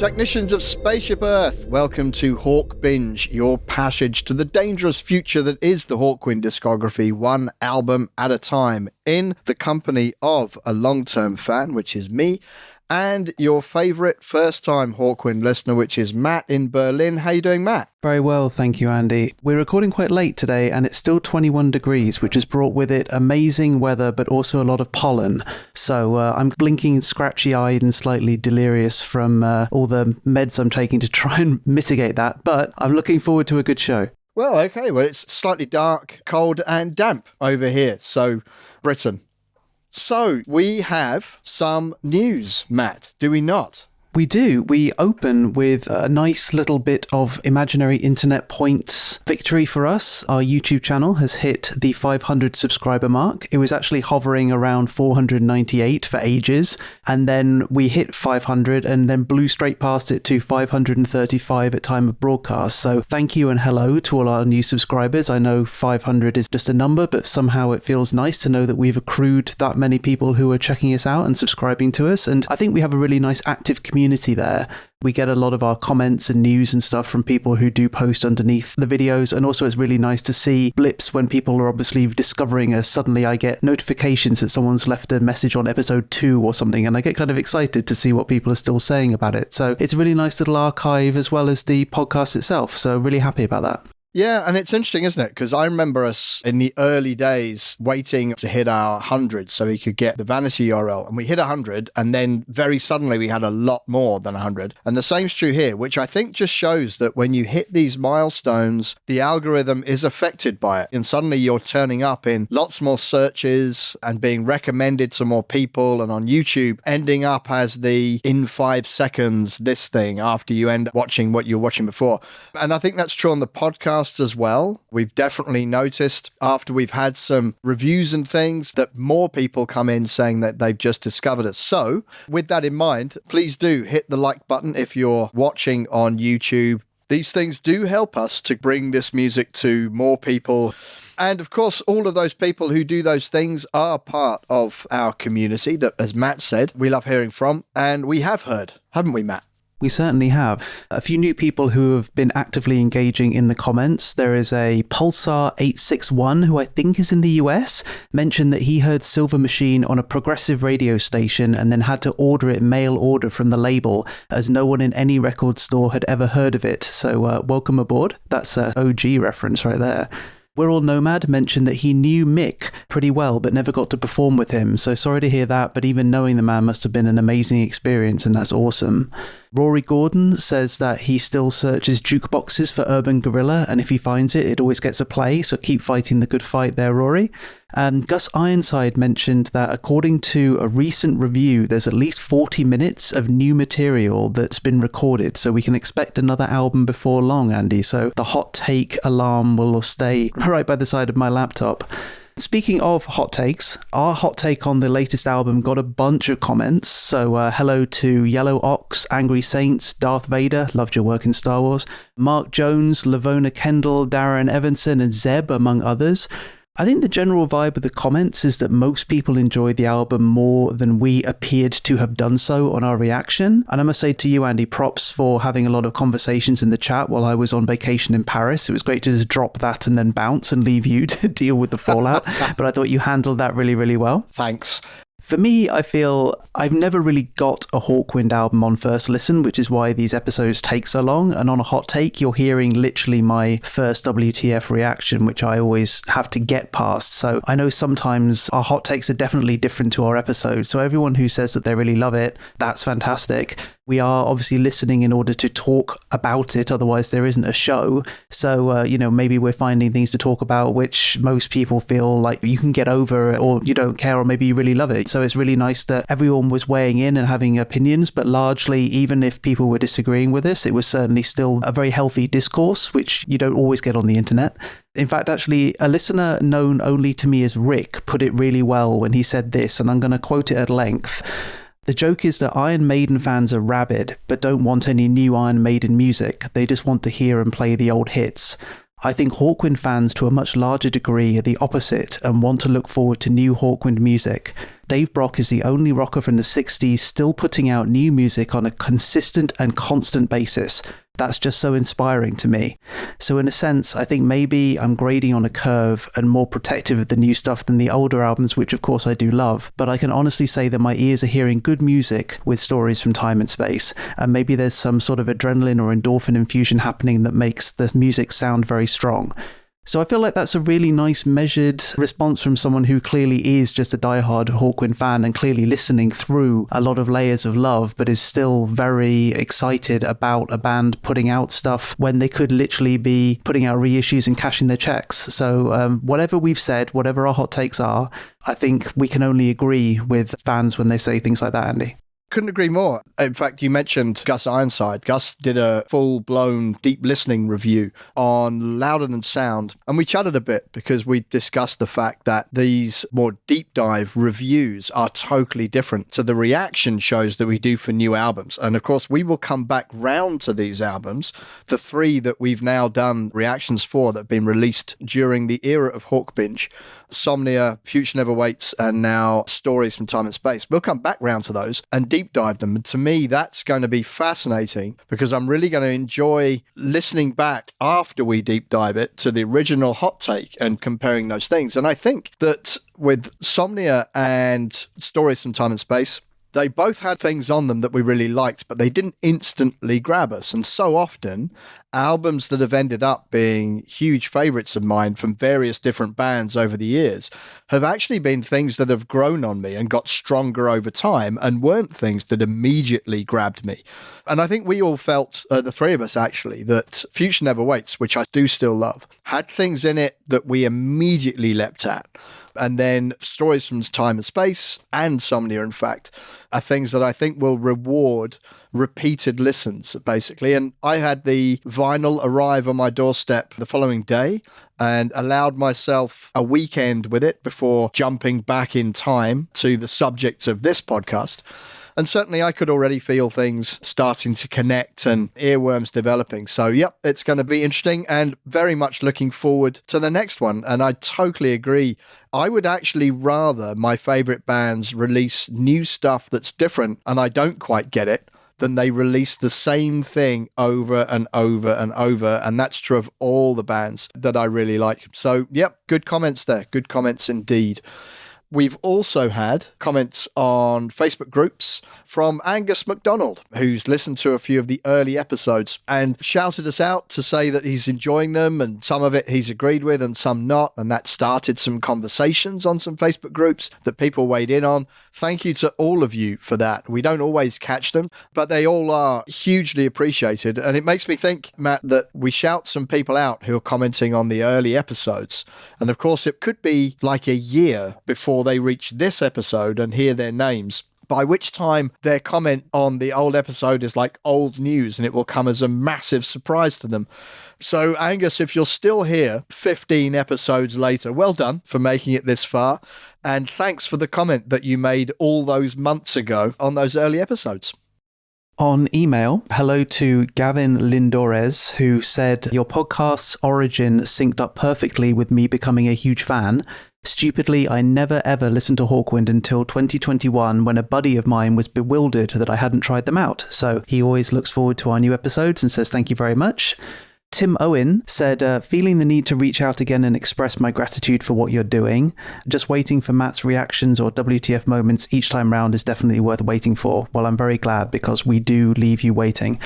technicians of Spaceship Earth, welcome to Hawkbinge, your passage to the dangerous future that is the Hawkwind discography, one album at a time, in the company of a long-term fan, which is me, and your favourite first-time Hawkwind listener, which is Matt in Berlin. How you doing, Matt? Very well, thank you, Andy. We're recording quite late today, and it's still 21 degrees, which has brought with it amazing weather, but also a lot of pollen. So I'm blinking, scratchy-eyed, and slightly delirious from all the meds I'm taking to try and mitigate that, but I'm looking forward to a good show. Well, okay. Well, it's slightly dark, cold, and damp over here, so Britain. So, we have some news, Matt, do we not? We do. We open with a nice little bit of imaginary internet points victory for us. Our YouTube channel has hit the 500 subscriber mark. It was actually hovering around 498 for ages, and then we hit 500 and then blew straight past it to 535 at time of broadcast. So thank you and hello to all our new subscribers. I know 500 is just a number, but somehow it feels nice to know that we've accrued that many people who are checking us out and subscribing to us. And I think we have a really nice active community there. We get a lot of our comments and news and stuff from people who do post underneath the videos, and also it's really nice to see blips when people are obviously discovering us. Suddenly I get notifications that someone's left a message on episode 2 or something, and I get kind of excited to see what people are still saying about it. So it's a really nice little archive as well as the podcast itself, so really happy about that. Yeah, and it's interesting, isn't it? Because I remember us in the early days waiting to hit our 100 so we could get the vanity URL. And we hit 100, and then very suddenly we had a lot more than 100. And the same's true here, which I think just shows that when you hit these milestones, the algorithm is affected by it. And suddenly you're turning up in lots more searches and being recommended to more people. And on YouTube, ending up as the in 5 seconds this thing after you end up watching what you were watching before. And I think that's true on the podcast as well. We've definitely noticed after we've had some reviews and things that more people come in saying that they've just discovered us. So with that in mind, please do hit the like button if you're watching on YouTube. These things do help us to bring this music to more people. And of course, all of those people who do those things are part of our community that, as Matt said, we love hearing from. And we have heard, haven't we, Matt? We certainly have. A few new people who have been actively engaging in the comments. There is a Pulsar861 who I think is in the US, mentioned that he heard Silver Machine on a progressive radio station and then had to order it mail order from the label, as no one in any record store had ever heard of it. So welcome aboard. That's an OG reference right there. We're All Nomad mentioned that he knew Mick pretty well but never got to perform with him, so sorry to hear that, but even knowing the man must have been an amazing experience, and that's awesome. Rory Gordon says that he still searches jukeboxes for Urban Gorilla, and if he finds it, it always gets a play, so keep fighting the good fight there, Rory. Gus Ironside mentioned that according to a recent review, there's at least 40 minutes of new material that's been recorded, so we can expect another album before long, Andy. So the hot take alarm will stay right by the side of my laptop. Speaking of hot takes, our hot take on the latest album got a bunch of comments. So hello to Yellow Ox, Angry Saints, Darth Vader, loved your work in Star Wars, Mark Jones, Lavona Kendall, Darren Evanson, and Zeb, among others. I think the general vibe of the comments is that most people enjoyed the album more than we appeared to have done so on our reaction. And I must say to you, Andy, props for having a lot of conversations in the chat while I was on vacation in Paris. It was great to just drop that and then bounce and leave you to deal with the fallout. But I thought you handled that really, really well. Thanks. For me, I feel I've never really got a Hawkwind album on first listen, which is why these episodes take so long. And on a hot take, you're hearing literally my first WTF reaction, which I always have to get past. So I know sometimes our hot takes are definitely different to our episodes. So everyone who says that they really love it, that's fantastic. We are obviously listening in order to talk about it, otherwise there isn't a show. So, maybe we're finding things to talk about which most people feel like you can get over, or you don't care, or maybe you really love it. So it's really nice that everyone was weighing in and having opinions, but largely, even if people were disagreeing with us, it was certainly still a very healthy discourse, which you don't always get on the internet. In fact, actually, a listener known only to me as Rick put it really well when he said this, and I'm going to quote it at length. The joke is that Iron Maiden fans are rabid, but don't want any new Iron Maiden music. They just want to hear and play the old hits. I think Hawkwind fans to a much larger degree are the opposite and want to look forward to new Hawkwind music. Dave Brock is the only rocker from the 60s still putting out new music on a consistent and constant basis. That's just so inspiring to me. So in a sense, I think maybe I'm grading on a curve and more protective of the new stuff than the older albums, which of course I do love. But I can honestly say that my ears are hearing good music with stories from time and space. And maybe there's some sort of adrenaline or endorphin infusion happening that makes the music sound very strong. So I feel like that's a really nice measured response from someone who clearly is just a diehard Hawkwind fan and clearly listening through a lot of layers of love, but is still very excited about a band putting out stuff when they could literally be putting out reissues and cashing their checks. So whatever we've said, whatever our hot takes are, I think we can only agree with fans when they say things like that, Andy. Couldn't agree more. In fact, you mentioned Gus Ironside. Gus did a full-blown deep listening review on Louder Than Sound, and we chatted a bit because we discussed the fact that these more deep dive reviews are totally different to the reaction shows that we do for new albums. And of course, we will come back round to these albums, the 3 that we've now done reactions for that have been released during the era of Hawkbinge: Somnia, Future Never Waits, and now Stories from Time and Space. We'll come back round to those and deep dive them. And to me, that's going to be fascinating because I'm really going to enjoy listening back after we deep dive it to the original hot take and comparing those things. And I think that with Somnia and Stories from Time and Space, they both had things on them that we really liked, but they didn't instantly grab us. And so often, albums that have ended up being huge favourites of mine from various different bands over the years have actually been things that have grown on me and got stronger over time and weren't things that immediately grabbed me. And I think we all felt, the 3 of us actually, that Future Never Waits, which I do still love, had things in it that we immediately leapt at. And then Stories from Time and Space and Somnia, in fact, are things that I think will reward repeated listens, basically. And I had the vinyl arrive on my doorstep the following day and allowed myself a weekend with it before jumping back in time to the subject of this podcast. And certainly I could already feel things starting to connect and earworms developing. So, yep, it's going to be interesting and very much looking forward to the next one. And I totally agree. I would actually rather my favourite bands release new stuff that's different and I don't quite get it than they release the same thing over and over and over. And that's true of all the bands that I really like. So, yep, good comments there. Good comments indeed. We've also had comments on Facebook groups from Angus MacDonald, who's listened to a few of the early episodes and shouted us out to say that he's enjoying them and some of it he's agreed with and some not. And that started some conversations on some Facebook groups that people weighed in on. Thank you to all of you for that. We don't always catch them, but they all are hugely appreciated. And it makes me think, Matt, that we shout some people out who are commenting on the early episodes. And of course, it could be like a year before they reach this episode and hear their names, by which time their comment on the old episode is like old news and it will come as a massive surprise to them. So Angus, if you're still here 15 episodes later, well done for making it this far. And thanks for the comment that you made all those months ago on those early episodes. On email, hello to Gavin Lindores, who said, your podcast's origin synced up perfectly with me becoming a huge fan. Stupidly, I never ever listened to Hawkwind until 2021 when a buddy of mine was bewildered that I hadn't tried them out. So he always looks forward to our new episodes and says thank you very much. Tim Owen said, feeling the need to reach out again and express my gratitude for what you're doing. Just waiting for Matt's reactions or WTF moments each time round is definitely worth waiting for. Well, I'm very glad because we do leave you waiting.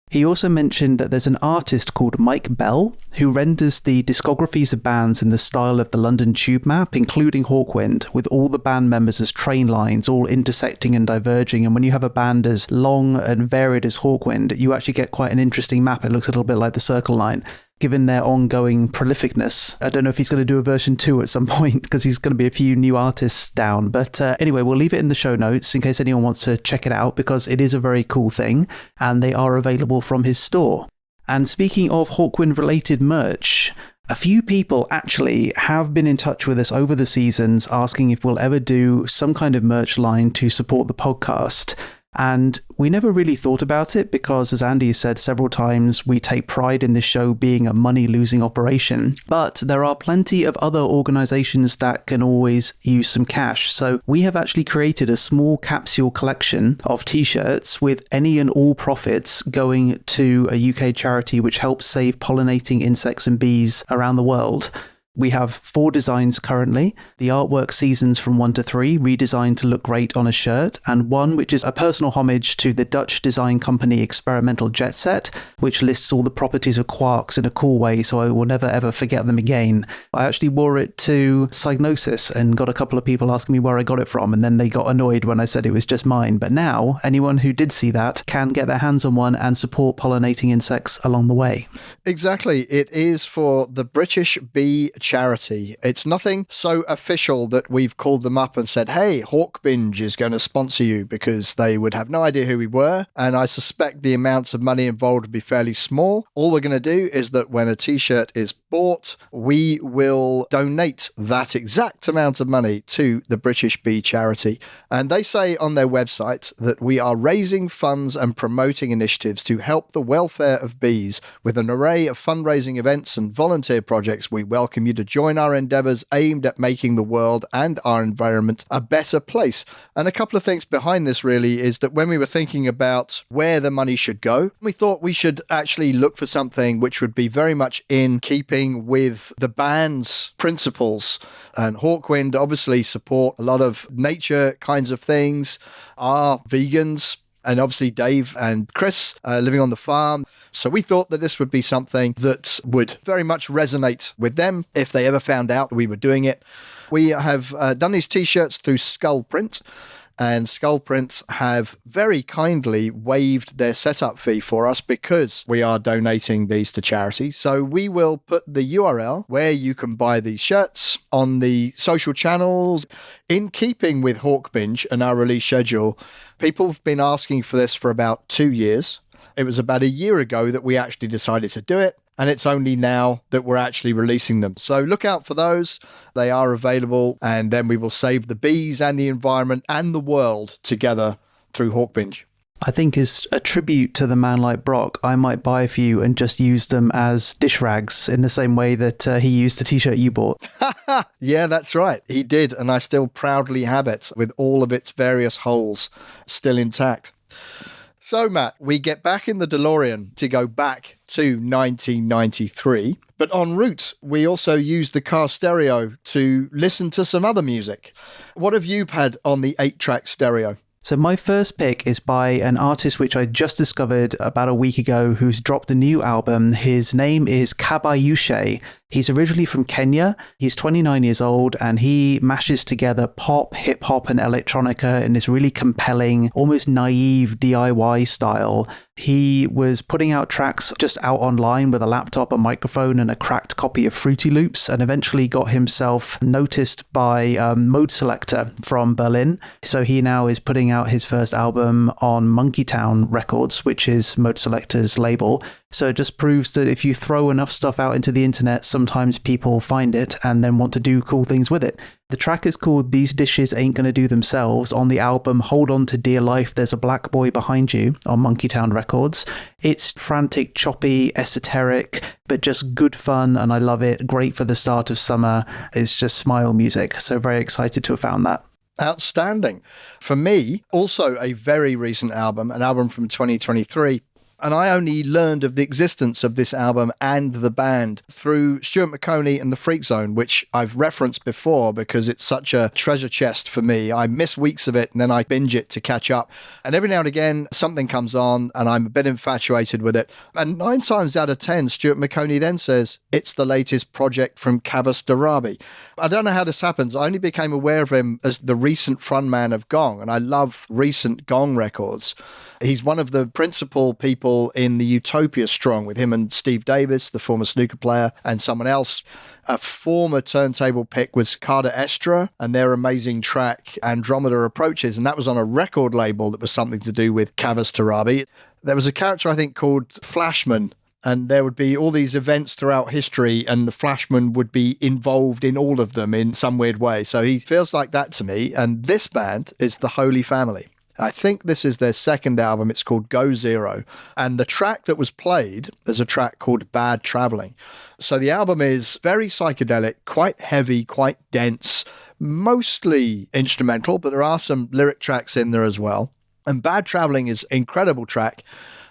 He also mentioned that there's an artist called Mike Bell who renders the discographies of bands in the style of the London Tube map, including Hawkwind, with all the band members as train lines, all intersecting and diverging. And when you have a band as long and varied as Hawkwind, you actually get quite an interesting map. It looks a little bit like the Circle Line. Given their ongoing prolificness, I don't know if he's going to do a version 2 at some point because he's going to be a few new artists down. But anyway, we'll leave it in the show notes in case anyone wants to check it out because it is a very cool thing and they are available from his store. And speaking of Hawkwind related merch, a few people actually have been in touch with us over the seasons asking if we'll ever do some kind of merch line to support the podcast. And we never really thought about it because, as Andy has said several times, we take pride in this show being a money-losing operation. But there are plenty of other organizations that can always use some cash. So we have actually created a small capsule collection of t-shirts with any and all profits going to a UK charity which helps save pollinating insects and bees around the world. We have 4 designs currently. The artwork seasons from 1 to 3, redesigned to look great on a shirt, and one which is a personal homage to the Dutch design company Experimental Jet Set, which lists all the properties of quarks in a cool way, so I will never ever forget them again. I actually wore it to Cyanosis and got a couple of people asking me where I got it from, and then they got annoyed when I said it was just mine. But now, anyone who did see that can get their hands on one and support pollinating insects along the way. Exactly. It is for the British Bee Charity. It's nothing so official that we've called them up and said, hey, Hawkbinge is going to sponsor you, because they would have no idea who we were. And I suspect the amounts of money involved would be fairly small. All we're going to do is that when a t-shirt is bought, we will donate that exact amount of money to the British Bee Charity. And they say on their website that we are raising funds and promoting initiatives to help the welfare of bees with an array of fundraising events and volunteer projects. We welcome you to join our endeavours aimed at making the world and our environment a better place. And a couple of things behind this really is that when we were thinking about where the money should go, we thought we should actually look for something which would be very much in keeping with the band's principles. And Hawkwind obviously support a lot of nature kinds of things, are vegans, and obviously Dave and Chris living on the farm. So we thought that this would be something that would very much resonate with them if they ever found out that we were doing it. We have done these t-shirts through SkullPrint, and SkullPrint have very kindly waived their setup fee for us because we are donating these to charity. So we will put the URL where you can buy these shirts on the social channels. In keeping with Hawkbinge and our release schedule, people have been asking for this for about 2 years. It was about a year ago that we actually decided to do it, and it's only now that we're actually releasing them. So look out for those. They are available, and then we will save the bees and the environment and the world together through Hawkbinge. I think as a tribute to the man like Brock, I might buy a few and just use them as dish rags in the same way that he used the t-shirt you bought. Yeah, that's right. He did, and I still proudly have it with all of its various holes still intact. So, Matt, we get back in the DeLorean to go back to 1993, but en route, we also use the car stereo to listen to some other music. What have you had on the 8-track stereo? So my first pick is by an artist which I just discovered about a week ago who's dropped a new album. His name is Kabayushe. He's originally from Kenya. He's 29 years old and he mashes together pop, hip hop and electronica in this really compelling, almost naive DIY style. He was putting out tracks just out online with a laptop, a microphone and a cracked copy of Fruity Loops, and eventually got himself noticed by Mode Selector from Berlin. So he now is putting out his first album on Monkey Town Records, which is Mode Selector's label. So it just proves that if you throw enough stuff out into the internet, sometimes people find it and then want to do cool things with it. The track is called These Dishes Ain't Gonna Do Themselves on the album Hold On to Dear Life, There's a Black Boy Behind You on Monkey Town Records. It's frantic, choppy, esoteric, but just good fun, and I love it. Great for the start of summer. It's just smile music. So very excited to have found that. Outstanding. For me, also a very recent album, an album from 2023. And I only learned of the existence of this album and the band through Stuart McConey and the Freak Zone, which I've referenced before because it's such a treasure chest for me. I miss weeks of it and then I binge it to catch up. And every now and again, something comes on and I'm a bit infatuated with it. And 9 times out of 10, Stuart McConey then says, it's the latest project from Kavas Darabi. I don't know how this happens. I only became aware of him as the recent frontman of Gong, and I love recent Gong records. He's one of the principal people in the Utopia Strong with him and Steve Davis, the former snooker player, and someone else. A former turntable pick was Carter Estra and their amazing track Andromeda Approaches, and that was on a record label that was something to do with Kavas Darabi. There was a character, I think, called Flashman, and there would be all these events throughout history and the Flashman would be involved in all of them in some weird way. So he feels like that to me, and this band is the Holy Family. I think this is their second album. It's called Go Zero. And the track that was played is a track called Bad Traveling. So the album is very psychedelic, quite heavy, quite dense, mostly instrumental, but there are some lyric tracks in there as well. And Bad Traveling is an incredible track.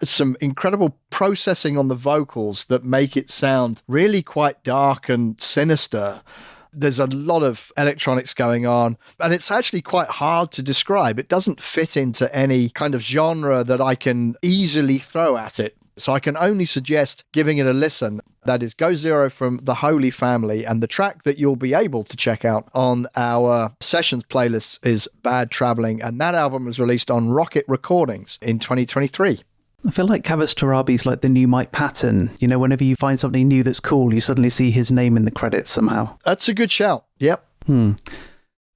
It's some incredible processing on the vocals that make it sound really quite dark and sinister. There's a lot of electronics going on, and it's actually quite hard to describe. It doesn't fit into any kind of genre that I can easily throw at it. So I can only suggest giving it a listen. That is Go Zero from the Holy Family. And the track that you'll be able to check out on our sessions playlist is Bad Traveling. And that album was released on Rocket Recordings in 2023. I feel like Kavus Torabi's like the new Mike Patton. You know, whenever you find something new that's cool, you suddenly see his name in the credits somehow. That's a good shout. Yep.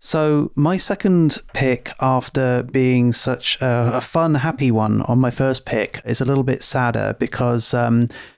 So my second pick, after being such a fun, happy one on my first pick, is a little bit sadder because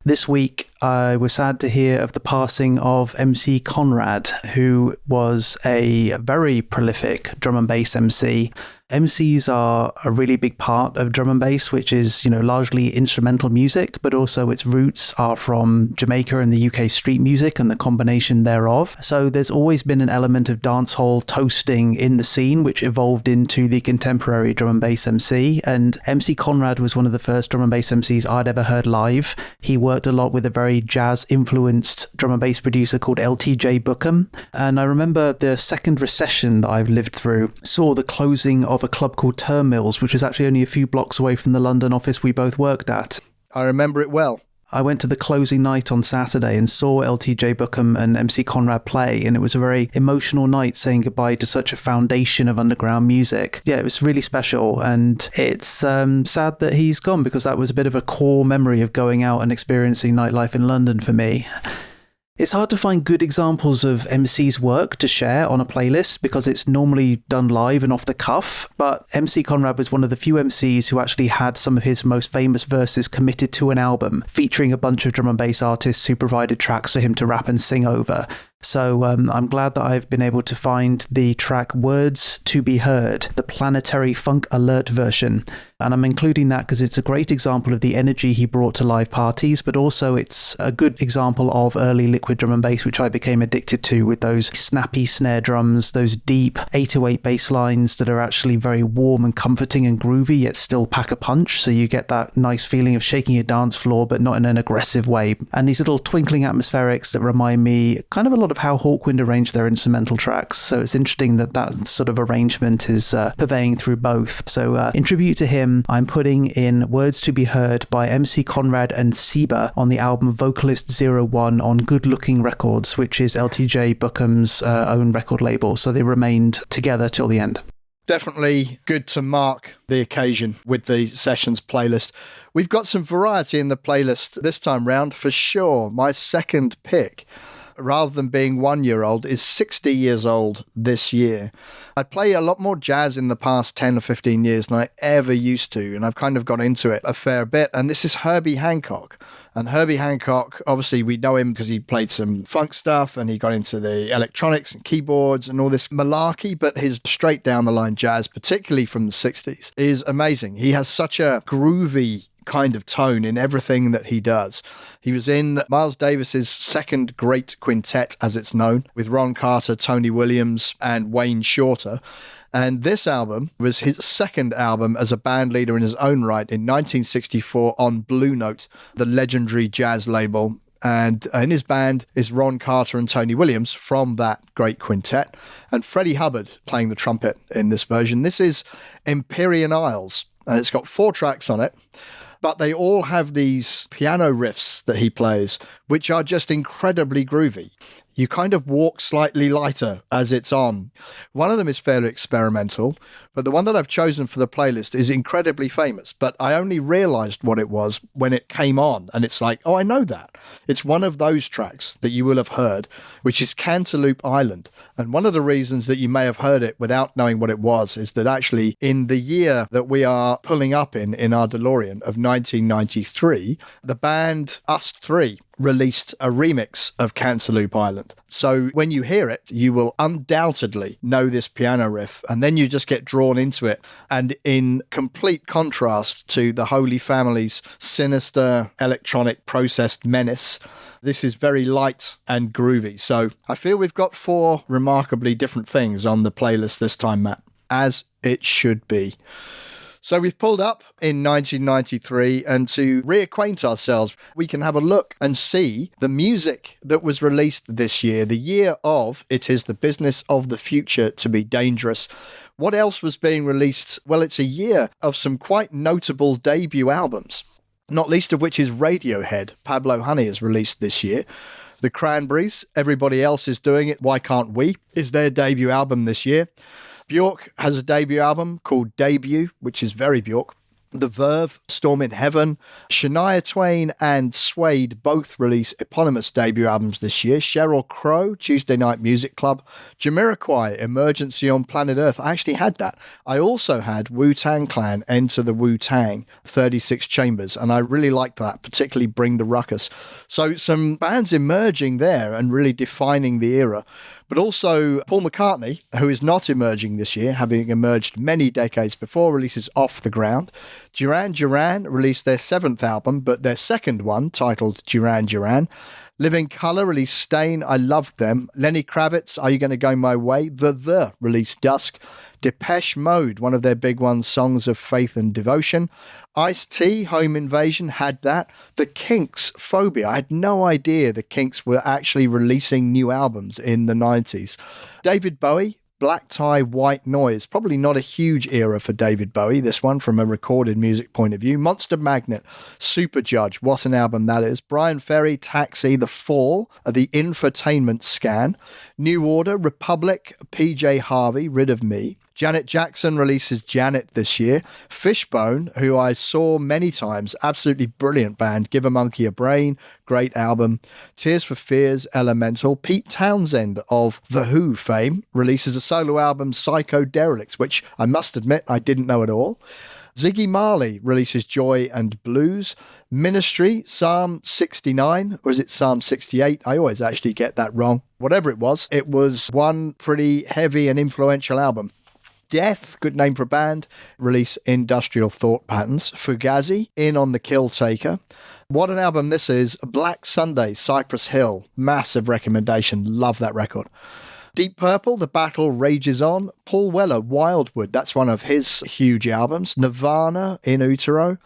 this week I was sad to hear of the passing of MC Conrad, who was a very prolific drum and bass MC. MCs are a really big part of drum and bass, which is, you know, largely instrumental music, but also its roots are from Jamaica and the UK street music and the combination thereof. So there's always been an element of dancehall toasting in the scene, which evolved into the contemporary drum and bass MC. And MC Conrad was one of the first drum and bass MCs I'd ever heard live. He worked a lot with a very jazz-influenced drum and bass producer called LTJ Bookham. And I remember the second recession that I've lived through saw the closing of a club called Turnmills, which was actually only a few blocks away from the London office we both worked at. I remember it well. I went to the closing night on Saturday and saw LTJ Bookham and MC Conrad play, and it was a very emotional night saying goodbye to such a foundation of underground music. Yeah, it was really special, and it's sad that he's gone because that was a bit of a core memory of going out and experiencing nightlife in London for me. It's hard to find good examples of MC's work to share on a playlist because it's normally done live and off the cuff, but MC Conrad was one of the few MCs who actually had some of his most famous verses committed to an album, featuring a bunch of drum and bass artists who provided tracks for him to rap and sing over. So I'm glad that I've been able to find the track Words to Be Heard, the Planetary Funk Alert version. And I'm including that because it's a great example of the energy he brought to live parties, but also it's a good example of early liquid drum and bass, which I became addicted to, with those snappy snare drums, those deep 808 bass lines that are actually very warm and comforting and groovy, yet still pack a punch. So you get that nice feeling of shaking a dance floor, but not in an aggressive way. And these little twinkling atmospherics that remind me kind of a lot of how Hawkwind arranged their instrumental tracks. So it's interesting that that sort of arrangement is purveying through both. So in tribute to him, I'm putting in Words to Be Heard by MC Conrad and Seba on the album Vocalist 01 on Good Looking Records, which is LTJ Bookham's own record label. So they remained together till the end. Definitely good to mark the occasion with the sessions playlist. We've got some variety in the playlist this time round for sure. My second pick, rather than being 1 year old, is 60 years old this year. I play a lot more jazz in the past 10 or 15 years than I ever used to, and I've kind of got into it a fair bit. And this is Herbie Hancock. And Herbie Hancock, obviously we know him because he played some funk stuff and he got into the electronics and keyboards and all this malarkey, but his straight down the line jazz, particularly from the 60s, is amazing. He has such a groovy kind of tone in everything that he does. He was in Miles Davis's second great quintet, as it's known, with Ron Carter, Tony Williams, and Wayne Shorter. And this album was his second album as a band leader in his own right in 1964 on Blue Note, the legendary jazz label. And in his band is Ron Carter and Tony Williams from that great quintet, and Freddie Hubbard playing the trumpet in this version. This is Empyrean Isles, and it's got 4 tracks on it. But they all have these piano riffs that he plays, which are just incredibly groovy. You kind of walk slightly lighter as it's on. One of them is fairly experimental, but the one that I've chosen for the playlist is incredibly famous. But I only realized what it was when it came on, and it's like, oh, I know that. It's one of those tracks that you will have heard, which is Cantaloupe Island. And one of the reasons that you may have heard it without knowing what it was is that actually in the year that we are pulling up in our DeLorean of 1993, the band Us Three released a remix of Cantaloupe Island. So when you hear it, you will undoubtedly know this piano riff, and then you just get drawn into it. And in complete contrast to the Holy Family's sinister electronic processed menace, this is very light and groovy. So I feel we've got 4 remarkably different things on the playlist this time, Matt, as it should be. So we've pulled up in 1993, and to reacquaint ourselves, we can have a look and see the music that was released this year, the year of It Is the Business of the Future to Be Dangerous. What else was being released? Well, it's a year of some quite notable debut albums, not least of which is Radiohead. Pablo Honey is released this year. The Cranberries, Everybody Else Is Doing It, Why Can't We, is their debut album this year. Bjork has a debut album called Debut, which is very Bjork. The Verve, Storm in Heaven. Shania Twain and Suede both release eponymous debut albums this year. Sheryl Crow, Tuesday Night Music Club. Jamiroquai, Emergency on Planet Earth. I actually had that. I also had Wu-Tang Clan, Enter the Wu-Tang, 36 Chambers, and I really liked that, particularly Bring the Ruckus. So some bands emerging there and really defining the era. But also Paul McCartney, who is not emerging this year, having emerged many decades before, releases Off the Ground. Duran Duran released their 7th album, but their second one, titled Duran Duran. Living Colour released Stain, I Loved Them. Lenny Kravitz, Are You Gonna Go My Way? The released Dusk. Depeche Mode, one of their big ones, Songs of Faith and Devotion. Ice-T, Home Invasion, had that. The Kinks, Phobia. I had no idea the Kinks were actually releasing new albums in the 90s. David Bowie, Black Tie, White Noise. Probably not a huge era for David Bowie, this one, from a recorded music point of view. Monster Magnet, Super Judge, what an album that is. Brian Ferry, Taxi, The Fall, The Infotainment Scan. New Order, Republic, PJ Harvey, Rid of Me. Janet Jackson releases Janet this year. Fishbone, who I saw many times, absolutely brilliant band. Give a Monkey a Brain, great album. Tears for Fears, Elemental. Pete Townsend of The Who fame releases a solo album, Psycho Derelict, which I must admit I didn't know at all. Ziggy Marley releases Joy and Blues. Ministry, Psalm 69, or is it Psalm 68? I always actually get that wrong. Whatever it was one pretty heavy and influential album. Death, good name for a band, release Industrial Thought Patterns. Fugazi, In on the Kill Taker. What an album this is. Black Sunday, Cypress Hill, massive recommendation, love that record. Deep Purple, The Battle Rages On. Paul Weller, Wildwood, that's one of his huge albums. Nirvana, In Utero.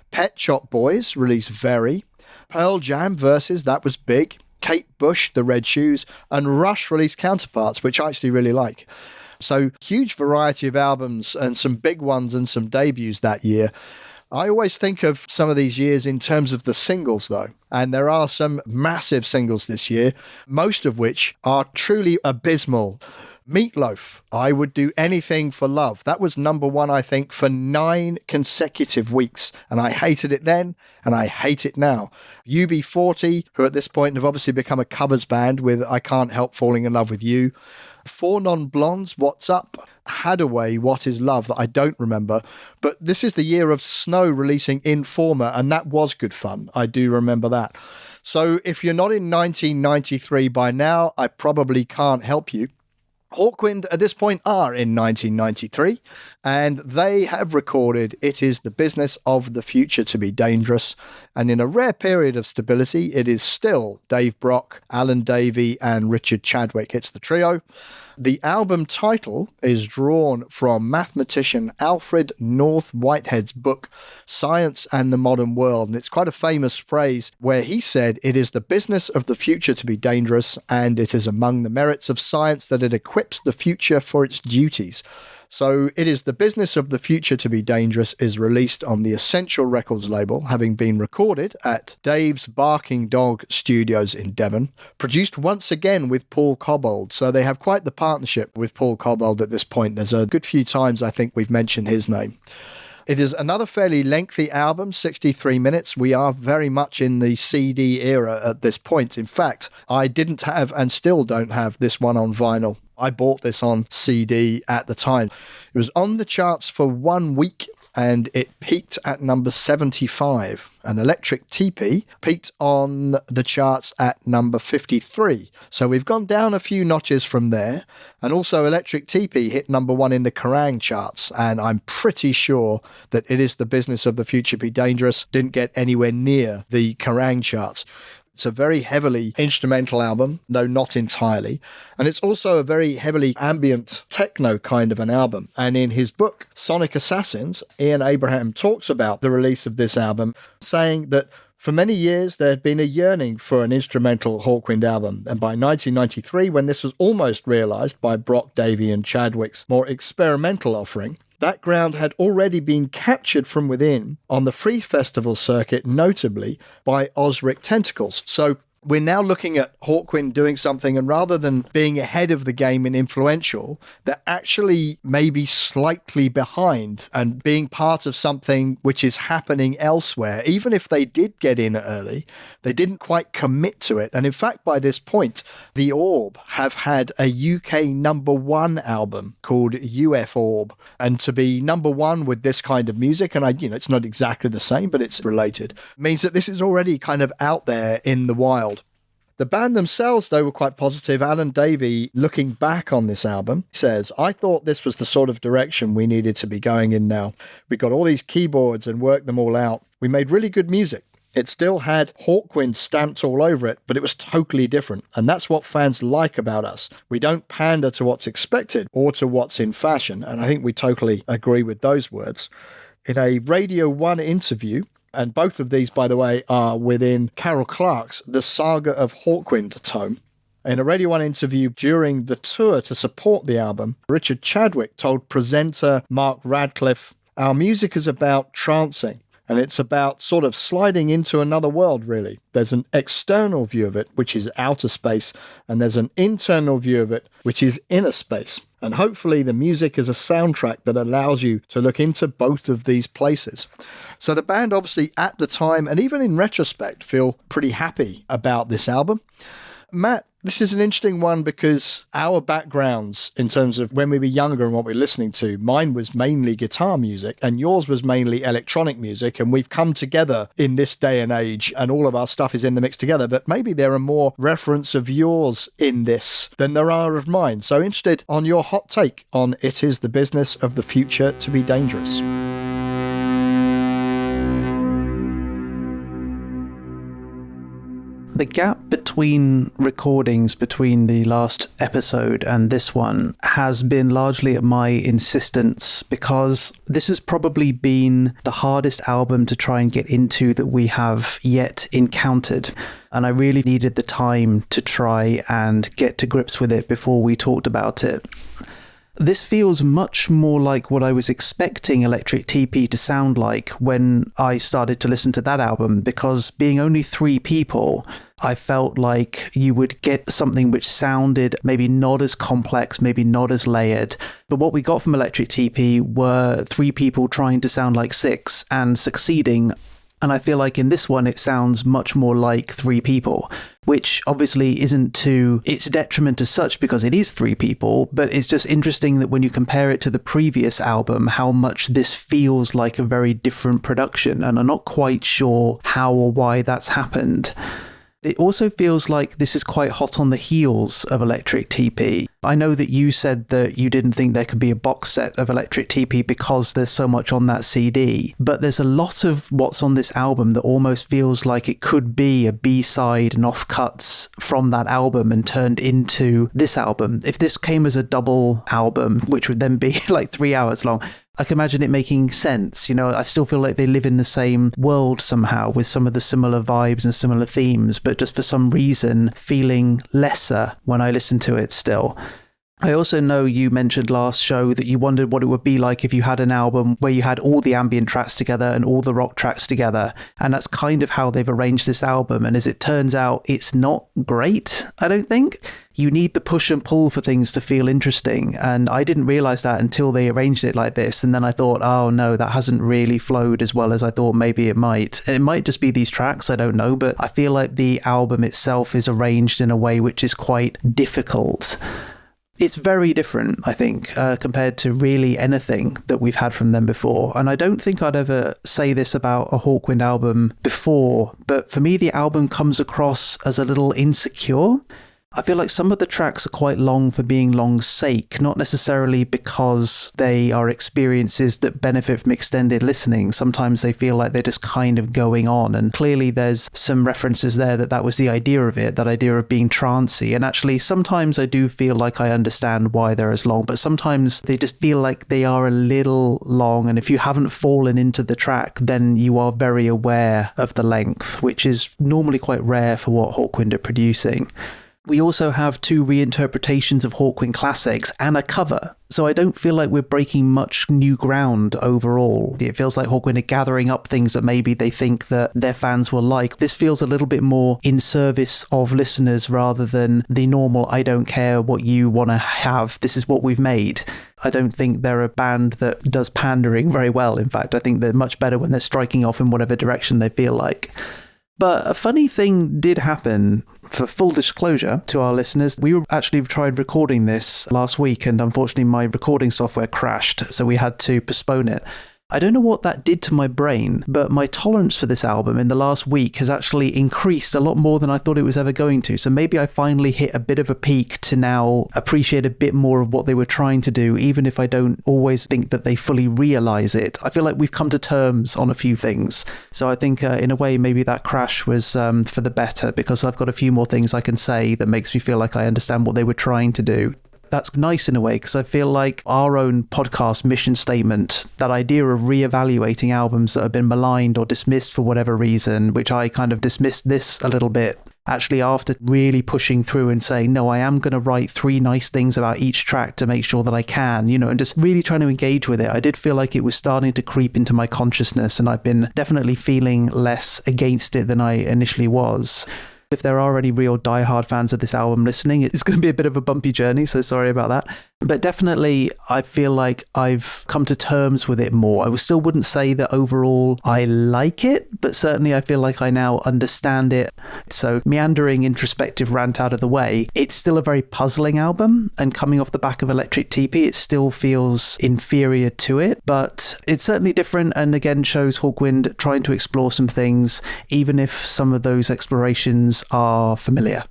Pet Shop Boys, release Very. Pearl Jam Versus, that was big. Kate Bush, The Red Shoes. And Rush released Counterparts, which I actually really like. So huge variety of albums and some big ones and some debuts that year. I always think of some of these years in terms of the singles, though. And there are some massive singles this year, most of which are truly abysmal. Meatloaf, I Would Do Anything for Love. That was number 1, I think, for 9 consecutive weeks. And I hated it then, and I hate it now. UB40, who at this point have obviously become a covers band with I Can't Help Falling in Love with You. 4 Non-Blondes, What's Up? Hadaway, What Is Love, that I don't remember. But this is the year of Snow releasing Informer, and that was good fun. I do remember that. So if you're not in 1993 by now, I probably can't help you. Hawkwind at this point are in 1993, and they have recorded It Is the Business of the Future to Be Dangerous. And in a rare period of stability, it is still Dave Brock, Alan Davey, and Richard Chadwick. It's the trio. The album title is drawn from mathematician Alfred North Whitehead's book, Science and the Modern World. And it's quite a famous phrase where he said, it is the business of the future to be dangerous, and it is among the merits of science that it equips the future for its duties. So It Is the Business of the Future to Be Dangerous is released on the Essential Records label, having been recorded at Dave's Barking Dog Studios in Devon, produced once again with Paul Cobbold. So they have quite the partnership with Paul Cobbold at this point. There's a good few times I think we've mentioned his name. It is another fairly lengthy album, 63 minutes. We are very much in the CD era at this point. In fact, I didn't have and still don't have this one on vinyl. I bought this on CD at the time. It was on the charts for 1 week and it peaked at number 75. And Electric Teepee peaked on the charts at number 53. So we've gone down a few notches from there. And also Electric Teepee hit number 1 in the Kerrang charts. And I'm pretty sure that It Is the Business of the Future Be Dangerous didn't get anywhere near the Kerrang charts. It's a very heavily instrumental album, no, not entirely. And it's also a very heavily ambient techno kind of an album. And in his book, Sonic Assassins, Ian Abraham talks about the release of this album, saying that for many years there had been a yearning for an instrumental Hawkwind album. And by 1993, when this was almost realised by Brock, Davey and Chadwick's more experimental offering, that ground had already been captured from within on the free festival circuit, notably by Osric Tentacles. So we're now looking at Hawkwind doing something, and rather than being ahead of the game and influential, they're actually maybe slightly behind and being part of something which is happening elsewhere. Even if they did get in early, they didn't quite commit to it. And in fact, by this point, The Orb have had a UK number 1 album called UF Orb. And to be number 1 with this kind of music, and it's not exactly the same, but it's related, means that this is already kind of out there in the wild. The band themselves, though, were quite positive. Alan Davey, looking back on this album, says, "I thought this was the sort of direction we needed to be going in now. We got all these keyboards and worked them all out. We made really good music. It still had Hawkwind stamped all over it, but it was totally different. And that's what fans like about us. We don't pander to what's expected or to what's in fashion." And I think we totally agree with those words. In a Radio 1 interview, and both of these, by the way, are within Carol Clark's The Saga of Hawkwind tome. In a Radio 1 interview during the tour to support the album, Richard Chadwick told presenter Mark Radcliffe, "Our music is about trancing, and it's about sort of sliding into another world, really. There's an external view of it, which is outer space, and there's an internal view of it, which is inner space. And hopefully the music is a soundtrack that allows you to look into both of these places." So the band obviously at the time, and even in retrospect, feel pretty happy about this album. Matt, this is an interesting one because our backgrounds in terms of when we were younger and what we were listening to, mine was mainly guitar music and yours was mainly electronic music. And we've come together in this day and age and all of our stuff is in the mix together. But maybe there are more reference of yours in this than there are of mine. So interested on your hot take on It Is the Business of the Future to Be Dangerous. The gap between recordings between the last episode and this one has been largely at my insistence, because this has probably been the hardest album to try and get into that we have yet encountered. And I really needed the time to try and get to grips with it before we talked about it. This feels much more like what I was expecting Electric Teepee to sound like when I started to listen to that album, because being only 3 people, I felt like you would get something which sounded maybe not as complex, maybe not as layered. But what we got from Electric Teepee were 3 people trying to sound like 6 and succeeding. And I feel like in this one, it sounds much more like 3 people, which obviously isn't to its detriment as such because it is 3 people, but it's just interesting that when you compare it to the previous album, how much this feels like a very different production. And I'm not quite sure how or why that's happened. It also feels like this is quite hot on the heels of Electric Teepee. I know that you said that you didn't think there could be a box set of Electric Teepee because there's so much on that CD, but there's a lot of what's on this album that almost feels like it could be a B-side and offcuts from that album and turned into this album. If this came as a double album, which would then be like 3 hours long, I can imagine it making sense. You know, I still feel like they live in the same world somehow with some of the similar vibes and similar themes, but just for some reason feeling lesser when I listen to it still. I also know you mentioned last show that you wondered what it would be like if you had an album where you had all the ambient tracks together and all the rock tracks together. And that's kind of how they've arranged this album. And as it turns out, it's not great, I don't think. You need the push and pull for things to feel interesting. And I didn't realize that until they arranged it like this. And then I thought, oh no, that hasn't really flowed as well as I thought maybe it might. And it might just be these tracks, I don't know. But I feel like the album itself is arranged in a way which is quite difficult. It's very different, I think, compared to really anything that we've had from them before. And I don't think I'd ever say this about a Hawkwind album before, but for me, the album comes across as a little insecure. I feel like some of the tracks are quite long for being long's sake, not necessarily because they are experiences that benefit from extended listening. Sometimes they feel like they're just kind of going on, and clearly there's some references there that was the idea of it, that idea of being trancey. And actually, sometimes I do feel like I understand why they're as long, but sometimes they just feel like they are a little long, and if you haven't fallen into the track, then you are very aware of the length, which is normally quite rare for what Hawkwind are producing. We also have 2 reinterpretations of Hawkwind classics and a cover, so I don't feel like we're breaking much new ground overall. It feels like Hawkwind are gathering up things that maybe they think that their fans will like. This feels a little bit more in service of listeners rather than the normal, I don't care what you want to have, this is what we've made. I don't think they're a band that does pandering very well. In fact, I think they're much better when they're striking off in whatever direction they feel like. But a funny thing did happen, for full disclosure to our listeners. We actually tried recording this last week, and unfortunately my recording software crashed, so we had to postpone it. I don't know what that did to my brain, but my tolerance for this album in the last week has actually increased a lot more than I thought it was ever going to. So maybe I finally hit a bit of a peak to now appreciate a bit more of what they were trying to do, even if I don't always think that they fully realize it. I feel like we've come to terms on a few things. So I think in a way, maybe that crash was for the better, because I've got a few more things I can say that makes me feel like I understand what they were trying to do. That's nice in a way, because I feel like our own podcast mission statement, that idea of reevaluating albums that have been maligned or dismissed for whatever reason, which I kind of dismissed this a little bit, actually after really pushing through and saying, no, I am going to write 3 nice things about each track to make sure that I can, and just really trying to engage with it. I did feel like it was starting to creep into my consciousness, and I've been definitely feeling less against it than I initially was. If there are any real diehard fans of this album listening, it's going to be a bit of a bumpy journey, so sorry about that. But definitely, I feel like I've come to terms with it more. I still wouldn't say that overall I like it, but certainly I feel like I now understand it. So meandering introspective rant out of the way, it's still a very puzzling album, and coming off the back of Electric TP, it still feels inferior to it, but it's certainly different, and again shows Hawkwind trying to explore some things, even if some of those explorations are familiar.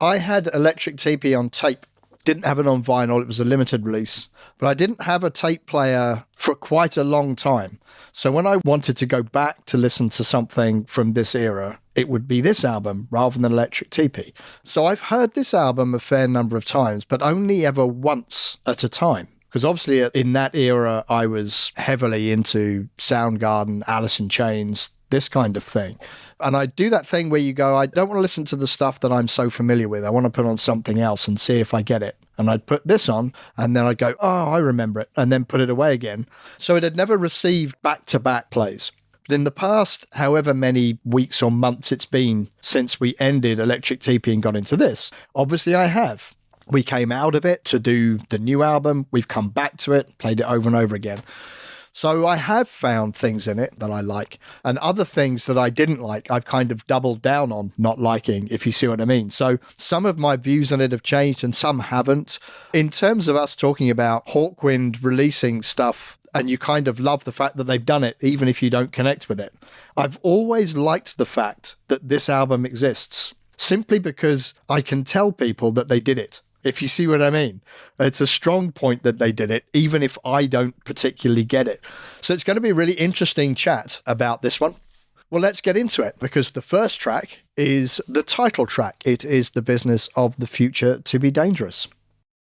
I had Electric TP on tape. Didn't have it on vinyl. It was a limited release. But I didn't have a tape player for quite a long time. So when I wanted to go back to listen to something from this era, it would be this album rather than Electric TP. So I've heard this album a fair number of times, but only ever once at a time. Because obviously in that era, I was heavily into Soundgarden, Alice in Chains, this kind of thing. And I do that thing where you go, I don't want to listen to the stuff that I'm so familiar with. I want to put on something else and see if I get it. And I'd put this on, and then I'd go, oh, I remember it, and then put it away again. So it had never received back-to-back plays. But in the past, however many weeks or months it's been since we ended Electric TP and got into this, obviously I have. We came out of it to do the new album. We've come back to it, played it over and over again. So I have found things in it that I like, and other things that I didn't like, I've kind of doubled down on not liking, if you see what I mean. So some of my views on it have changed and some haven't. In terms of us talking about Hawkwind releasing stuff, and you kind of love the fact that they've done it, even if you don't connect with it. I've always liked the fact that this album exists, simply because I can tell people that they did it. If you see what I mean. It's a strong point that they did it, even if I don't particularly get it. So it's going to be a really interesting chat about this one. Well, let's get into it, because the first track is the title track. It is The Business of the Future to Be Dangerous.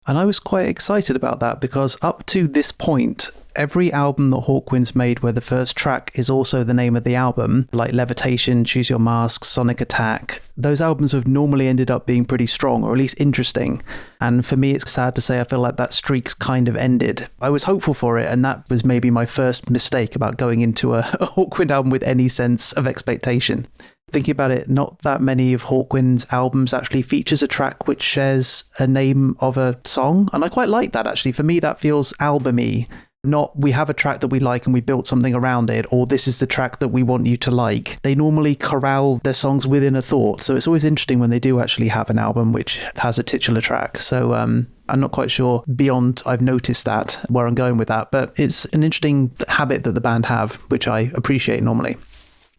And I was quite excited about that, because up to this point, every album that Hawkwind's made where the first track is also the name of the album, like Levitation, Choose Your Mask, Sonic Attack, those albums have normally ended up being pretty strong, or at least interesting. And for me, it's sad to say I feel like that streak's kind of ended. I was hopeful for it, and that was maybe my first mistake about going into a Hawkwind album with any sense of expectation. Thinking about it, not that many of Hawkwind's albums actually features a track which shares a name of a song, and I quite like that actually. For me, that feels albumy. Not we have a track that we like and we built something around it, or this is the track that we want you to like. They normally corral their songs within a thought. So it's always interesting when they do actually have an album which has a titular track. So I'm not quite sure beyond I've noticed that, where I'm going with that, but it's an interesting habit that the band have, which I appreciate normally.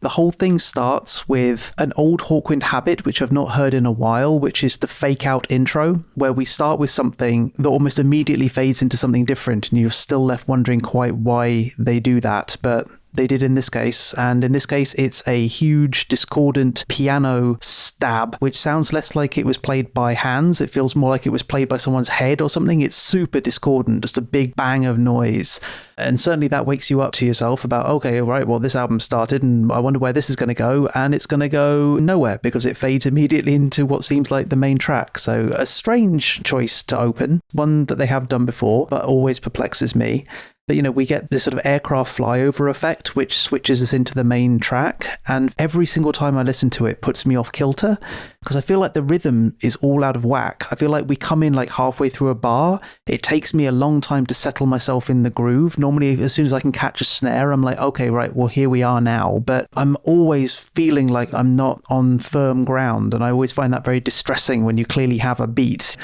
The whole thing starts with an old Hawkwind habit, which I've not heard in a while, which is the fake out intro, where we start with something that almost immediately fades into something different, and you're still left wondering quite why they do that, but they did in this case. And in this case, it's a huge discordant piano stab, which sounds less like it was played by hands. It feels more like it was played by someone's head or something. It's super discordant, just a big bang of noise. And certainly that wakes you up to yourself about, okay, right, well, this album started and I wonder where this is going to go. And it's going to go nowhere because it fades immediately into what seems like the main track. So a strange choice to open, one that they have done before, but always perplexes me. But, you know, we get this sort of aircraft flyover effect, which switches us into the main track. And every single time I listen to it puts me off kilter because I feel like the rhythm is all out of whack. I feel like we come in like halfway through a bar. It takes me a long time to settle myself in the groove. Normally, as soon as I can catch a snare, I'm like, okay, right, well, here we are now. But I'm always feeling like I'm not on firm ground. And I always find that very distressing when you clearly have a beat.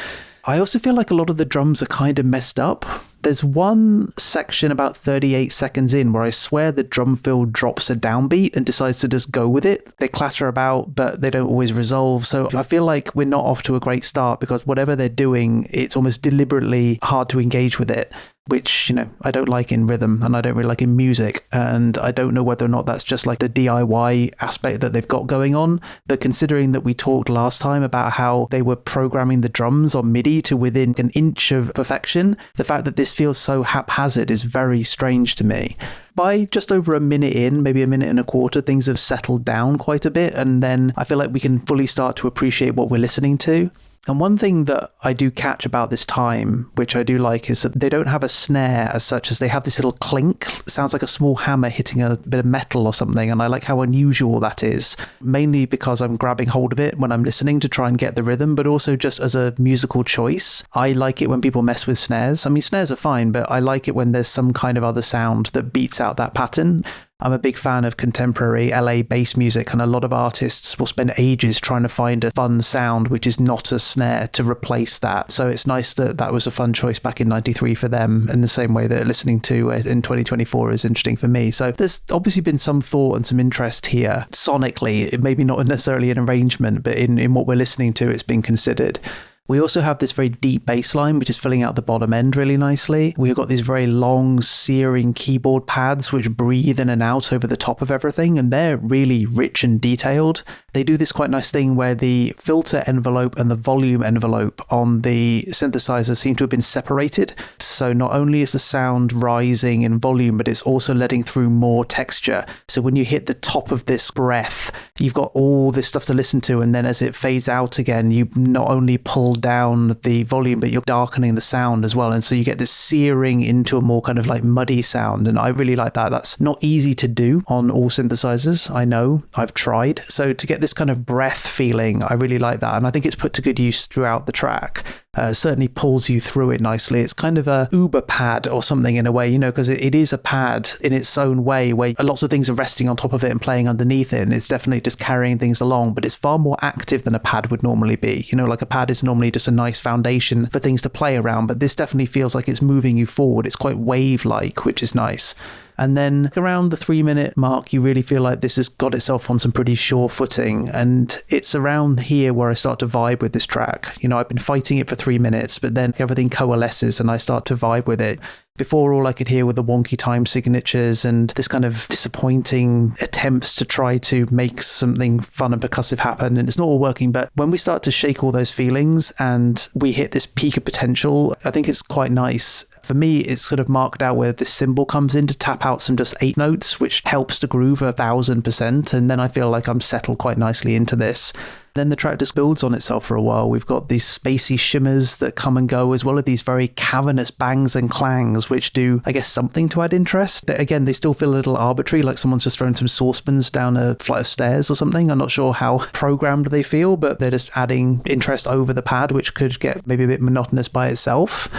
I also feel like a lot of the drums are kind of messed up. There's one section about 38 seconds in where I swear the drum fill drops a downbeat and decides to just go with it. They clatter about, but they don't always resolve. So I feel like we're not off to a great start because whatever they're doing, it's almost deliberately hard to engage with it, which, you know, I don't like in rhythm and I don't really like in music. And I don't know whether or not that's just like the DIY aspect that they've got going on. But considering that we talked last time about how they were programming the drums on MIDI to within an inch of perfection, the fact that this feels so haphazard is very strange to me. By just over a minute in, maybe a minute and a quarter, things have settled down quite a bit. And then I feel like we can fully start to appreciate what we're listening to. And one thing that I do catch about this time, which I do like, is that they don't have a snare as such as they have this little clink. It sounds like a small hammer hitting a bit of metal or something. And I like how unusual that is, mainly because I'm grabbing hold of it when I'm listening to try and get the rhythm, but also just as a musical choice. I like it when people mess with snares. I mean, snares are fine, but I like it when there's some kind of other sound that beats out that pattern. I'm a big fan of contemporary LA bass music, and a lot of artists will spend ages trying to find a fun sound which is not a snare to replace that. So it's nice that that was a fun choice back in 93 for them, in the same way that listening to it in 2024 is interesting for me. So there's obviously been some thought and some interest here sonically, maybe not necessarily an arrangement, but in what we're listening to, it's been considered. We also have this very deep bass line, which is filling out the bottom end really nicely. We've got these very long, searing keyboard pads, which breathe in and out over the top of everything, and they're really rich and detailed. They do this quite nice thing where the filter envelope and the volume envelope on the synthesizer seem to have been separated. So not only is the sound rising in volume, but it's also letting through more texture. So when you hit the top of this breath, you've got all this stuff to listen to, and then as it fades out again, you not only pull down the volume, but you're darkening the sound as well. And so you get this searing into a more kind of like muddy sound. And I really like that. That's not easy to do on all synthesizers. I know, I've tried. So to get this kind of breath feeling, I really like that. And I think it's put to good use throughout the track. Certainly pulls you through it nicely. It's kind of a Uber pad or something in a way, you know, because it is a pad in its own way where lots of things are resting on top of it and playing underneath it. And it's definitely just carrying things along, but it's far more active than a pad would normally be. You know, like a pad is normally just a nice foundation for things to play around, but this definitely feels like it's moving you forward. It's quite wave-like, which is nice. And then around the 3-minute mark, you really feel like this has got itself on some pretty sure footing. And it's around here where I start to vibe with this track. You know, I've been fighting it for 3 minutes, but then everything coalesces and I start to vibe with it. Before, all I could hear were the wonky time signatures and this kind of disappointing attempts to try to make something fun and percussive happen. And it's not all working, but when we start to shake all those feelings and we hit this peak of potential, I think it's quite nice. For me, it's sort of marked out where this cymbal comes in to tap out some just 8 notes, which helps the groove 1000%. And then I feel like I'm settled quite nicely into this. Then the track just builds on itself for a while. We've got these spacey shimmers that come and go, as well as these very cavernous bangs and clangs, which do, I guess, something to add interest. But again, they still feel a little arbitrary, like someone's just thrown some saucepans down a flight of stairs or something. I'm not sure how programmed they feel, but they're just adding interest over the pad, which could get maybe a bit monotonous by itself.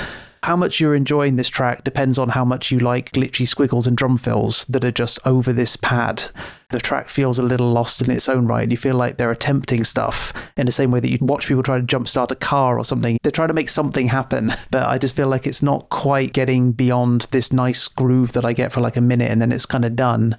how much you're enjoying this track depends on how much you like glitchy squiggles and drum fills that are just over this pad. The track feels a little lost in its own right. You feel like they're attempting stuff in the same way that you'd watch people try to jumpstart a car or something. They're trying to make something happen, but I just feel like it's not quite getting beyond this nice groove that I get for like a minute and then it's kind of done.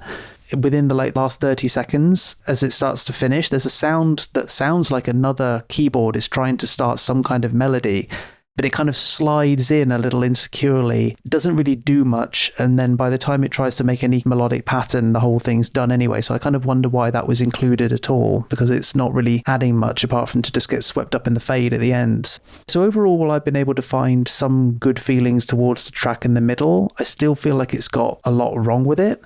Within the last 30 seconds, as it starts to finish, there's a sound that sounds like another keyboard is trying to start some kind of melody, but it kind of slides in a little insecurely. It doesn't really do much, and then by the time it tries to make any melodic pattern, the whole thing's done anyway. So I kind of wonder why that was included at all, because it's not really adding much apart from to just get swept up in the fade at the end. So overall, I've been able to find some good feelings towards the track in the middle. I still feel like it's got a lot wrong with it.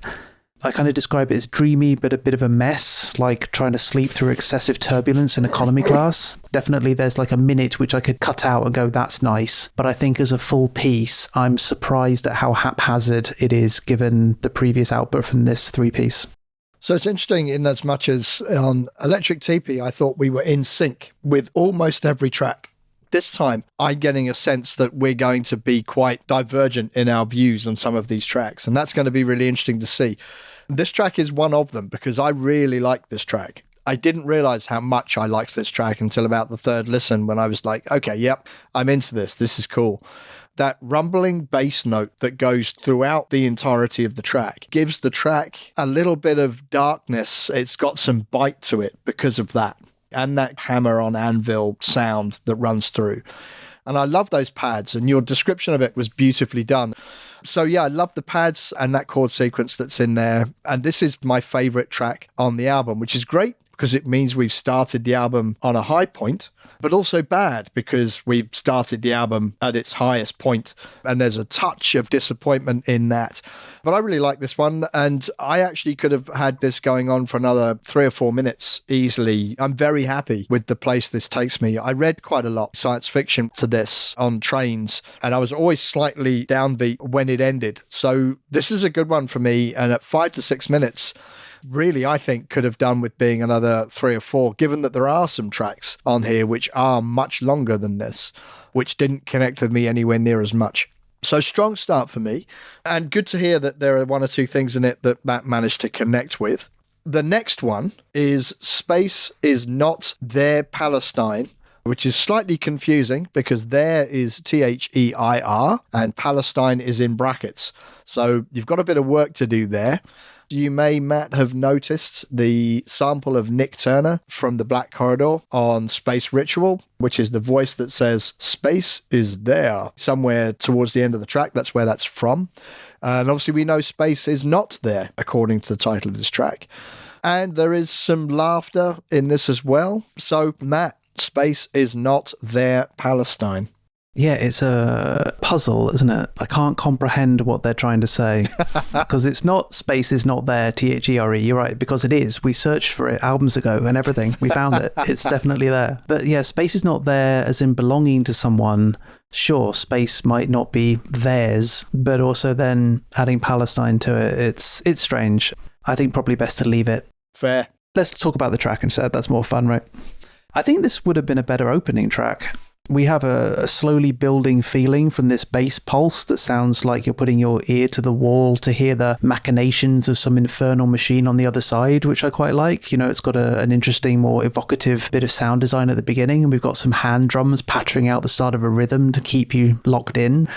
I kind of describe it as dreamy, but a bit of a mess, like trying to sleep through excessive turbulence in economy class. Definitely there's like a minute which I could cut out and go, that's nice. But I think as a full piece, I'm surprised at how haphazard it is given the previous output from this 3-piece. So it's interesting in as much as on Electric TP, I thought we were in sync with almost every track. This time, I'm getting a sense that we're going to be quite divergent in our views on some of these tracks, and that's going to be really interesting to see. This track is one of them because I really like this track. I didn't realize how much I liked this track until about the third listen when I was like, okay, yep, I'm into this. This is cool. That rumbling bass note that goes throughout the entirety of the track gives the track a little bit of darkness. It's got some bite to it because of that. And that hammer on anvil sound that runs through. And I love those pads, and your description of it was beautifully done. So yeah, I love the pads and that chord sequence that's in there. And this is my favorite track on the album, which is great because it means we've started the album on a high point, but also bad because we've started the album at its highest point, and there's a touch of disappointment in that. But I really like this one, and I actually could have had this going on for another 3 or 4 minutes easily. I'm very happy with the place this takes me. I read quite a lot of science fiction to this on trains, and I was always slightly downbeat when it ended. So this is a good one for me, and at 5 to 6 minutes, really, I think could have done with being another 3 or 4, given that there are some tracks on here which are much longer than this, which didn't connect with me anywhere near as much. So strong start for me, and good to hear that there are 1 or 2 things in it that Matt managed to connect with. The next one is Space is Not Their Palestine, which is slightly confusing because there is THEIR and Palestine is in brackets. So you've got a bit of work to do there. You may, Matt, have noticed the sample of Nick Turner from The Black Corridor on Space Ritual, which is the voice that says, space is there, somewhere towards the end of the track. That's where that's from. And obviously we know space is not there, according to the title of this track. And there is some laughter in this as well. So, Matt, space is not their Palestine. Yeah, it's a puzzle, isn't it? I can't comprehend what they're trying to say because it's not space is not there, THERE. You're right, because it is. We searched for it albums ago and everything. We found it. It's definitely there. But yeah, space is not there as in belonging to someone. Sure, space might not be theirs, but also then adding Palestine to it, it's strange. I think probably best to leave it. Fair. Let's talk about the track instead. That's more fun, right? I think this would have been a better opening track. We have a slowly building feeling from this bass pulse that sounds like you're putting your ear to the wall to hear the machinations of some infernal machine on the other side, which I quite like. You know, it's got an interesting, more evocative bit of sound design at the beginning, and we've got some hand drums pattering out the start of a rhythm to keep you locked in.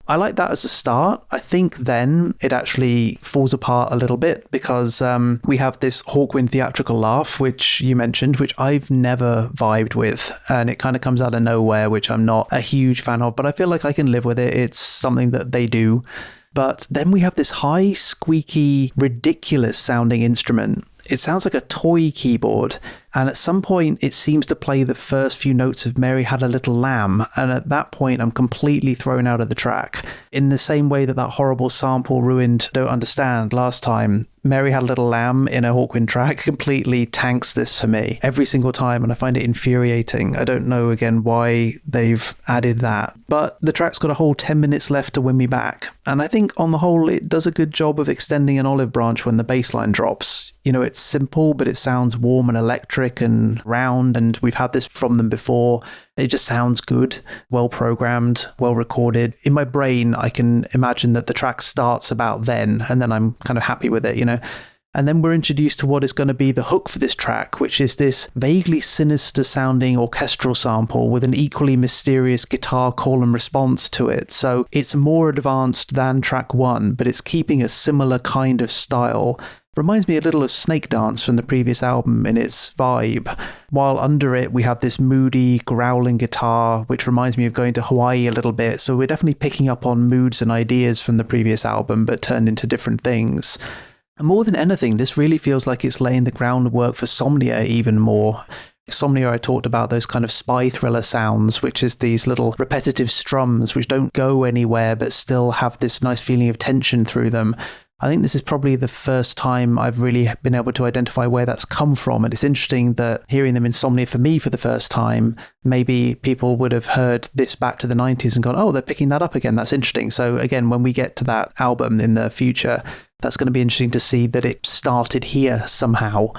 I like that as a start. I think then it actually falls apart a little bit because we have this Hawkwind theatrical laugh, which you mentioned, which I've never vibed with. And it kind of comes out of nowhere, which I'm not a huge fan of, but I feel like I can live with it. It's something that they do. But then we have this high, squeaky, ridiculous sounding instrument. It sounds like a toy keyboard, and at some point it seems to play the first few notes of Mary Had a Little Lamb, and at that point I'm completely thrown out of the track. In the same way that horrible sample ruined Don't Understand last time, Mary Had a Little Lamb in a Hawkwind track completely tanks this for me every single time, and I find it infuriating. I don't know again why they've added that, but the track's got a whole 10 minutes left to win me back, and I think on the whole it does a good job of extending an olive branch when the bass line drops. You know, it's simple, but it sounds warm and electric. electric and round, and we've had this from them before. It just sounds good, well programmed, well recorded. In my brain, I can imagine that the track starts about then, and then I'm kind of happy with it, you know. And then we're introduced to what is going to be the hook for this track, which is this vaguely sinister sounding orchestral sample with an equally mysterious guitar call and response to it. So it's more advanced than track 1, but it's keeping a similar kind of style. Reminds me a little of Snake Dance from the previous album in its vibe. While under it, we have this moody, growling guitar, which reminds me of going to Hawaii a little bit. So we're definitely picking up on moods and ideas from the previous album, but turned into different things. And more than anything, this really feels like it's laying the groundwork for Somnia even more. Somnia, I talked about those kind of spy thriller sounds, which is these little repetitive strums which don't go anywhere but still have this nice feeling of tension through them. I think this is probably the first time I've really been able to identify where that's come from. And it's interesting that hearing them in Somnia for me for the first time, maybe people would have heard this back to the 90s and gone, oh, they're picking that up again. That's interesting. So again, when we get to that album in the future, that's going to be interesting to see that it started here somehow.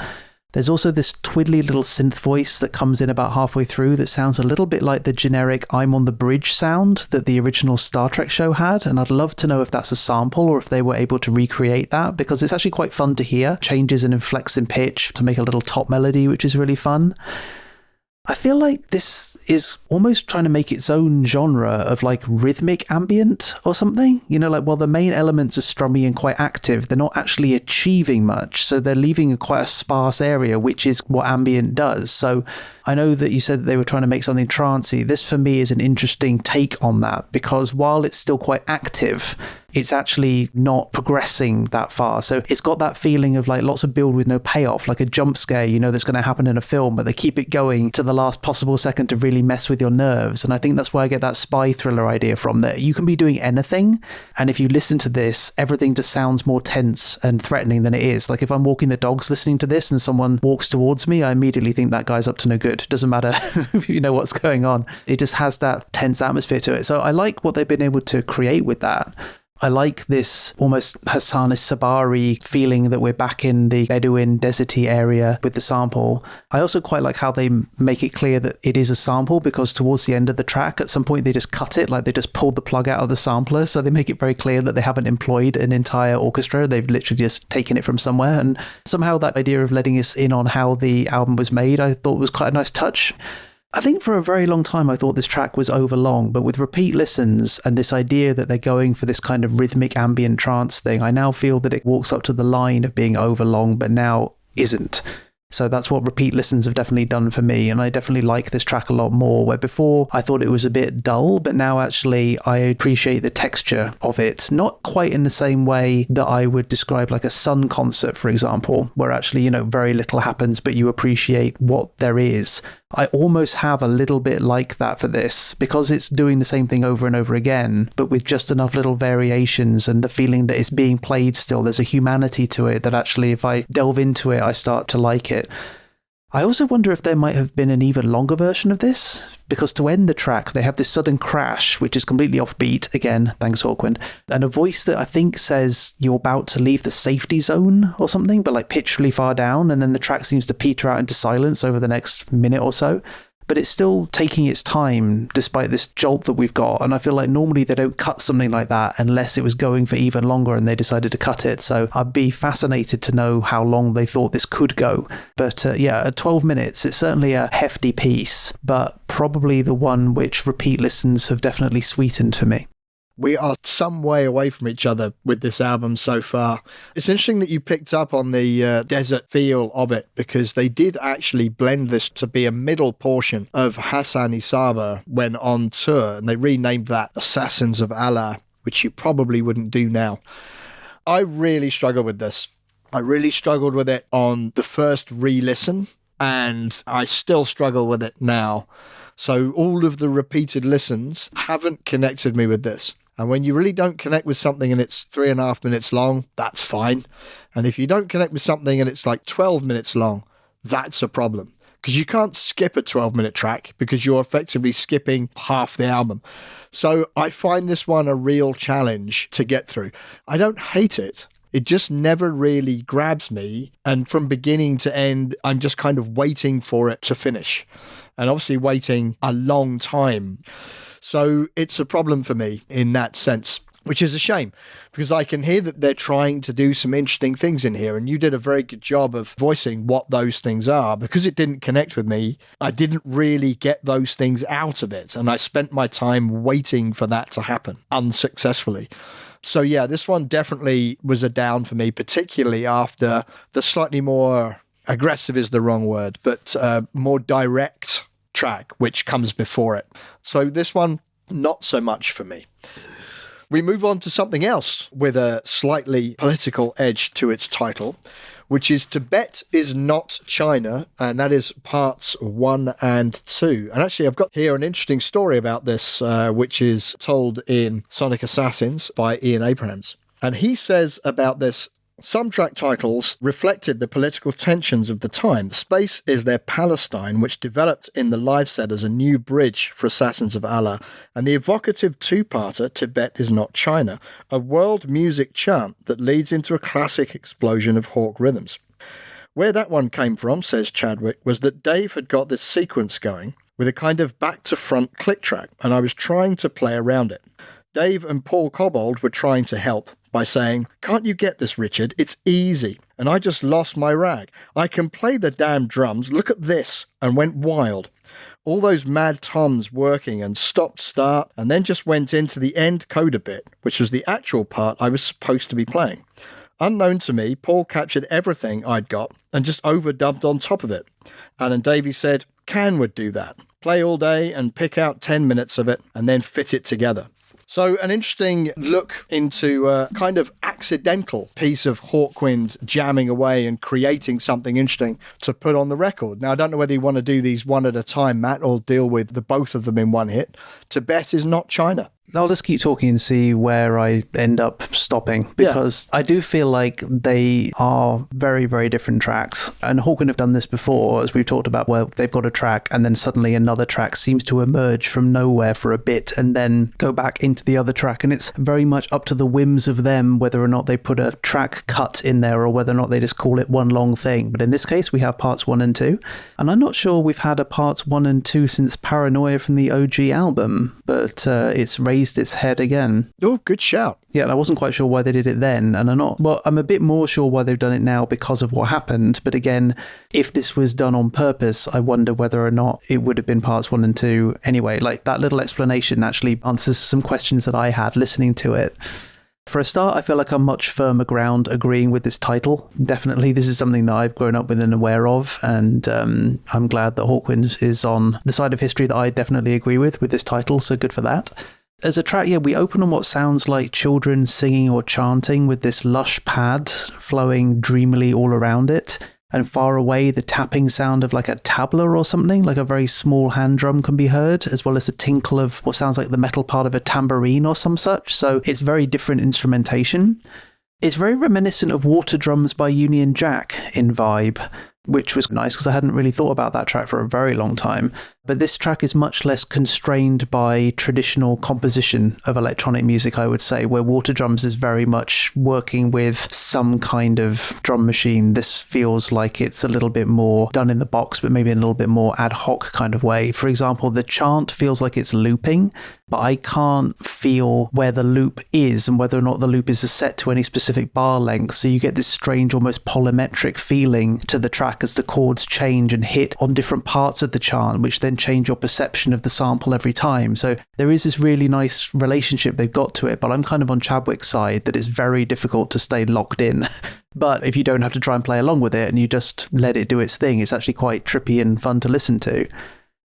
There's also this twiddly little synth voice that comes in about halfway through that sounds a little bit like the generic I'm on the bridge sound that the original Star Trek show had, and I'd love to know if that's a sample or if they were able to recreate that, because it's actually quite fun to hear. Changes and inflects in pitch to make a little top melody, which is really fun. I feel like this is almost trying to make its own genre of like rhythmic ambient or something. You know, like while the main elements are strummy and quite active, they're not actually achieving much. So they're leaving quite a sparse area, which is what ambient does. So I know that you said that they were trying to make something trancey. This for me is an interesting take on that, because while it's still quite active, it's actually not progressing that far. So it's got that feeling of like lots of build with no payoff, like a jump scare, you know, that's going to happen in a film, but they keep it going to the last possible second to really mess with your nerves. And I think that's where I get that spy thriller idea from, that you can be doing anything, and if you listen to this, everything just sounds more tense and threatening than it is. Like if I'm walking the dogs listening to this and someone walks towards me, I immediately think that guy's up to no good. Doesn't matter if you know what's going on. It just has that tense atmosphere to it. So I like what they've been able to create with that. I like this almost Hassanis Sabari feeling that we're back in the Bedouin deserty area with the sample. I also quite like how they make it clear that it is a sample, because towards the end of the track, at some point they just cut it, like they just pulled the plug out of the sampler. So they make it very clear that they haven't employed an entire orchestra. They've literally just taken it from somewhere. And somehow that idea of letting us in on how the album was made, I thought was quite a nice touch. I think for a very long time I thought this track was overlong, but with repeat listens and this idea that they're going for this kind of rhythmic ambient trance thing, I now feel that it walks up to the line of being overlong, but now isn't. So that's what repeat listens have definitely done for me, and I definitely like this track a lot more, where before I thought it was a bit dull, but now actually I appreciate the texture of it. Not quite in the same way that I would describe like a Sun concert, for example, where actually, you know, very little happens, but you appreciate what there is. I almost have a little bit like that for this, because it's doing the same thing over and over again, but with just enough little variations and the feeling that it's being played still. There's a humanity to it that actually, if I delve into it, I start to like it. I also wonder if there might have been an even longer version of this, because to end the track, they have this sudden crash, which is completely offbeat, again, thanks Hawkwind, and a voice that I think says you're about to leave the safety zone or something, but like pitched really far down, and then the track seems to peter out into silence over the next minute or so. But it's still taking its time despite this jolt that we've got. And I feel like normally they don't cut something like that unless it was going for even longer and they decided to cut it. So I'd be fascinated to know how long they thought this could go. But yeah, at 12 minutes, it's certainly a hefty piece, but probably the one which repeat listens have definitely sweetened for me. We are some way away from each other with this album so far. It's interesting that you picked up on the desert feel of it, because they did actually blend this to be a middle portion of Hassan Isaba when on tour, and they renamed that Assassins of Allah, which you probably wouldn't do now. I really struggled with this. I really struggled with it on the first re-listen, and I still struggle with it now. So all of the repeated listens haven't connected me with this. And when you really don't connect with something and it's 3.5 minutes long, that's fine. And if you don't connect with something and it's like 12 minutes long, that's a problem. Because you can't skip a 12-minute track, because you're effectively skipping half the album. So I find this one a real challenge to get through. I don't hate it. it just never really grabs me. And from beginning to end, I'm just kind of waiting for it to finish. And obviously waiting a long time. So it's a problem for me in that sense, which is a shame, because I can hear that they're trying to do some interesting things in here. And you did a very good job of voicing what those things are. Because it didn't connect with me, I didn't really get those things out of it. And I spent my time waiting for that to happen unsuccessfully. So yeah, this one definitely was a down for me, particularly after the slightly more aggressive is the wrong word, but more direct track, which comes before it. So this one, not so much for me. We move on to something else with a slightly political edge to its title, which is Tibet is Not China, and that is parts 1 and 2. And actually, I've got here an interesting story about this, which is told in Sonic Assassins by Ian Abrahams. And he says about this, some track titles reflected the political tensions of the time. Space is their Palestine, which developed in the live set as a new bridge for Assassins of Allah, and the evocative two-parter, Tibet is Not China, a world music chant that leads into a classic explosion of Hawk rhythms. Where that one came from, says Chadwick, was that Dave had got this sequence going with a kind of back-to-front click track, and I was trying to play around it. Dave and Paul Cobbold were trying to help by saying, "Can't you get this, Richard? It's easy." And I just lost my rag. I can play the damn drums, look at this, and went wild. All those mad toms working and stop-start, and then just went into the end coda bit, which was the actual part I was supposed to be playing. Unknown to me, Paul captured everything I'd got and just overdubbed on top of it. Alan Davey said, Can would do that. Play all day and pick out 10 minutes of it and then fit it together. So an interesting look into a kind of accidental piece of Hawkwind jamming away and creating something interesting to put on the record. Now, I don't know whether you want to do these one at a time, Matt, or deal with the both of them in one hit. Tibet is Not China. I'll just keep talking and see where I end up stopping, because I do feel like they are very, very different tracks. And Hawkwind have done this before, as we've talked about, where they've got a track and then suddenly another track seems to emerge from nowhere for a bit and then go back into the other track. And it's very much up to the whims of them whether or not they put a track cut in there or whether or not they just call it one long thing. But in this case, we have parts 1 and 2. And I'm not sure we've had a parts 1 and 2 since Paranoia from the OG album, but it's raised its head again. Oh, good shout. Yeah, and I wasn't quite sure why they did it then, and I'm a bit more sure why they've done it now because of what happened. But again, if this was done on purpose, I wonder whether or not it would have been parts 1 and 2 anyway. Like, that little explanation actually answers some questions that I had listening to it. For a start, I feel like I'm much firmer ground agreeing with this title. Definitely, this is something that I've grown up with and aware of, and I'm glad that Hawkwind is on the side of history that I definitely agree with this title, so good for that. As a track, we open on what sounds like children singing or chanting with this lush pad flowing dreamily all around it. And far away, the tapping sound of like a tabla or something, like a very small hand drum can be heard, as well as the tinkle of what sounds like the metal part of a tambourine or some such. So it's very different instrumentation. It's very reminiscent of Water Drums by Union Jack in vibe, which was nice because I hadn't really thought about that track for a very long time. But this track is much less constrained by traditional composition of electronic music, I would say, where Water Drums is very much working with some kind of drum machine. This feels like it's a little bit more done in the box, but maybe in a little bit more ad hoc kind of way. For example, the chant feels like it's looping, but I can't feel where the loop is and whether or not the loop is set to any specific bar length. So you get this strange, almost polymetric feeling to the track as the chords change and hit on different parts of the chant, which then change your perception of the sample every time. So there is this really nice relationship they've got to it, but I'm kind of on Chadwick's side that it's very difficult to stay locked in. But if you don't have to try and play along with it and you just let it do its thing, it's actually quite trippy and fun to listen to.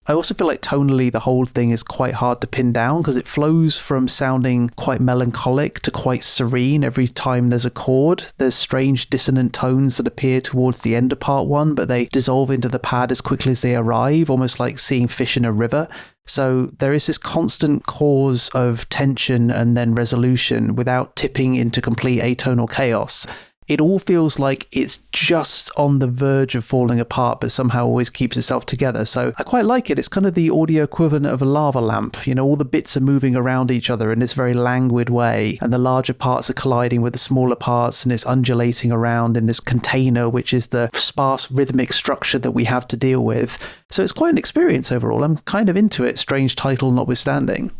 I also feel like tonally the whole thing is quite hard to pin down because it flows from sounding quite melancholic to quite serene every time there's a chord. There's strange dissonant tones that appear towards the end of part 1, but they dissolve into the pad as quickly as they arrive, almost like seeing fish in a river. So there is this constant cause of tension and then resolution without tipping into complete atonal chaos. it all feels like it's just on the verge of falling apart, but somehow always keeps itself together. So I quite like it. It's kind of the audio equivalent of a lava lamp. You know, all the bits are moving around each other in this very languid way, and the larger parts are colliding with the smaller parts, and it's undulating around in this container, which is the sparse rhythmic structure that we have to deal with. So it's quite an experience overall. I'm kind of into it, strange title notwithstanding.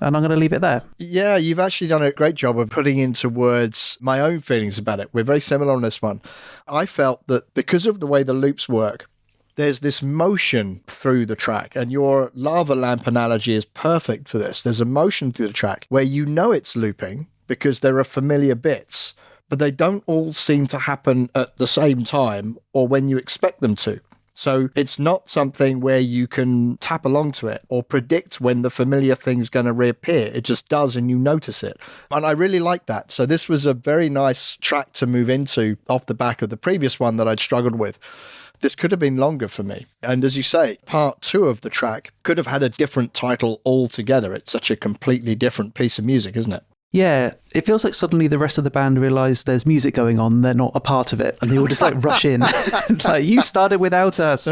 And I'm going to leave it there. Yeah, you've actually done a great job of putting into words my own feelings about it. We're very similar on this one. I felt that because of the way the loops work, there's this motion through the track, and your lava lamp analogy is perfect for this. There's a motion through the track where you know it's looping because there are familiar bits, but they don't all seem to happen at the same time or when you expect them to. So it's not something where you can tap along to it or predict when the familiar thing's going to reappear. It just does, and you notice it. And I really like that. So this was a very nice track to move into off the back of the previous one that I'd struggled with. This could have been longer for me. And as you say, part 2 of the track could have had a different title altogether. It's such a completely different piece of music, isn't it? Yeah, it feels like suddenly the rest of the band realise there's music going on, they're not a part of it, and they all just like rush in. Like, you started without us.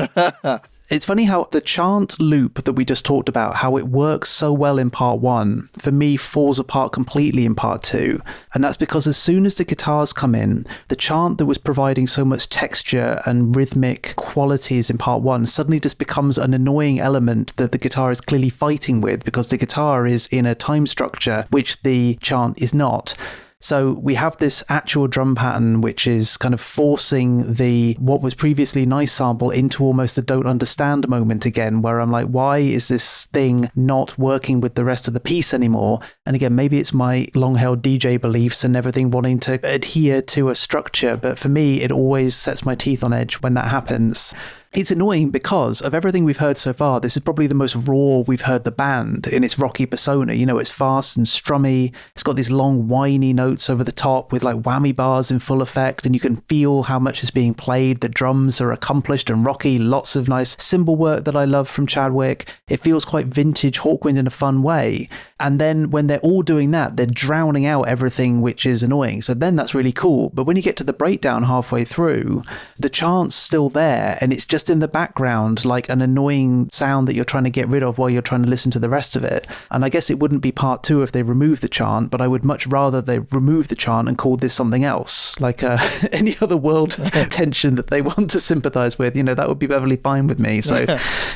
It's funny how the chant loop that we just talked about, how it works so well in part 1, for me falls apart completely in part 2. And that's because as soon as the guitars come in, the chant that was providing so much texture and rhythmic qualities in part 1 suddenly just becomes an annoying element that the guitar is clearly fighting with, because the guitar is in a time structure which the chant is not. So we have this actual drum pattern which is kind of forcing the what was previously nice sample into almost a don't understand moment again, where I'm like, why is this thing not working with the rest of the piece anymore? And again, maybe it's my long-held DJ beliefs and everything wanting to adhere to a structure, but for me, it always sets my teeth on edge when that happens. It's annoying because of everything we've heard so far. This is probably the most raw we've heard the band in its rocky persona. You know, it's fast and strummy. It's got these long whiny notes over the top with like whammy bars in full effect, and you can feel how much is being played. The drums are accomplished and rocky. Lots of nice cymbal work that I love from Chadwick. It feels quite vintage Hawkwind in a fun way. And then when they're all doing that, they're drowning out everything which is annoying. So then that's really cool. But when you get to the breakdown halfway through, the chant's still there, and it's just in the background, like an annoying sound that you're trying to get rid of while you're trying to listen to the rest of it. And I guess it wouldn't be part 2 if they removed the chant, but I would much rather they remove the chant and call this something else, like any other world tension that they want to sympathize with. You know, that would be perfectly fine with me. So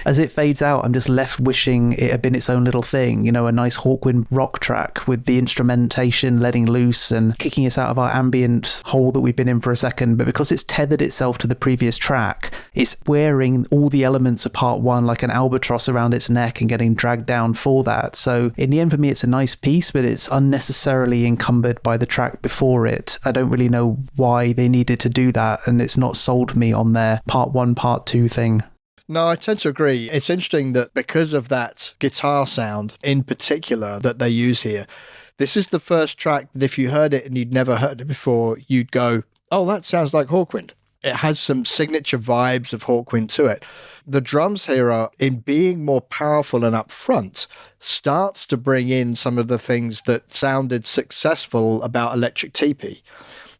as it fades out, I'm just left wishing it had been its own little thing, you know, a nice Hawkwind rock track with the instrumentation letting loose and kicking us out of our ambient hole that we've been in for a second. But because it's tethered itself to the previous track, it's wearing all the elements of part 1 like an albatross around its neck and getting dragged down for that. So in the end, for me, it's a nice piece, but it's unnecessarily encumbered by the track before it. I don't really know why they needed to do that, and it's not sold me on their part 1, part 2 thing. No, I tend to agree. It's interesting that because of that guitar sound in particular that they use here, this is the first track that if you heard it and you'd never heard it before, you'd go, oh, that sounds like Hawkwind. It has some signature vibes of Hawkwind to it. The drums here are, in being more powerful and upfront, starts to bring in some of the things that sounded successful about Electric Teepee.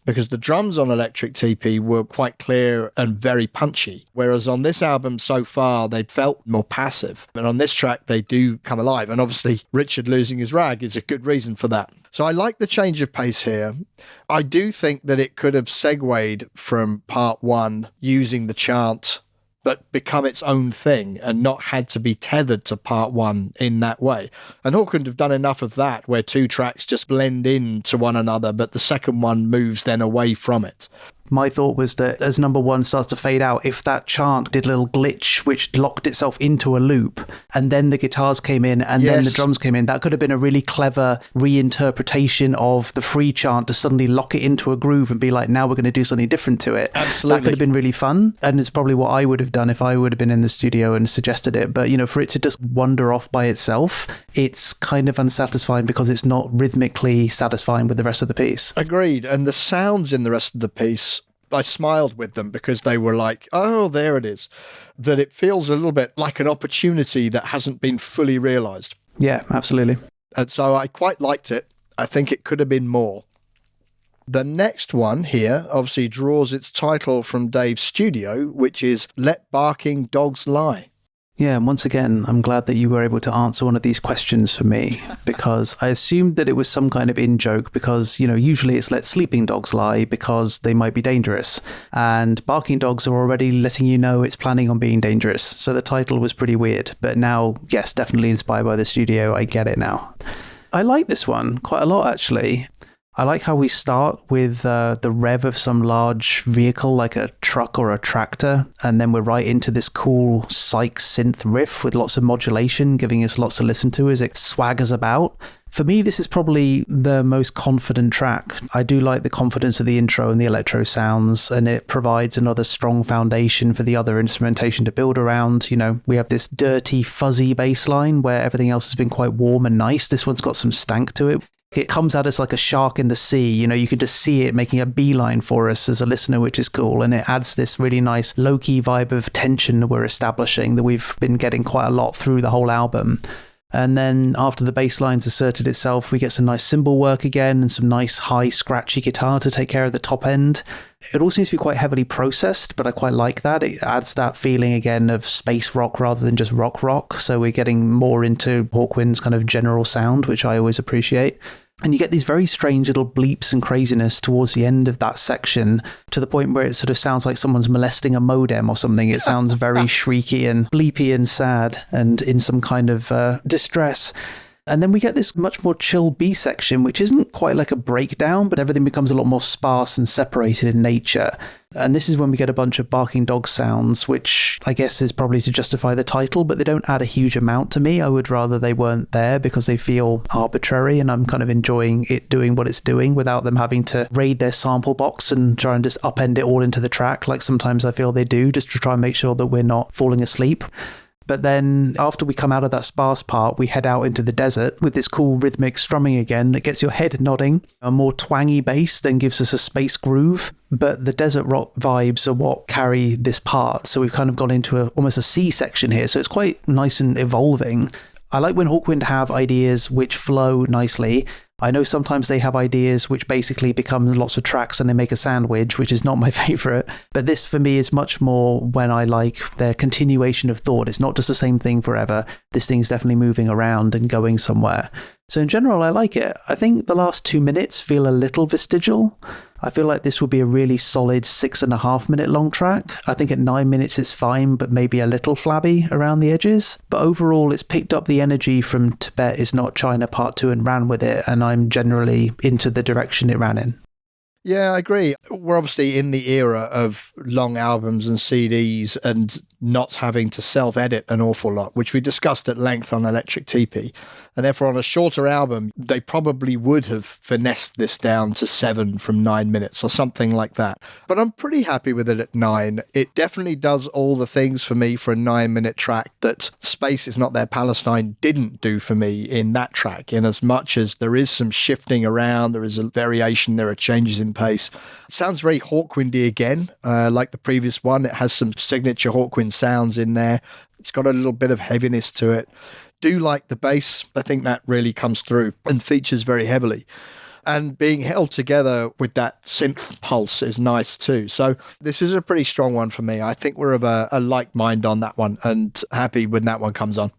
Because the drums on Electric Teepee were quite clear and very punchy. Whereas on this album so far, they felt more passive. And on this track, they do come alive. And obviously, Richard losing his rag is a good reason for that. So I like the change of pace here. I do think that it could have segued from part 1 using the chant, but become its own thing and not had to be tethered to part 1 in that way. And Hawkwind have done enough of that where 2 tracks just blend into one another, but the second one moves then away from it. My thought was that as number 1 starts to fade out, if that chant did a little glitch which locked itself into a loop, and then the guitars came in and then the drums came in, that could have been a really clever reinterpretation of the free chant to suddenly lock it into a groove and be like, now we're going to do something different to it. Absolutely. That could have been really fun, and it's probably what I would have done if I would have been in the studio and suggested it. But, you know, for it to just wander off by itself, it's kind of unsatisfying because it's not rhythmically satisfying with the rest of the piece. Agreed. And the sounds in the rest of the piece, I smiled with them because they were like, oh, there it is. That it feels a little bit like an opportunity that hasn't been fully realised. Yeah, absolutely. And so I quite liked it. I think it could have been more. The next one here obviously draws its title from Dave's studio, which is Let Barking Dogs Lie. Yeah, and once again, I'm glad that you were able to answer one of these questions for me, because I assumed that it was some kind of in-joke, because, usually it's let sleeping dogs lie because they might be dangerous, and barking dogs are already letting you know it's planning on being dangerous, so the title was pretty weird, but now, yes, definitely inspired by the studio, I get it now. I like this one quite a lot, actually. I like how we start with the rev of some large vehicle like a truck or a tractor, and then we're right into this cool psych synth riff with lots of modulation, giving us lots to listen to as it swaggers about. For me, this is probably the most confident track. I do like the confidence of the intro and the electro sounds, and it provides another strong foundation for the other instrumentation to build around. We have this dirty, fuzzy bass line where everything else has been quite warm and nice. This one's got some stank to it. It comes at us like a shark in the sea. You can just see it making a beeline for us as a listener, which is cool. And it adds this really nice low-key vibe of tension that we're establishing that we've been getting quite a lot through the whole album. And then after the bass line's asserted itself, we get some nice cymbal work again and some nice high scratchy guitar to take care of the top end. It all seems to be quite heavily processed, but I quite like that. It adds that feeling again of space rock rather than just rock. So we're getting more into Hawkwind's kind of general sound, which I always appreciate. And you get these very strange little bleeps and craziness towards the end of that section, to the point where it sort of sounds like someone's molesting a modem or something. It sounds very shrieky and bleepy and sad and in some kind of distress. And then we get this much more chill B section, which isn't quite like a breakdown, but everything becomes a lot more sparse and separated in nature. And this is when we get a bunch of barking dog sounds, which I guess is probably to justify the title, but they don't add a huge amount to me. I would rather they weren't there because they feel arbitrary, and I'm kind of enjoying it doing what it's doing without them having to raid their sample box and try and just upend it all into the track, like sometimes I feel they do, just to try and make sure that we're not falling asleep. But then after we come out of that sparse part, we head out into the desert with this cool rhythmic strumming again that gets your head nodding. A more twangy bass then gives us a space groove, but the desert rock vibes are what carry this part. So we've kind of gone into almost a C section here. So it's quite nice and evolving. I like when Hawkwind have ideas which flow nicely. I know sometimes they have ideas which basically become lots of tracks and they make a sandwich, which is not my favorite. But this for me is much more when I like their continuation of thought. It's not just the same thing forever. This thing's definitely moving around and going somewhere. So in general, I like it. I think the last 2 minutes feel a little vestigial. I feel like this would be a really solid 6.5 minute long track. I think at 9 minutes it's fine, but maybe a little flabby around the edges. But overall, it's picked up the energy from Tibet is Not China Part 2 and ran with it, and I'm generally into the direction it ran in. Yeah, I agree. We're obviously in the era of long albums and CDs and not having to self-edit an awful lot, which we discussed at length on Electric Teepee. And therefore, on a shorter album, they probably would have finessed this down to 7 from 9 minutes or something like that. But I'm pretty happy with it at 9. It definitely does all the things for me for a 9-minute track that Space Is Not There Palestine didn't do for me in that track, in as much as there is some shifting around, there is a variation, there are changes in pace. It sounds very Hawkwindy again, like the previous one. It has some signature Hawkwind sounds in there. It's got a little bit of heaviness to it. Do like the bass. I think that really comes through and features very heavily. And being held together with that synth pulse is nice too. So this is a pretty strong one for me. I think we're of a like mind on that one and happy when that one comes on.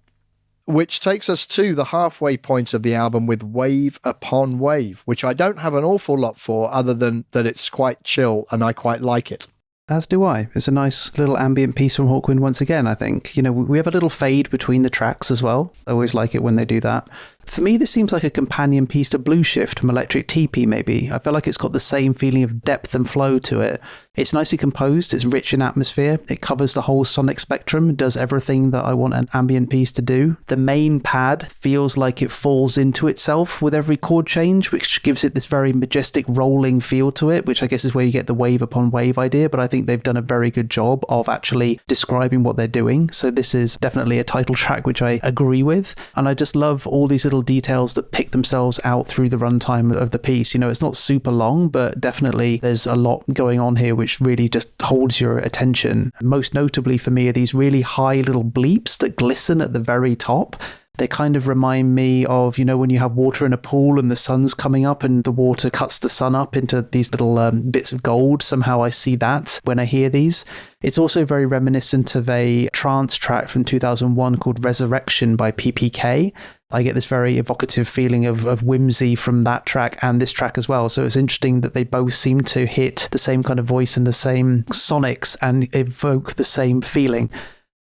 Which takes us to the halfway point of the album with Wave Upon Wave, which I don't have an awful lot for other than that it's quite chill and I quite like it. As do I. It's a nice little ambient piece from Hawkwind once again, I think. We have a little fade between the tracks as well. I always like it when they do that. For me, this seems like a companion piece to Blue Shift from Electric Teepee, maybe. I feel like it's got the same feeling of depth and flow to it. It's nicely composed, it's rich in atmosphere, it covers the whole sonic spectrum, it does everything that I want an ambient piece to do. The main pad feels like it falls into itself with every chord change, which gives it this very majestic rolling feel to it, which I guess is where you get the wave upon wave idea, but I think they've done a very good job of actually describing what they're doing. So this is definitely a title track, which I agree with. And I just love all these little details that pick themselves out through the runtime of the piece. It's not super long, but definitely there's a lot going on here which really just holds your attention. Most notably for me are these really high little bleeps that glisten at the very top. They kind of remind me of, when you have water in a pool and the sun's coming up and the water cuts the sun up into these little bits of gold. Somehow I see that when I hear these. It's also very reminiscent of a trance track from 2001 called Resurrection by PPK. I get this very evocative feeling of whimsy from that track and this track as well. So it's interesting that they both seem to hit the same kind of voice and the same sonics and evoke the same feeling.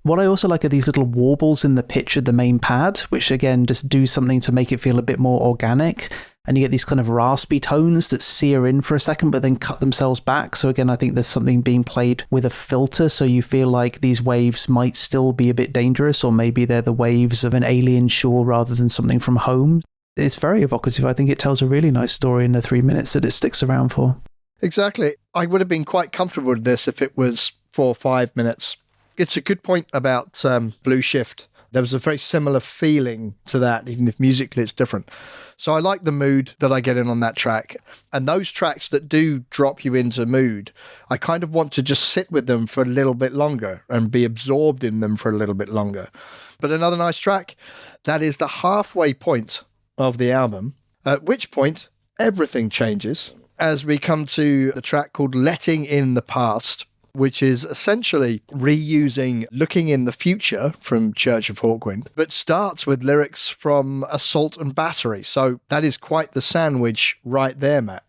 What I also like are these little warbles in the pitch of the main pad, which again just do something to make it feel a bit more organic. And you get these kind of raspy tones that sear in for a second, but then cut themselves back. So again, I think there's something being played with a filter. So you feel like these waves might still be a bit dangerous, or maybe they're the waves of an alien shore rather than something from home. It's very evocative. I think it tells a really nice story in the 3 minutes that it sticks around for. Exactly. I would have been quite comfortable with this if it was 4 or 5 minutes. It's a good point about Blue Shift. There was a very similar feeling to that, even if musically it's different. So I like the mood that I get in on that track. And those tracks that do drop you into mood, I kind of want to just sit with them for a little bit longer and be absorbed in them for a little bit longer. But another nice track, that is the halfway point of the album, at which point everything changes as we come to a track called Letting in the Past, which is essentially reusing Looking in the Future from Church of Hawkwind, but starts with lyrics from Assault and Battery. So that is quite the sandwich right there, Matt.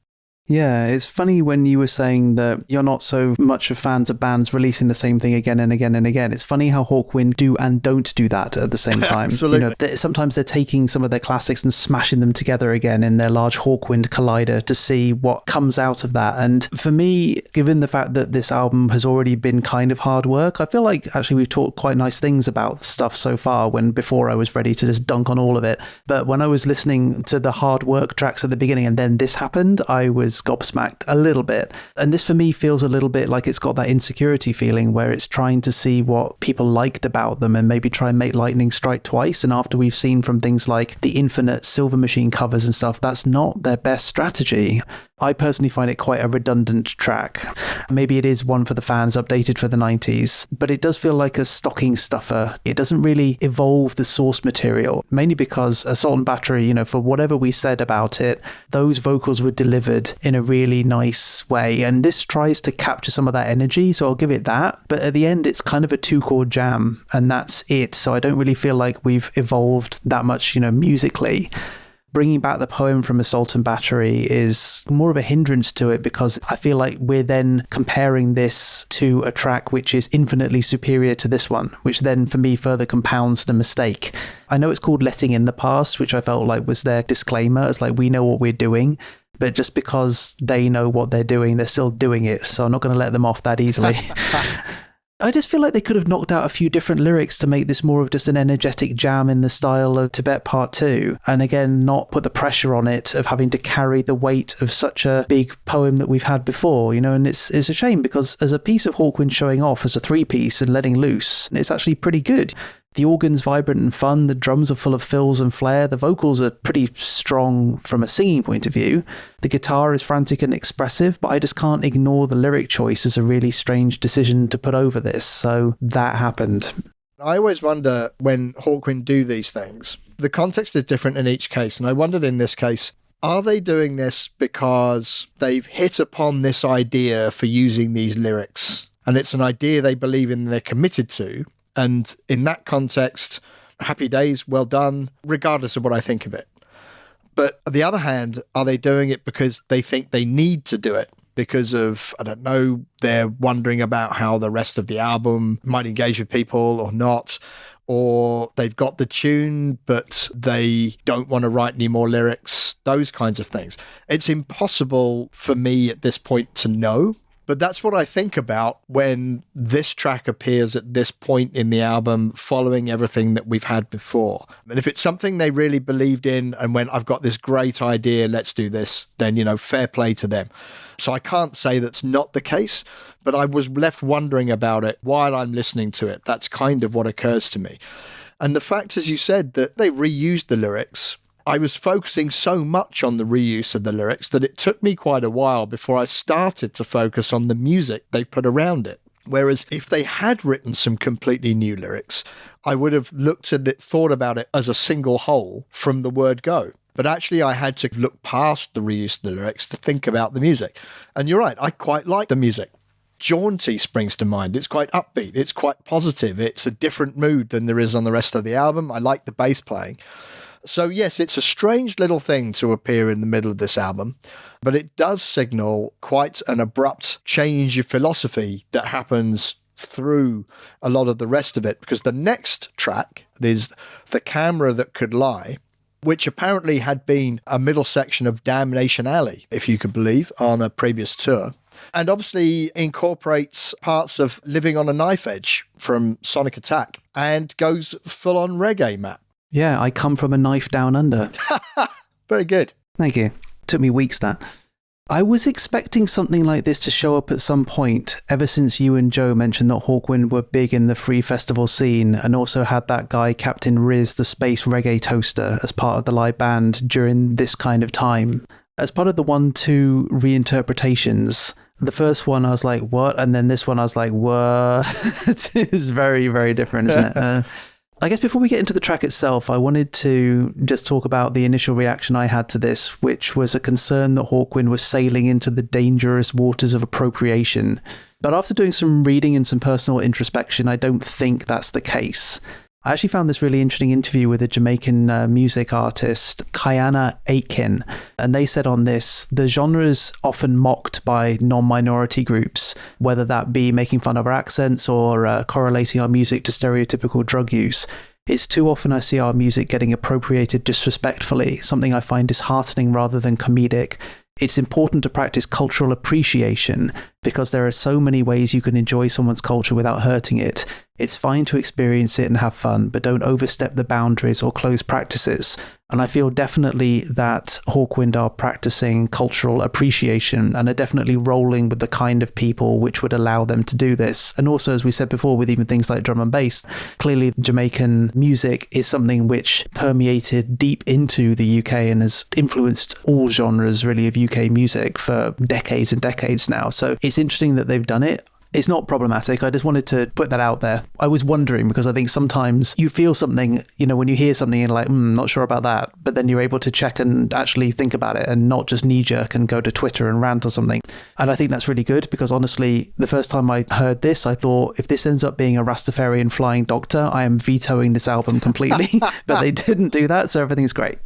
Yeah, it's funny when you were saying that you're not so much of fans of bands releasing the same thing again and again and again. It's funny how Hawkwind do and don't do that at the same time. Absolutely. Sometimes they're taking some of their classics and smashing them together again in their large Hawkwind collider to see what comes out of that. And for me, given the fact that this album has already been kind of hard work, I feel like actually we've talked quite nice things about stuff so far when before I was ready to just dunk on all of it. But when I was listening to the hard work tracks at the beginning and then this happened, I was gobsmacked a little bit. And this for me feels a little bit like it's got that insecurity feeling where it's trying to see what people liked about them and maybe try and make lightning strike twice. And after we've seen from things like the Infinite Silver Machine covers and stuff, that's not their best strategy. I personally find it quite a redundant track. Maybe it is one for the fans updated for the 90s, but it does feel like a stocking stuffer. It doesn't really evolve the source material, mainly because Assault and Battery, for whatever we said about it, those vocals were delivered in a really nice way. And this tries to capture some of that energy, so I'll give it that. But at the end, it's kind of a 2-chord jam, and that's it. So I don't really feel like we've evolved that much, musically. Bringing back the poem from Assault and Battery is more of a hindrance to it because I feel like we're then comparing this to a track which is infinitely superior to this one, which then for me further compounds the mistake. I know it's called Letting in the Past, which I felt like was their disclaimer. It's like, we know what we're doing, but just because they know what they're doing, they're still doing it. So I'm not going to let them off that easily. I just feel like they could have knocked out a few different lyrics to make this more of just an energetic jam in the style of Tibet Part 2. And again, not put the pressure on it of having to carry the weight of such a big poem that we've had before, and it's a shame because as a piece of Hawkwind showing off as a 3-piece and letting loose, it's actually pretty good. The organ's vibrant and fun, the drums are full of fills and flair, the vocals are pretty strong from a singing point of view, the guitar is frantic and expressive, but I just can't ignore the lyric choice as a really strange decision to put over this, so that happened. I always wonder when Hawkwind do these things, the context is different in each case, and I wondered in this case, are they doing this because they've hit upon this idea for using these lyrics, and it's an idea they believe in and they're committed to? And in that context, happy days, well done, regardless of what I think of it. But on the other hand, are they doing it because they think they need to do it? Because of, I don't know, they're wondering about how the rest of the album might engage with people or not. Or they've got the tune, but they don't want to write any more lyrics, those kinds of things. It's impossible for me at this point to know. But that's what I think about when this track appears at this point in the album, following everything that we've had before. And if it's something they really believed in and went, I've got this great idea, let's do this, then, fair play to them. So I can't say that's not the case, but I was left wondering about it while I'm listening to it. That's kind of what occurs to me. And the fact, as you said, that they reused the lyrics, I was focusing so much on the reuse of the lyrics that it took me quite a while before I started to focus on the music they put around it. Whereas if they had written some completely new lyrics, I would have looked at it, thought about it as a single whole from the word go. But actually, I had to look past the reuse of the lyrics to think about the music. And you're right, I quite like the music. Jaunty springs to mind. It's quite upbeat. It's quite positive. It's a different mood than there is on the rest of the album. I like the bass playing. So yes, it's a strange little thing to appear in the middle of this album, but it does signal quite an abrupt change of philosophy that happens through a lot of the rest of it, because the next track is The Camera That Could Lie, which apparently had been a middle section of Damnation Alley, if you could believe, on a previous tour. And obviously incorporates parts of Living on a Knife Edge from Sonic Attack and goes full on reggae, Matt. Yeah, I come from a knife down under. Very good. Thank you. Took me weeks, that. I was expecting something like this to show up at some point, ever since you and Joe mentioned that Hawkwind were big in the free festival scene and also had that guy, Captain Riz, the space reggae toaster, as part of the live band during this kind of time. As part of the 1-2 reinterpretations, the first one I was like, what? And then this one I was like, what? It's very, very different, isn't it? I guess before we get into the track itself, I wanted to just talk about the initial reaction I had to this, which was a concern that Hawkwind was sailing into the dangerous waters of appropriation. But after doing some reading and some personal introspection, I don't think that's the case. I actually found this really interesting interview with a Jamaican music artist, Kiana Aitken, and they said on this, the genre is often mocked by non-minority groups, whether that be making fun of our accents or correlating our music to stereotypical drug use. It's too often I see our music getting appropriated disrespectfully, something I find disheartening rather than comedic. It's important to practice cultural appreciation because there are so many ways you can enjoy someone's culture without hurting it. It's fine to experience it and have fun, but don't overstep the boundaries or close practices. And I feel definitely that Hawkwind are practicing cultural appreciation and are definitely rolling with the kind of people which would allow them to do this. And also, as we said before, with even things like drum and bass, clearly Jamaican music is something which permeated deep into the UK and has influenced all genres really of UK music for decades and decades now. So it's interesting that they've done it. It's not problematic. I just wanted to put that out there. I was wondering because I think sometimes you feel something, when you hear something, you're like, not sure about that. But then you're able to check and actually think about it and not just knee-jerk and go to Twitter and rant or something. And I think that's really good because honestly, the first time I heard this, I thought if this ends up being a Rastafarian flying doctor, I am vetoing this album completely. But they didn't do that, so everything's great.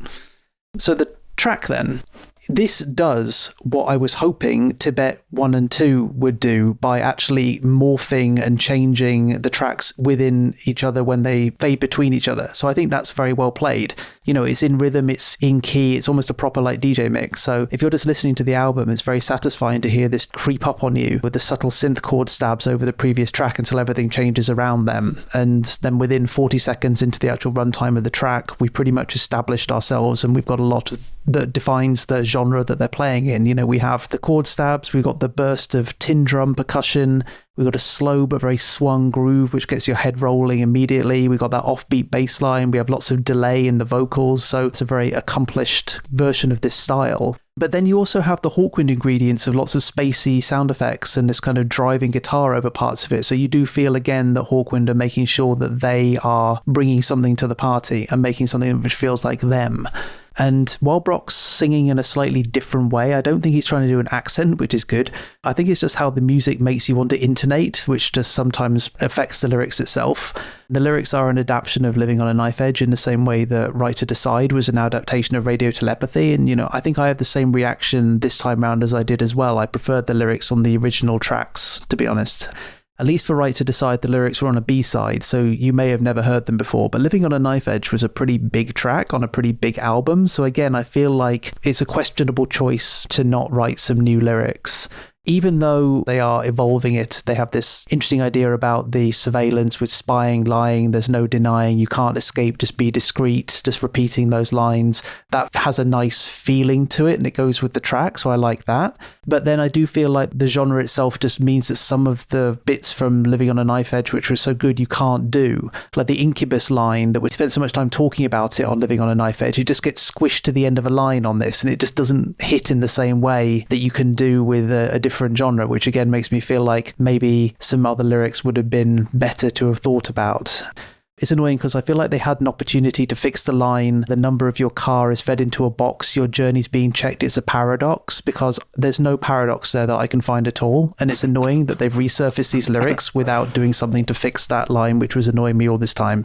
So the track then. This does what I was hoping Tibet 1 and 2 would do by actually morphing and changing the tracks within each other when they fade between each other. So I think that's very well played. It's in rhythm, it's in key, it's almost a proper like DJ mix. So if you're just listening to the album, it's very satisfying to hear this creep up on you with the subtle synth chord stabs over the previous track until everything changes around them. And then within 40 seconds into the actual runtime of the track, we pretty much established ourselves and we've got a lot of that defines the genre that they're playing in. We have the chord stabs, we've got the burst of tin drum percussion, we've got a slow but very swung groove which gets your head rolling immediately, we've got that offbeat bass line, we have lots of delay in the vocals, so it's a very accomplished version of this style. But then you also have the Hawkwind ingredients of lots of spacey sound effects and this kind of driving guitar over parts of it. So you do feel again that Hawkwind are making sure that they are bringing something to the party and making something which feels like them. And while Brock's singing in a slightly different way, I don't think he's trying to do an accent, which is good. I think it's just how the music makes you want to intonate, which just sometimes affects the lyrics itself. The lyrics are an adaptation of Living on a Knife Edge in the same way that Right to Decide was an adaptation of Radio Telepathy. And, I think I had the same reaction this time round as I did as well. I preferred the lyrics on the original tracks, to be honest. At least for Right to Decide, the lyrics were on a B-side, so you may have never heard them before. But Living on a Knife Edge was a pretty big track on a pretty big album. So again, I feel like it's a questionable choice to not write some new lyrics. Even though they are evolving it, they have this interesting idea about the surveillance with spying, lying, there's no denying, you can't escape, just be discreet, just repeating those lines. That has a nice feeling to it and it goes with the track, so I like that. But then I do feel like the genre itself just means that some of the bits from Living on a Knife Edge, which was so good, you can't do. Like the Incubus line that we spent so much time talking about it on Living on a Knife Edge, it just gets squished to the end of a line on this and it just doesn't hit in the same way that you can do with a different different genre, which again makes me feel like maybe some other lyrics would have been better to have thought about. It's annoying because I feel like they had an opportunity to fix the line, the number of your car is fed into a box, your journey's being checked, it's a paradox, because there's no paradox there that I can find at all. And it's annoying that they've resurfaced these lyrics without doing something to fix that line, which was annoying me all this time.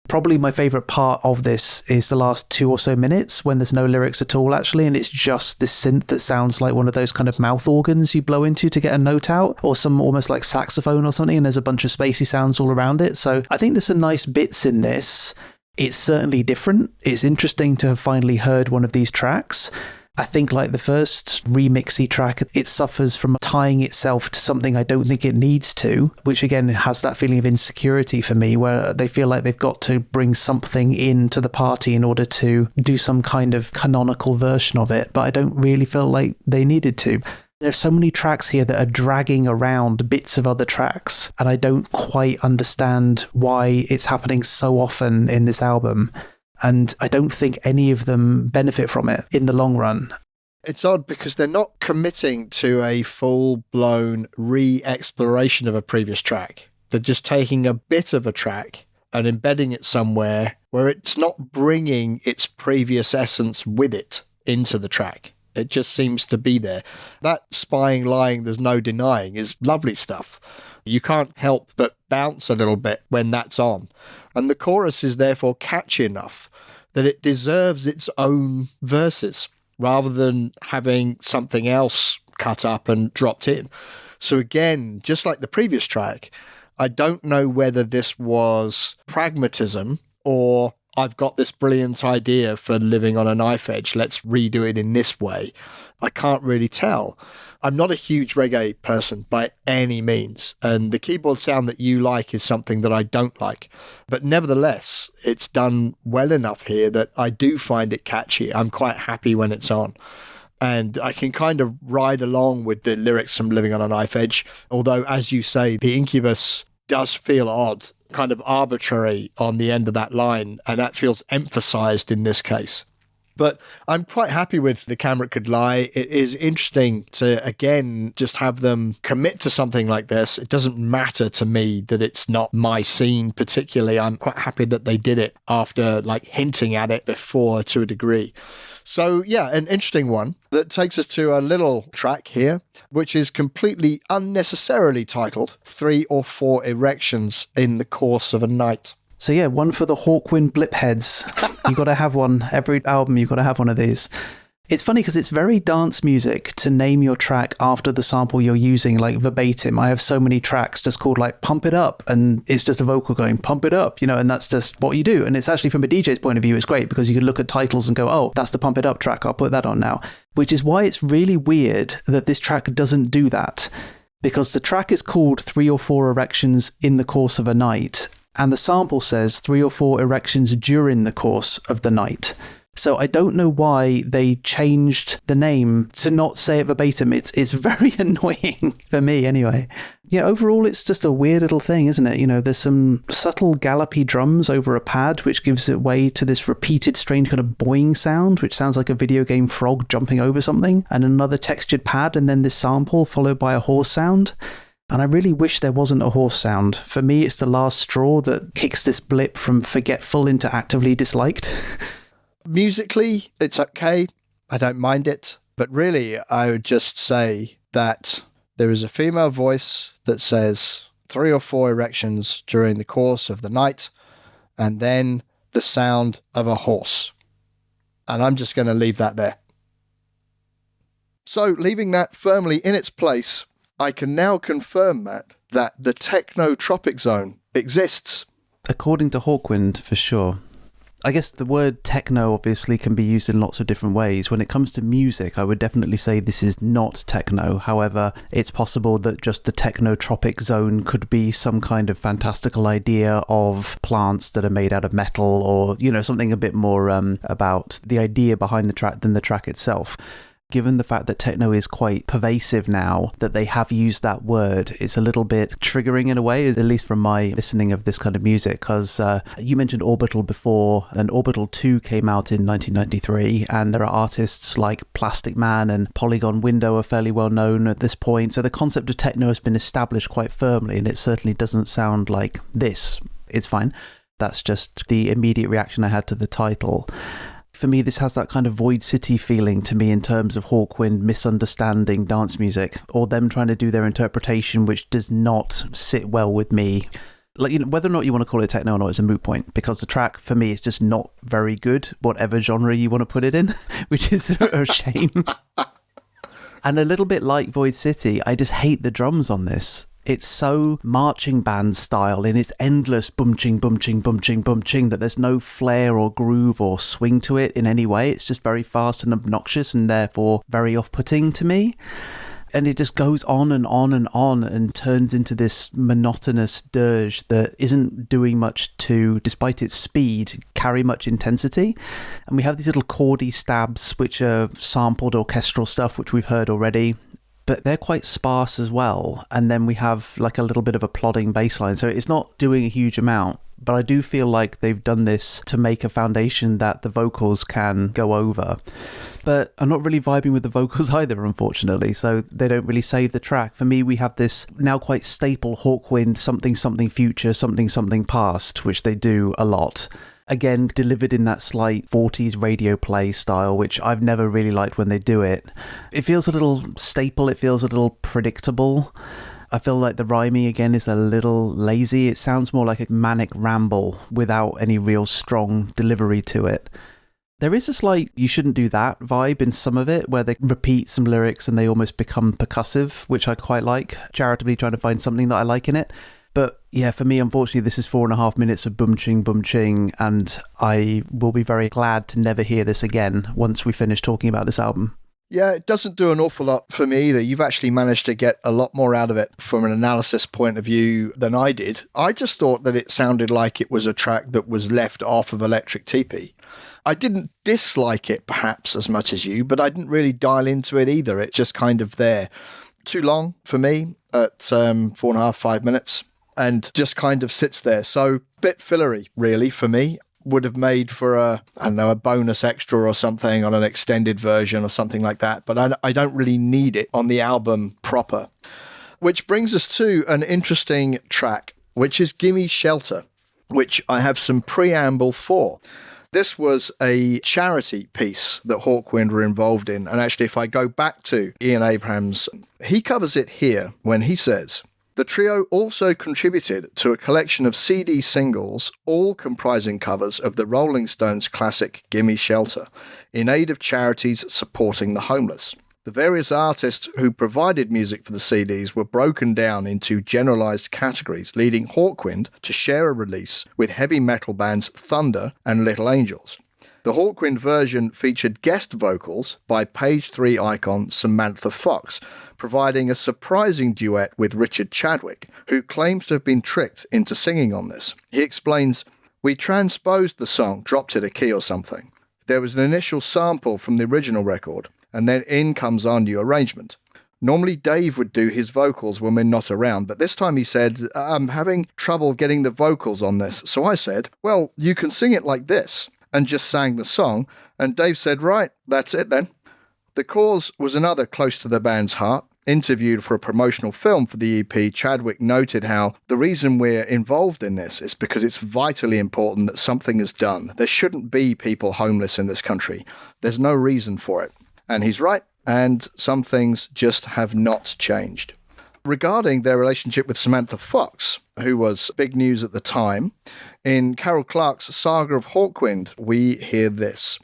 Probably my favourite part of this is the last 2 or so minutes when there's no lyrics at all, actually, and it's just this synth that sounds like one of those kind of mouth organs you blow into to get a note out, or some almost like saxophone or something, and there's a bunch of spacey sounds all around it. So I think there's some nice bits in this. It's certainly different. It's interesting to have finally heard one of these tracks. I think like the first remixy track, it suffers from tying itself to something I don't think it needs to, which again has that feeling of insecurity for me, where they feel like they've got to bring something into the party in order to do some kind of canonical version of it, but I don't really feel like they needed to. There's so many tracks here that are dragging around bits of other tracks, and I don't quite understand why it's happening so often in this album. And I don't think any of them benefit from it in the long run. It's odd because they're not committing to a full-blown re-exploration of a previous track. They're just taking a bit of a track and embedding it somewhere where it's not bringing its previous essence with it into the track. It just seems to be there. That spying, lying, there's no denying is lovely stuff. You can't help but bounce a little bit when that's on. And the chorus is therefore catchy enough that it deserves its own verses rather than having something else cut up and dropped in. So again, just like the previous track, I don't know whether this was pragmatism or I've got this brilliant idea for living on a knife edge, let's redo it in this way. I can't really tell. I'm not a huge reggae person by any means, and the keyboard sound that you like is something that I don't like. But nevertheless, it's done well enough here that I do find it catchy. I'm quite happy when it's on. And I can kind of ride along with the lyrics from Living on a Knife Edge, although, as you say, the incubus does feel odd, kind of arbitrary on the end of that line, and that feels emphasized in this case. But I'm quite happy with The Camera Could Lie. It is interesting to, again, just have them commit to something like this. It doesn't matter to me that it's not my scene particularly. I'm quite happy that they did it after like hinting at it before to a degree. So yeah, an interesting one that takes us to a little track here, which is completely unnecessarily titled 3 or 4 Erections in the Course of a Night. So yeah, one for the Hawkwind blip heads. You got to have one. Every album, you've got to have one of these. It's funny because it's very dance music to name your track after the sample you're using, like verbatim. I have so many tracks just called like Pump It Up, and it's just a vocal going pump it up, you know, and that's just what you do. And it's actually, from a DJ's point of view, it's great because you can look at titles and go, oh, that's the Pump It Up track, I'll put that on now. Which is why it's really weird that this track doesn't do that, because the track is called 3 or 4 Erections in the Course of a Night, and the sample says 3 or 4 erections during the course of the night. So I don't know why they changed the name to not say it verbatim. It's very annoying for me anyway. Yeah, overall it's just a weird little thing, isn't it? You know, there's some subtle gallopy drums over a pad, which gives it way to this repeated strange kind of boing sound, which sounds like a video game frog jumping over something, and another textured pad, and then this sample followed by a horse sound. And I really wish there wasn't a horse sound. For me, it's the last straw that kicks this blip from forgetful into actively disliked. Musically, it's okay. I don't mind it. But really, I would just say that there is a female voice that says 3 or 4 erections during the course of the night, and then the sound of a horse. And I'm just going to leave that there. So, leaving that firmly in its place, I can now confirm, Matt, that the techno-tropic zone exists. According to Hawkwind, for sure. I guess the word techno obviously can be used in lots of different ways. When it comes to music, I would definitely say this is not techno. However, it's possible that just the techno-tropic zone could be some kind of fantastical idea of plants that are made out of metal, or, you know, something a bit more about the idea behind the track than the track itself. given the fact that techno is quite pervasive now, that they have used that word, it's a little bit triggering in a way, at least from my listening of this kind of music, because you mentioned Orbital before, and Orbital 2 came out in 1993, and there are artists like Plastic Man and Polygon Window are fairly well known at this point, so the concept of techno has been established quite firmly, and it certainly doesn't sound like this. It's fine. That's just the immediate reaction I had to the title. For me, this has that kind of Void City feeling to me in terms of Hawkwind misunderstanding dance music, or them trying to do their interpretation, which does not sit well with me. Like, you know, whether or not you want to call it techno or not is a moot point, because the track for me is just not very good, whatever genre you want to put it in, which is a shame. And a little bit like Void City, I just hate the drums on this. It's so marching band style in its endless bum-ching, bum-ching, bum-ching, bum-ching that there's no flair or groove or swing to it in any way. It's just very fast and obnoxious and therefore very off-putting to me. And it just goes on and on and on and turns into this monotonous dirge that isn't doing much to, despite its speed, carry much intensity. And we have these little chordy stabs, which are sampled orchestral stuff, which we've heard already. But they're quite sparse as well. And then we have like a little bit of a plodding bass line. So it's not doing a huge amount. But I do feel like they've done this to make a foundation that the vocals can go over. But I'm not really vibing with the vocals either, unfortunately. So they don't really save the track. For me, we have this now quite staple Hawkwind something something future, something something past, which they do a lot. Again, delivered in that slight 40s radio play style, which I've never really liked when they do it. It feels a little staple, it feels a little predictable. I feel like the rhyming again is a little lazy. It sounds more like a manic ramble without any real strong delivery to it. There is a slight you shouldn't do that vibe in some of it, where they repeat some lyrics and they almost become percussive, which I quite like, charitably trying to find something that I like in it. But yeah, for me, unfortunately, this is 4.5 minutes of bum ching, and I will be very glad to never hear this again once we finish talking about this album. Yeah, it doesn't do an awful lot for me either. You've actually managed to get a lot more out of it from an analysis point of view than I did. I just thought that it sounded like it was a track that was left off of Electric Teepee. I didn't dislike it perhaps as much as you, but I didn't really dial into it either. It's just kind of there. Too long for me at 4.5, 5 minutes. And just kind of sits there. So bit fillery, really, for me. Would have made for a bonus extra or something on an extended version or something like that. But I don't really need it on the album proper. Which brings us to an interesting track, which is Gimme Shelter, which I have some preamble for. This was a charity piece that Hawkwind were involved in. And actually, if I go back to Ian Abrams, he covers it here when he says, the trio also contributed to a collection of CD singles, all comprising covers of the Rolling Stones classic Gimme Shelter, in aid of charities supporting the homeless. The various artists who provided music for the CDs were broken down into generalised categories, leading Hawkwind to share a release with heavy metal bands Thunder and Little Angels. The Hawkwind version featured guest vocals by Page 3 icon Samantha Fox, providing a surprising duet with Richard Chadwick, who claims to have been tricked into singing on this. He explains, we transposed the song, dropped it a key or something. There was an initial sample from the original record, and then in comes our new arrangement. Normally Dave would do his vocals when we're not around, but this time he said, I'm having trouble getting the vocals on this. So I said, well, you can sing it like this. And just sang the song, and Dave said, right, that's it then. The Cause was another close to the band's heart. Interviewed for a promotional film for the EP, Chadwick noted how the reason we're involved in this is because it's vitally important that something is done. There shouldn't be people homeless in this country. There's no reason for it. And he's right, and some things just have not changed. Regarding their relationship with Samantha Fox, who was big news at the time, in Carol Clark's Saga of Hawkwind, we hear this.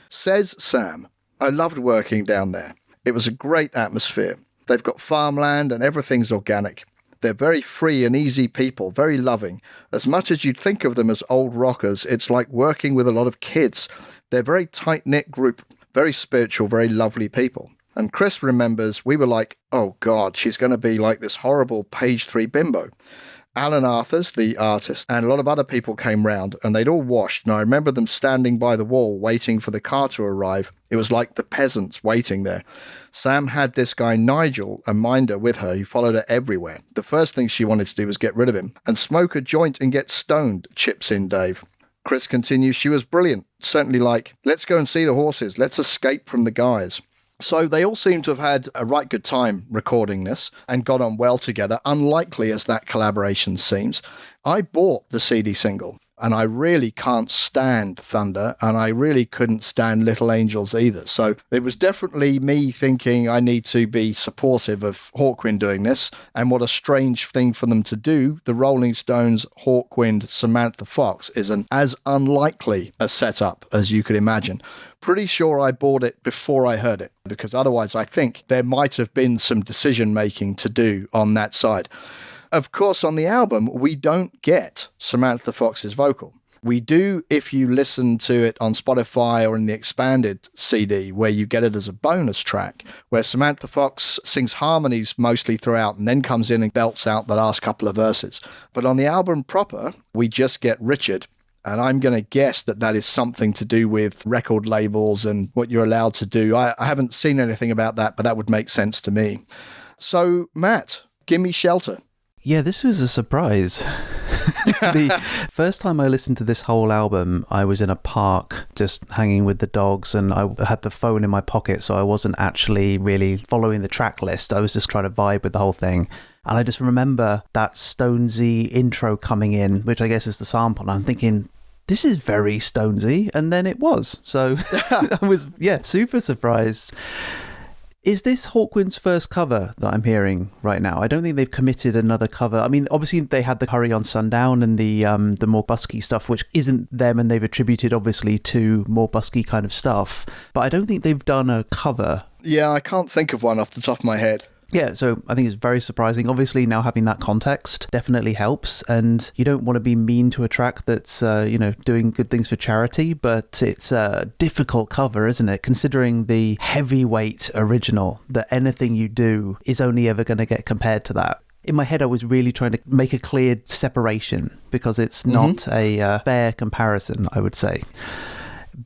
Says Sam, I loved working down there. It was a great atmosphere. They've got farmland and everything's organic. They're very free and easy people, very loving. As much as you'd think of them as old rockers, it's like working with a lot of kids. They're a very tight-knit group, very spiritual, very lovely people. And Chris remembers we were like, oh God, she's going to be like this horrible Page 3 bimbo. Alan Arthurs, the artist, and a lot of other people came round, and they'd all washed, and I remember them standing by the wall waiting for the car to arrive. It was like the peasants waiting there. Sam had this guy Nigel, a minder, with her. He followed her everywhere. The first thing she wanted to do was get rid of him and smoke a joint and get stoned, chips in Dave. Chris continues, she was brilliant, certainly like, let's go and see the horses, let's escape from the guys. So they all seem to have had a right good time recording this and got on well together, unlikely as that collaboration seems. I bought the CD single, and I really can't stand Thunder, and I really couldn't stand Little Angels either. So it was definitely me thinking I need to be supportive of Hawkwind doing this, and what a strange thing for them to do. The Rolling Stones, Hawkwind, Samantha Fox is an as unlikely a setup as you could imagine. Pretty sure I bought it before I heard it, because otherwise I think there might have been some decision making to do on that side. Of course, on the album, we don't get Samantha Fox's vocal. We do if you listen to it on Spotify or in the expanded CD, where you get it as a bonus track, where Samantha Fox sings harmonies mostly throughout and then comes in and belts out the last couple of verses. But on the album proper, we just get Richard. And I'm going to guess that that is something to do with record labels and what you're allowed to do. I haven't seen anything about that, but that would make sense to me. So, Matt, give me Shelter. Yeah, this was a surprise. The first time I listened to this whole album, I was in a park just hanging with the dogs, and I had the phone in my pocket, so I wasn't actually really following the track list. I was just trying to vibe with the whole thing. And I just remember that Stonesy intro coming in, which I guess is the sample, and I'm thinking, this is very Stonesy, and then it was. So I was, super surprised. Is this Hawkwind's first cover that I'm hearing right now? I don't think they've committed another cover. I mean, obviously they had the Hurry on Sundown and the more busky stuff, which isn't them, and they've attributed obviously to more busky kind of stuff. But I don't think they've done a cover. Yeah, I can't think of one off the top of my head. Yeah, so I think it's very surprising. Obviously, now having that context definitely helps, and you don't want to be mean to a track that's, doing good things for charity, but it's a difficult cover, isn't it? Considering the heavyweight original, that anything you do is only ever going to get compared to that. In my head, I was really trying to make a clear separation, because it's not a fair comparison, I would say.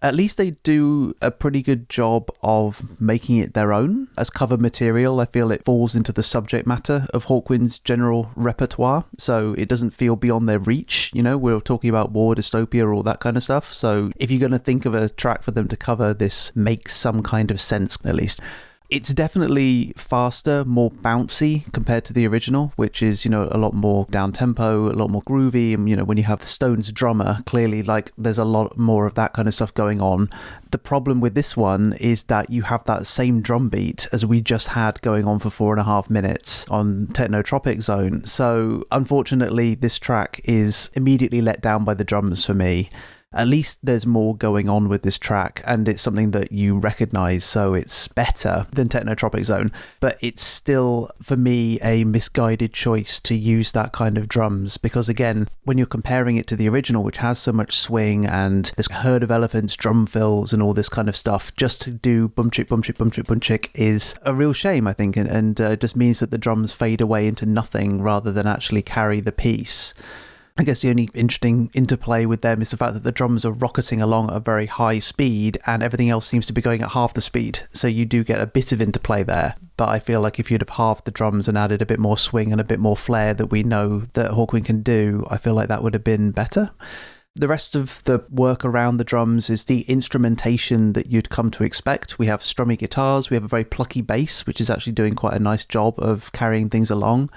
At least they do a pretty good job of making it their own. As cover material, I feel it falls into the subject matter of Hawkwind's general repertoire, so it doesn't feel beyond their reach. You know, we're talking about war, dystopia, all that kind of stuff, so if you're going to think of a track for them to cover, this makes some kind of sense, at least. It's definitely faster, more bouncy compared to the original, which is, a lot more down-tempo, a lot more groovy. And, when you have the Stones drummer, clearly, there's a lot more of that kind of stuff going on. The problem with this one is that you have that same drum beat as we just had going on for 4.5 minutes on Technotropic Zone. So, unfortunately, this track is immediately let down by the drums for me. At least there's more going on with this track, and it's something that you recognise, so it's better than Technotropic Zone. But it's still, for me, a misguided choice to use that kind of drums, because again, when you're comparing it to the original, which has so much swing and this herd of elephants, drum fills and all this kind of stuff, just to do bum chick, bum chick, bum chick, bum chick is a real shame, I think, and just means that the drums fade away into nothing rather than actually carry the piece. I guess the only interesting interplay with them is the fact that the drums are rocketing along at a very high speed and everything else seems to be going at half the speed. So you do get a bit of interplay there. But I feel like if you'd have halved the drums and added a bit more swing and a bit more flair that we know that Hawkwind can do, I feel like that would have been better. The rest of the work around the drums is the instrumentation that you'd come to expect. We have strummy guitars, we have a very plucky bass, which is actually doing quite a nice job of carrying things along.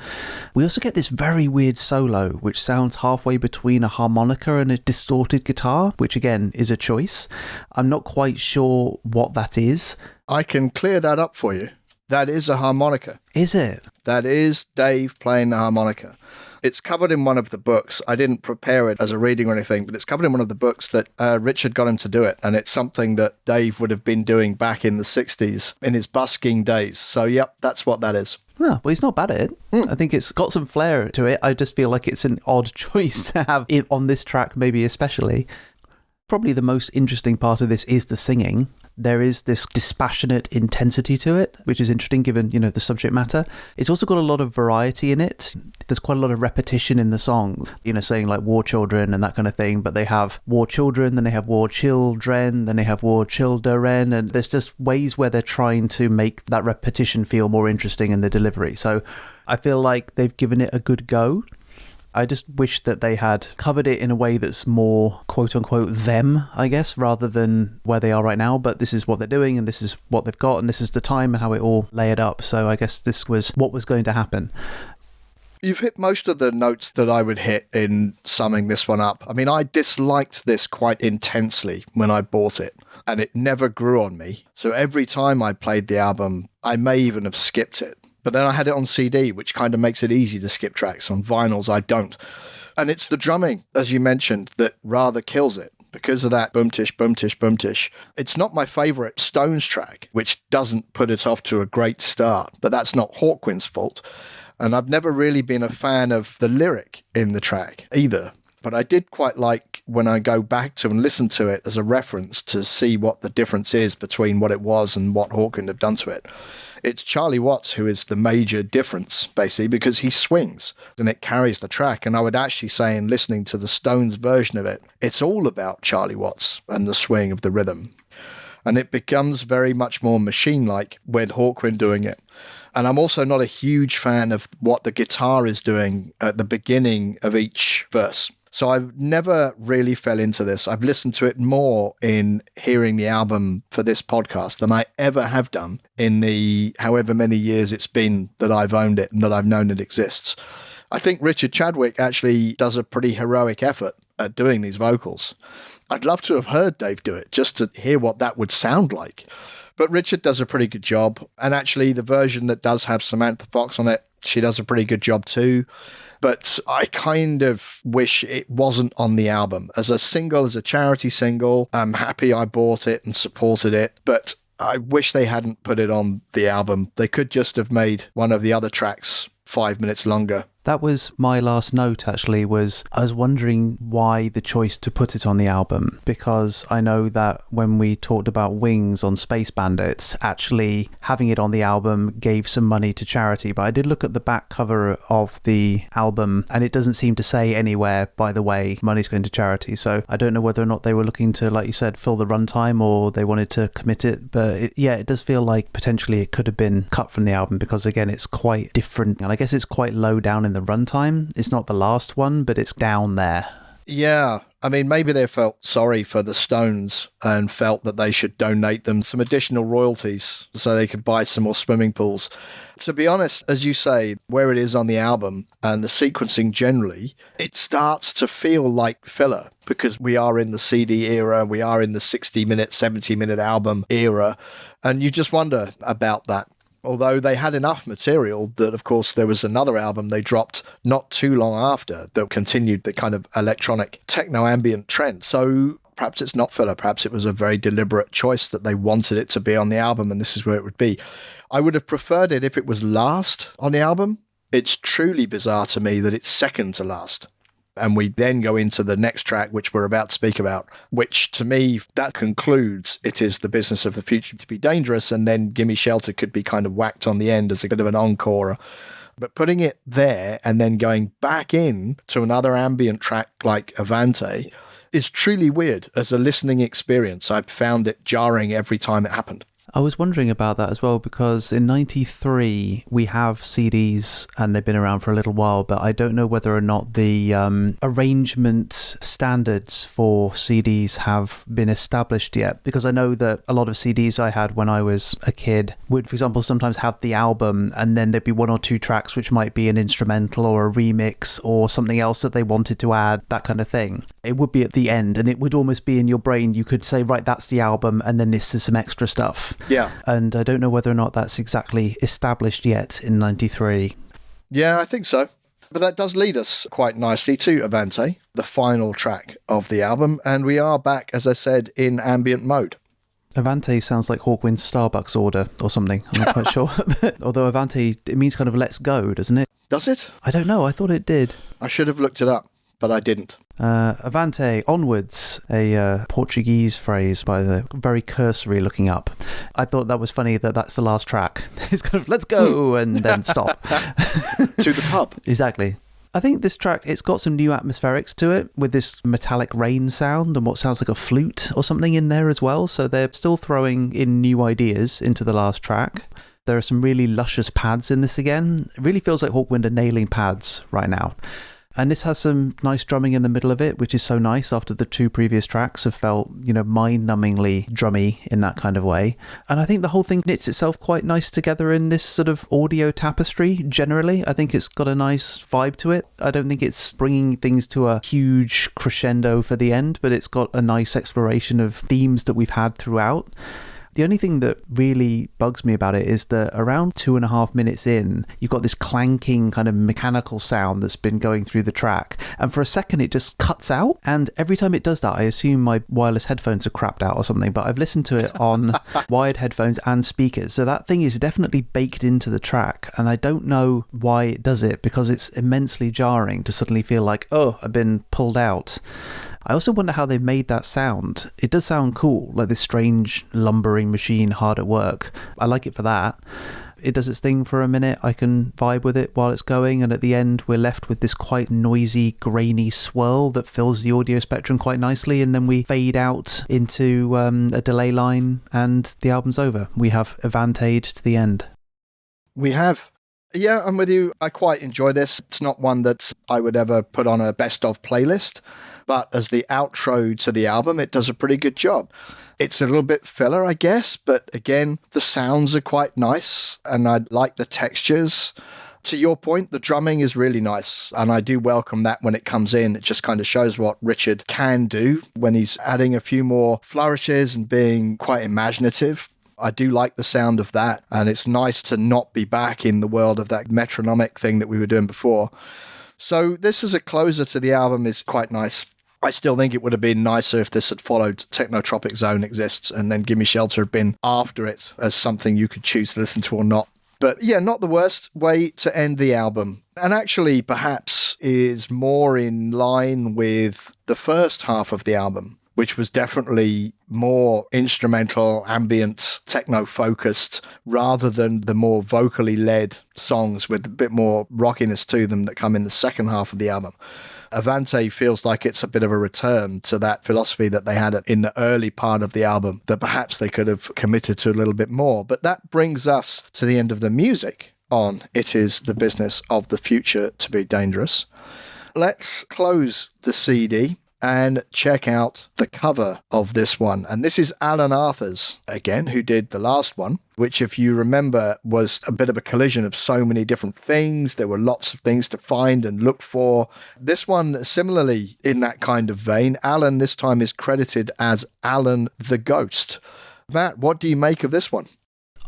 We also get this very weird solo, which sounds halfway between a harmonica and a distorted guitar, which again is a choice. I'm not quite sure what that is. I can clear that up for you. That is a harmonica. Is it? That is Dave playing the harmonica. It's covered in one of the books. I didn't prepare it as a reading or anything, but it's covered in one of the books that Richard got him to do it. And it's something that Dave would have been doing back in the 60s in his busking days. So, yep, that's what that is. Oh, well, he's not bad at it. I think it's got some flair to it. I just feel like it's an odd choice to have it on this track, maybe especially. Probably the most interesting part of this is the singing. there is this dispassionate intensity to it, which is interesting given, the subject matter. It's also got a lot of variety in it. There's quite a lot of repetition in the song, saying like war children and that kind of thing, but they have war children, then they have war children, then they have war children, and there's just ways where they're trying to make that repetition feel more interesting in the delivery. So I feel like they've given it a good go. I just wish that they had covered it in a way that's more quote-unquote them, I guess, rather than where they are right now. But this is what they're doing, and this is what they've got, and this is the time and how it all layered up. So I guess this was what was going to happen. You've hit most of the notes that I would hit in summing this one up. I mean, I disliked this quite intensely when I bought it, and it never grew on me. So every time I played the album, I may even have skipped it. But then I had it on CD, which kind of makes it easy to skip tracks. On vinyls, I don't. And it's the drumming, as you mentioned, that rather kills it. Because of that boom-tish, boom-tish, boom-tish. It's not my favourite Stones track, which doesn't put it off to a great start. But that's not Hawkwind's fault. And I've never really been a fan of the lyric in the track either. But I did quite like when I go back to and listen to it as a reference to see what the difference is between what it was and what Hawkwind have done to it. It's Charlie Watts who is the major difference, basically, because he swings and it carries the track. And I would actually say, in listening to the Stones version of it, it's all about Charlie Watts and the swing of the rhythm. And it becomes very much more machine-like with Hawkwind doing it. And I'm also not a huge fan of what the guitar is doing at the beginning of each verse. So I've never really fell into this. I've listened to it more in hearing the album for this podcast than I ever have done in the however many years it's been that I've owned it and that I've known it exists. I think Richard Chadwick actually does a pretty heroic effort at doing these vocals. I'd love to have heard Dave do it just to hear what that would sound like. But Richard does a pretty good job. And actually the version that does have Samantha Fox on it, she does a pretty good job too. But I kind of wish it wasn't on the album. As a single, as a charity single, I'm happy I bought it and supported it. But I wish they hadn't put it on the album. They could just have made one of the other tracks 5 minutes longer. That was my last note, actually, was I was wondering why the choice to put it on the album, because I know that when we talked about Wings on Space Bandits, actually having it on the album gave some money to charity. But I did look at the back cover of the album and it doesn't seem to say anywhere, by the way, money's going to charity. So I don't know whether or not they were looking to, like you said, fill the runtime or they wanted to commit it. But it does feel like potentially it could have been cut from the album because, again, it's quite different. And I guess it's quite low down in the runtime. It's not the last one, but it's down there. Yeah, I mean, maybe they felt sorry for the Stones and felt that they should donate them some additional royalties so they could buy some more swimming pools. To be honest, as you say, where it is on the album and the sequencing generally, it starts to feel like filler because we are in the CD era, we are in the 60-minute, 70-minute album era, and you just wonder about that. Although they had enough material that, of course, there was another album they dropped not too long after that continued the kind of electronic techno-ambient trend. So perhaps it's not filler. Perhaps it was a very deliberate choice that they wanted it to be on the album and this is where it would be. I would have preferred it if it was last on the album. It's truly bizarre to me that it's second to last. And we then go into the next track, which we're about to speak about, which to me, that concludes It Is the Business of the Future to Be Dangerous. And then Gimme Shelter could be kind of whacked on the end as a bit of an encore. But putting it there and then going back in to another ambient track like Avante is truly weird as a listening experience. I've found it jarring every time it happened. I was wondering about that as well, because in 93 we have CDs and they've been around for a little while, but I don't know whether or not the arrangement standards for CDs have been established yet, because I know that a lot of CDs I had when I was a kid would, for example, sometimes have the album and then there'd be one or two tracks which might be an instrumental or a remix or something else that they wanted to add, that kind of thing. It would be at the end and it would almost be in your brain. You could say, right, that's the album and then this is some extra stuff. Yeah. And I don't know whether or not that's exactly established yet in 93. Yeah, I think so. But that does lead us quite nicely to Avante, the final track of the album. And we are back, as I said, in ambient mode. Avante sounds like Hawkwind's Starbucks order or something. I'm not quite sure. Although Avante, it means kind of let's go, doesn't it? Does it? I don't know. I thought it did. I should have looked it up. but I didn't. Avante, onwards, a Portuguese phrase by the very cursory looking up. I thought that was funny that that's the last track. It's kind of, let's go, and then stop. To the pub. Exactly. I think this track, it's got some new atmospherics to it with this metallic rain sound and what sounds like a flute or something in there as well. So they're still throwing in new ideas into the last track. There are some really luscious pads in this again. It really feels like Hawkwind are nailing pads right now. And this has some nice drumming in the middle of it, which is so nice after the two previous tracks have felt, mind-numbingly drummy in that kind of way. And I think the whole thing knits itself quite nice together in this sort of audio tapestry, generally. I think it's got a nice vibe to it. I don't think it's bringing things to a huge crescendo for the end, but it's got a nice exploration of themes that we've had throughout. The only thing that really bugs me about it is that around 2.5 minutes in, you've got this clanking kind of mechanical sound that's been going through the track. And for a second, it just cuts out. And every time it does that, I assume my wireless headphones are crapped out or something. But I've listened to it on wired headphones and speakers. So that thing is definitely baked into the track. And I don't know why it does it, because it's immensely jarring to suddenly feel like, oh, I've been pulled out. I also wonder how they made that sound. It does sound cool, like this strange lumbering machine hard at work. I like it for that. It does its thing for a minute. I can vibe with it while it's going, and at the end we're left with this quite noisy, grainy swirl that fills the audio spectrum quite nicely, and then we fade out into a delay line and the album's over. We have Avantade to the end. We have. Yeah, I'm with you. I quite enjoy this. It's not one that I would ever put on a best of playlist, but as the outro to the album, it does a pretty good job. It's a little bit filler, I guess, but again, the sounds are quite nice, and I like the textures. To your point, the drumming is really nice, and I do welcome that when it comes in. It just kind of shows what Richard can do when he's adding a few more flourishes and being quite imaginative. I do like the sound of that, and it's nice to not be back in the world of that metronomic thing that we were doing before. So this as a closer to the album is quite nice. I still think it would have been nicer if this had followed Technotropic Zone Exists, and then Gimme Shelter had been after it as something you could choose to listen to or not. But yeah, not the worst way to end the album. And actually perhaps is more in line with the first half of the album, which was definitely more instrumental, ambient, techno-focused, rather than the more vocally led songs with a bit more rockiness to them that come in the second half of the album. Avante feels like it's a bit of a return to that philosophy that they had in the early part of the album that perhaps they could have committed to a little bit more. But that brings us to the end of the music on It Is the Business of the Future to Be Dangerous. Let's close the CD and check out the cover of this one. And this is Alan Arthur's, again, who did the last one, which, if you remember, was a bit of a collision of so many different things. There were lots of things to find and look for. This one, similarly, in that kind of vein, Alan this time is credited as Alan the Ghost. Matt, what do you make of this one?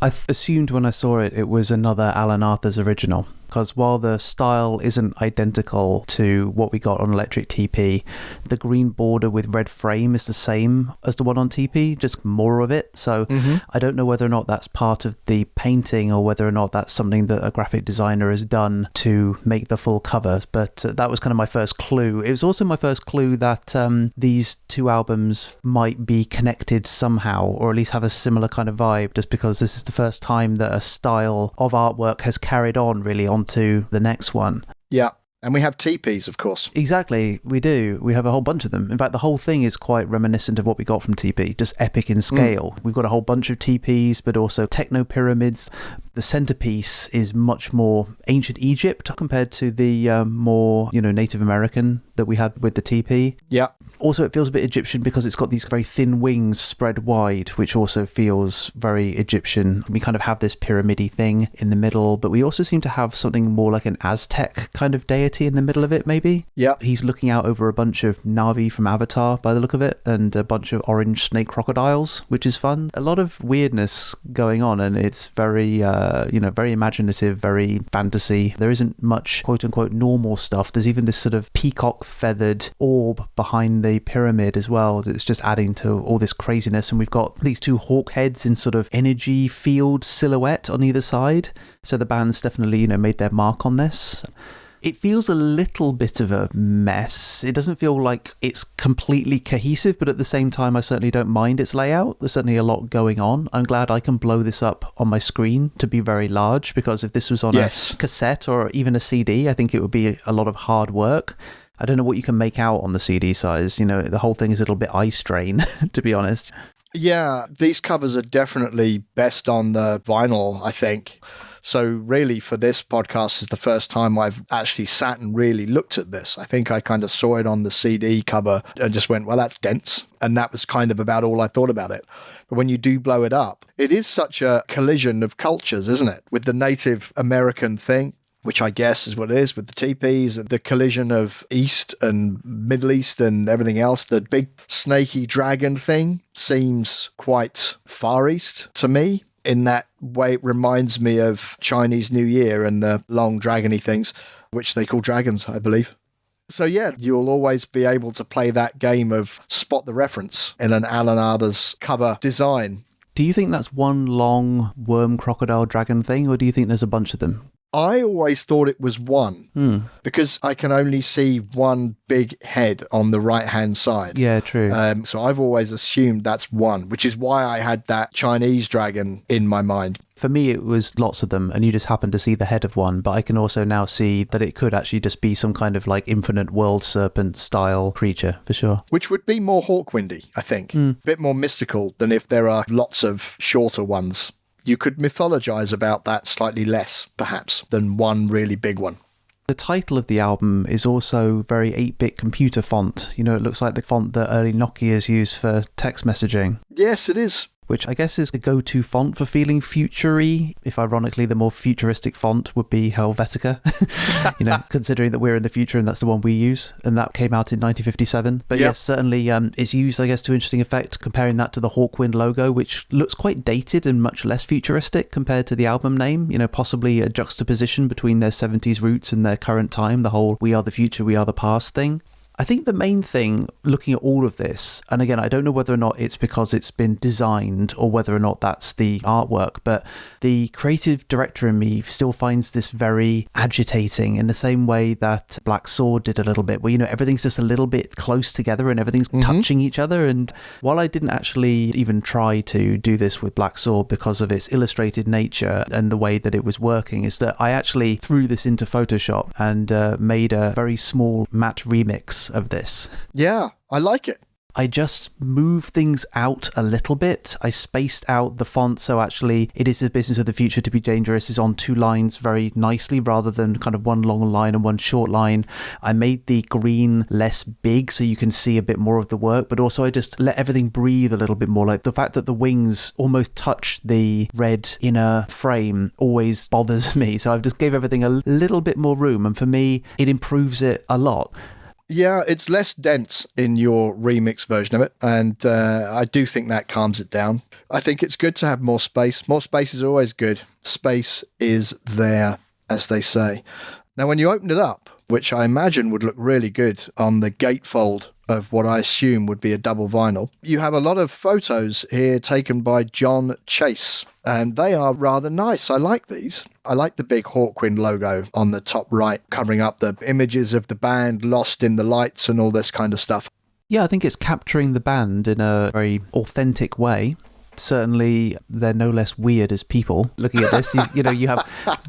I assumed when I saw it, it was another Alan Arthur's original. Because while the style isn't identical to what we got on Electric TP, the green border with red frame is the same as the one on TP, just more of it. So I don't know whether or not that's part of the painting or whether or not that's something that a graphic designer has done to make the full cover. But that was kind of my first clue. It was also my first clue that these two albums might be connected somehow, or at least have a similar kind of vibe, just because this is the first time that a style of artwork has carried on really onto the next one. Yeah. And we have TPs, of course. Exactly, we do. We have a whole bunch of them. In fact, the whole thing is quite reminiscent of what we got from TP, just epic in scale. We've got a whole bunch of TPs, but also techno pyramids. The centerpiece is much more ancient Egypt compared to the more, Native American that we had with the TP. Yeah. Also, it feels a bit Egyptian because it's got these very thin wings spread wide, which also feels very Egyptian. We kind of have this pyramid-y thing in the middle, but we also seem to have something more like an Aztec kind of deity in the middle of it, maybe. Yeah. He's looking out over a bunch of Na'vi from Avatar, by the look of it, and a bunch of orange snake crocodiles, which is fun. A lot of weirdness going on, and it's very, very imaginative, very fantasy. There isn't much quote-unquote normal stuff. There's even this sort of peacock-feathered orb behind the pyramid as well. It's just adding to all this craziness, and we've got these two hawk heads in sort of energy field silhouette on either side. So the band's definitely, made their mark on this. It feels a little bit of a mess. It doesn't feel like it's completely cohesive, but at the same time, I certainly don't mind its layout. There's certainly a lot going on. I'm glad I can blow this up on my screen to be very large, because if this was on a cassette or even a CD, I think it would be a lot of hard work. I don't know what you can make out on the CD size. You know, the whole thing is a little bit eye strain, to be honest. Yeah, these covers are definitely best on the vinyl, I think. So really, for this podcast, is the first time I've actually sat and really looked at this. I think I kind of saw it on the CD cover and just went, well, that's dense. And that was kind of about all I thought about it. But when you do blow it up, it is such a collision of cultures, isn't it? With the Native American thing, which I guess is what it is with the teepees, and the collision of East and Middle East and everything else. The big snaky dragon thing seems quite Far East to me. In that way, it reminds me of Chinese New Year and the long dragony things, which they call dragons, I believe. So yeah, you'll always be able to play that game of spot the reference in an Alan Arthur's cover design. Do you think that's one long worm, crocodile, dragon thing, or do you think there's a bunch of them? I always thought it was one, because I can only see one big head on the right-hand side. Yeah, true. So I've always assumed that's one, which is why I had that Chinese dragon in my mind. For me, it was lots of them, and you just happened to see the head of one, but I can also now see that it could actually just be some kind of like infinite world serpent style creature, for sure. Which would be more Hawkwindy, I think. A bit more mystical than if there are lots of shorter ones. You could mythologize about that slightly less, perhaps, than one really big one. The title of the album is also very 8-bit computer font. You know, it looks like the font that early Nokias used for text messaging. Yes, it is. Which I guess is a go-to font for feeling future-y. If ironically, the more futuristic font would be Helvetica, you know, considering that we're in the future and that's the one we use. And that came out in 1957. But yes, certainly it's used, I guess, to interesting effect, comparing that to the Hawkwind logo, which looks quite dated and much less futuristic compared to the album name. You know, possibly a juxtaposition between their 70s roots and their current time, the whole we are the future, we are the past thing. I think the main thing, looking at all of this, and again, I don't know whether or not it's because it's been designed or whether or not that's the artwork, but the creative director in me still finds this very agitating in the same way that Black Sword did a little bit, where, you know, everything's just a little bit close together and everything's touching each other. And while I didn't actually even try to do this with Black Sword because of its illustrated nature and the way that it was working, is that I actually threw this into Photoshop and made a very small matte remix of this. Yeah, I like it. I just moved things out a little bit. I spaced out the font, so actually it is the business of the future to be dangerous is on two lines very nicely rather than kind of one long line and one short line. I made the green less big so you can see a bit more of the work, but also I just let everything breathe a little bit more. Like the fact that the wings almost touch the red inner frame always bothers me, so I've just gave everything a little bit more room, and for me it improves it a lot. Yeah, it's less dense in your remix version of it, and I do think that calms it down. I think it's good to have more space. More space is always good. Space is there, as they say. Now, when you open it up, which I imagine would look really good on the gatefold of what I assume would be a double vinyl, you have a lot of photos here taken by John Chase, and they are rather nice. I like these. I like the big Hawkwind logo on the top right, covering up the images of the band lost in the lights and all this kind of stuff. Yeah, I think it's capturing the band in a very authentic way. Certainly, they're no less weird as people. Looking at this, you know, you have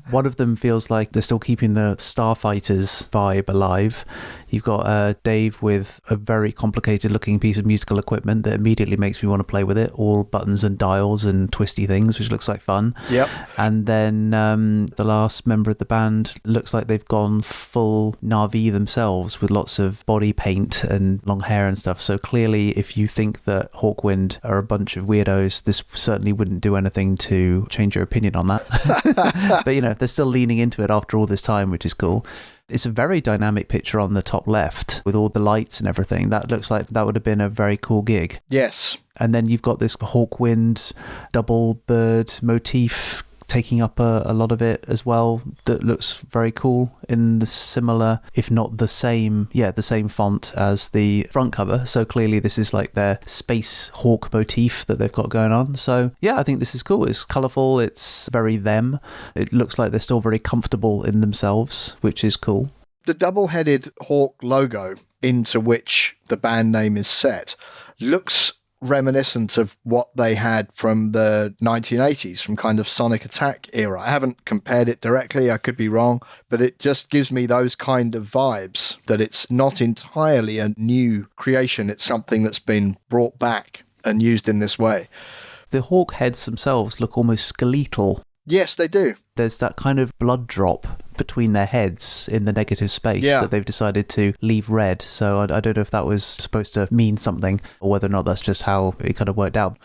one of them feels like they're still keeping the Starfighters vibe alive. You've got Dave with a very complicated looking piece of musical equipment that immediately makes me want to play with it. All buttons and dials and twisty things, which looks like fun. Yep. And then the last member of the band looks like they've gone full Na'vi themselves with lots of body paint and long hair and stuff. So clearly, if you think that Hawkwind are a bunch of weirdos, this certainly wouldn't do anything to change your opinion on that. But, you know, they're still leaning into it after all this time, which is cool. It's a very dynamic picture on the top left with all the lights and everything. That looks like that would have been a very cool gig. Yes. And then you've got this Hawkwind double bird motif taking up a lot of it as well. That looks very cool in the similar, if not the same font as the front cover. So clearly this is like their space hawk motif that they've got going on. So yeah, I think this is cool. It's colourful. It's very them. It looks like they're still very comfortable in themselves, which is cool. The double-headed hawk logo into which the band name is set looks reminiscent of what they had from the 1980s, from kind of Sonic Attack era. I haven't compared it directly, I could be wrong, but it just gives me those kind of vibes that it's not entirely a new creation, it's something that's been brought back and used in this way. The hawk heads themselves look almost skeletal. Yes, they do. There's that kind of blood drop between their heads in the negative space that they've decided to leave red. So I don't know if that was supposed to mean something or whether or not that's just how it kind of worked out.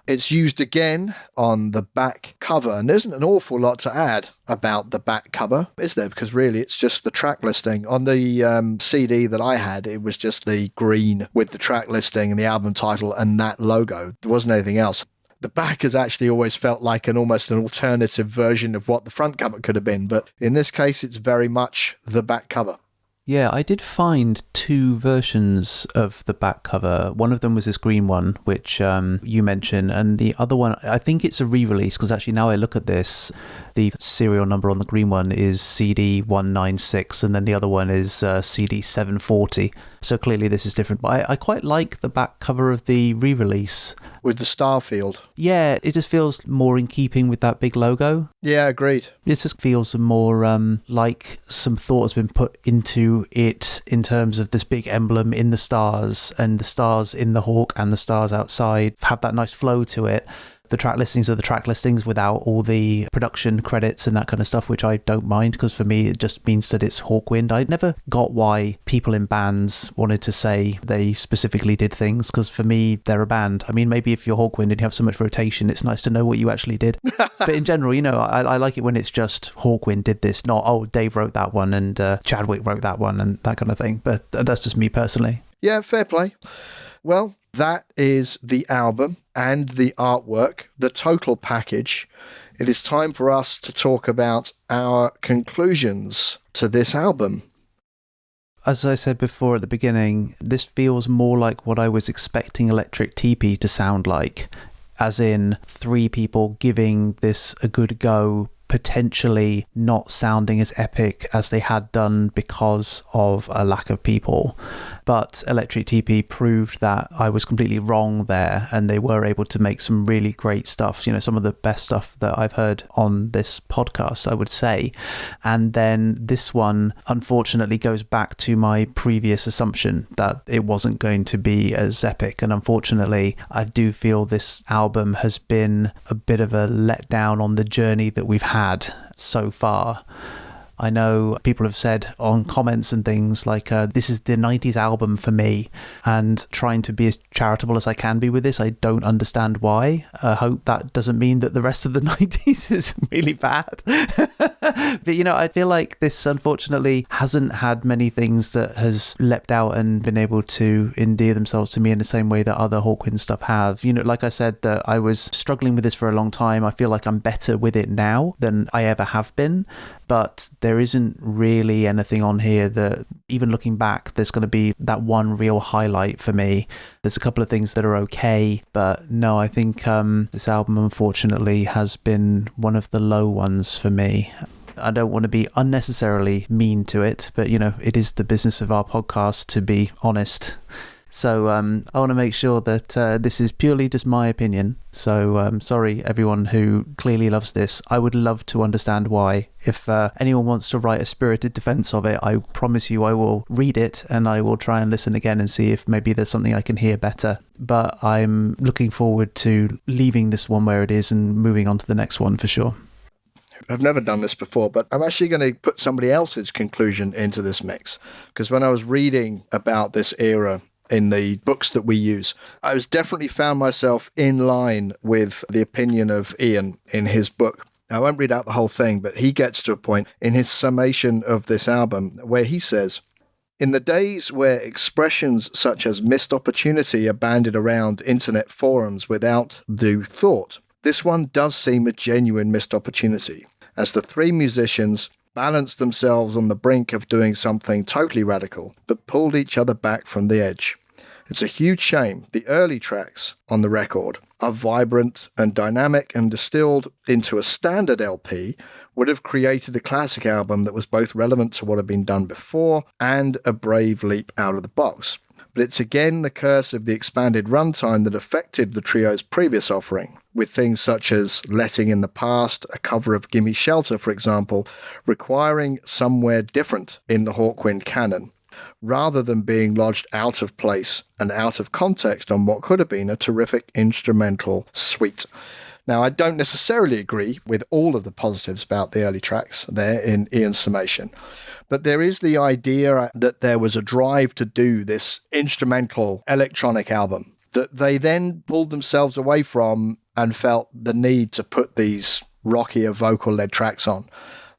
It's used again on the back cover, and there isn't an awful lot to add about the back cover, is there? Because really it's just the track listing. On the CD that I had, it was just the green with the track listing and the album title and that logo. There wasn't anything else. The back has actually always felt like almost an alternative version of what the front cover could have been, but in this case, it's very much the back cover. Yeah, I did find two versions of the back cover. One of them was this green one, which you mentioned, and the other one, I think it's a re-release, because actually now I look at this, the serial number on the green one is CD 196, and then the other one is CD 740. So clearly this is different. But I quite like the back cover of the re-release. With the Starfield. Yeah, it just feels more in keeping with that big logo. Yeah, agreed. It just feels more like some thought has been put into it in terms of this big emblem in the stars, and the stars in the hawk and the stars outside have that nice flow to it. The track listings are the track listings without all the production credits and that kind of stuff, which I don't mind, because for me it just means that it's Hawkwind. I never got why people in bands wanted to say they specifically did things, because for me they're a band. I mean, maybe if you're Hawkwind and you have so much rotation, it's nice to know what you actually did. But in general, you know, I like it when it's just Hawkwind did this, not, oh, Dave wrote that one and Chadwick wrote that one and that kind of thing. But that's just me personally. Yeah, fair play. Well, that is the album and the artwork, the total package. It is time for us to talk about our conclusions to this album. As I said before at the beginning, this feels more like what I was expecting Electric Teepee to sound like, as in three people giving this a good go, potentially not sounding as epic as they had done because of a lack of people. But Electric Teepee proved that I was completely wrong there, and they were able to make some really great stuff, you know, some of the best stuff that I've heard on this podcast, I would say. And then this one, unfortunately, goes back to my previous assumption that it wasn't going to be as epic. And unfortunately, I do feel this album has been a bit of a letdown on the journey that we've had so far. I know people have said on comments and things like, this is the 90s album for me, and trying to be as charitable as I can be with this, I don't understand why. I hope that doesn't mean that the rest of the 90s is really bad. But, you know, I feel like this, unfortunately, hasn't had many things that has leapt out and been able to endear themselves to me in the same way that other Hawkwind stuff have. You know, like I said, that I was struggling with this for a long time. I feel like I'm better with it now than I ever have been. But there isn't really anything on here that, even looking back, there's going to be that one real highlight for me. There's a couple of things that are okay, but no, I think this album, unfortunately, has been one of the low ones for me. I don't want to be unnecessarily mean to it, but, you know, it is the business of our podcast to be honest. So I want to make sure that this is purely just my opinion. So sorry, everyone who clearly loves this. I would love to understand why. If anyone wants to write a spirited defense of it, I promise you I will read it and I will try and listen again and see if maybe there's something I can hear better. But I'm looking forward to leaving this one where it is and moving on to the next one for sure. I've never done this before, but I'm actually going to put somebody else's conclusion into this mix. Because when I was reading about this era in the books that we use, I was definitely found myself in line with the opinion of Ian in his book. I won't read out the whole thing, but he gets to a point in his summation of this album where he says, "In the days where expressions such as missed opportunity are bandied around internet forums without due thought, this one does seem a genuine missed opportunity, as the three musicians balanced themselves on the brink of doing something totally radical, but pulled each other back from the edge. It's a huge shame the early tracks on the record are vibrant and dynamic and distilled into a standard LP would have created a classic album that was both relevant to what had been done before and a brave leap out of the box. But it's again the curse of the expanded runtime that affected the trio's previous offering, with things such as Letting in the Past, a cover of Gimme Shelter, for example, requiring somewhere different in the Hawkwind canon, rather than being lodged out of place and out of context on what could have been a terrific instrumental suite. Now, I don't necessarily agree with all of the positives about the early tracks there in Ian's summation, but there is the idea that there was a drive to do this instrumental electronic album that they then pulled themselves away from and felt the need to put these rockier vocal-led tracks on.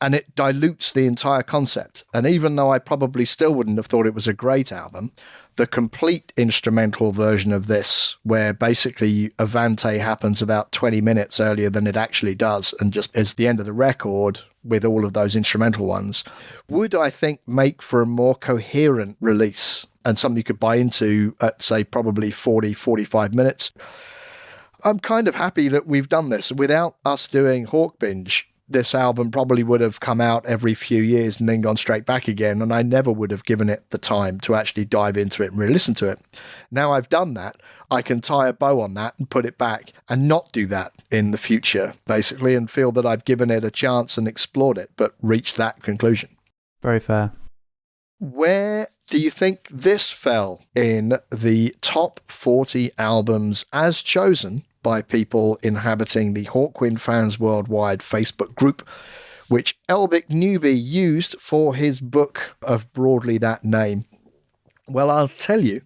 And it dilutes the entire concept. And even though I probably still wouldn't have thought it was a great album, the complete instrumental version of this, where basically Avante happens about 20 minutes earlier than it actually does, and just is the end of the record with all of those instrumental ones, would, I think, make for a more coherent release and something you could buy into at, say, probably 40, 45 minutes. I'm kind of happy that we've done this. Without us doing Hawkbinge, this album probably would have come out every few years and then gone straight back again, and I never would have given it the time to actually dive into it and really listen to it. Now I've done that, I can tie a bow on that and put it back and not do that in the future, basically, and feel that I've given it a chance and explored it, but reached that conclusion. Very fair. Where do you think this fell in the top 40 albums as chosen by people inhabiting the Hawkwind Fans Worldwide Facebook group, which Elbic Newby used for his book of broadly that name? Well, I'll tell you,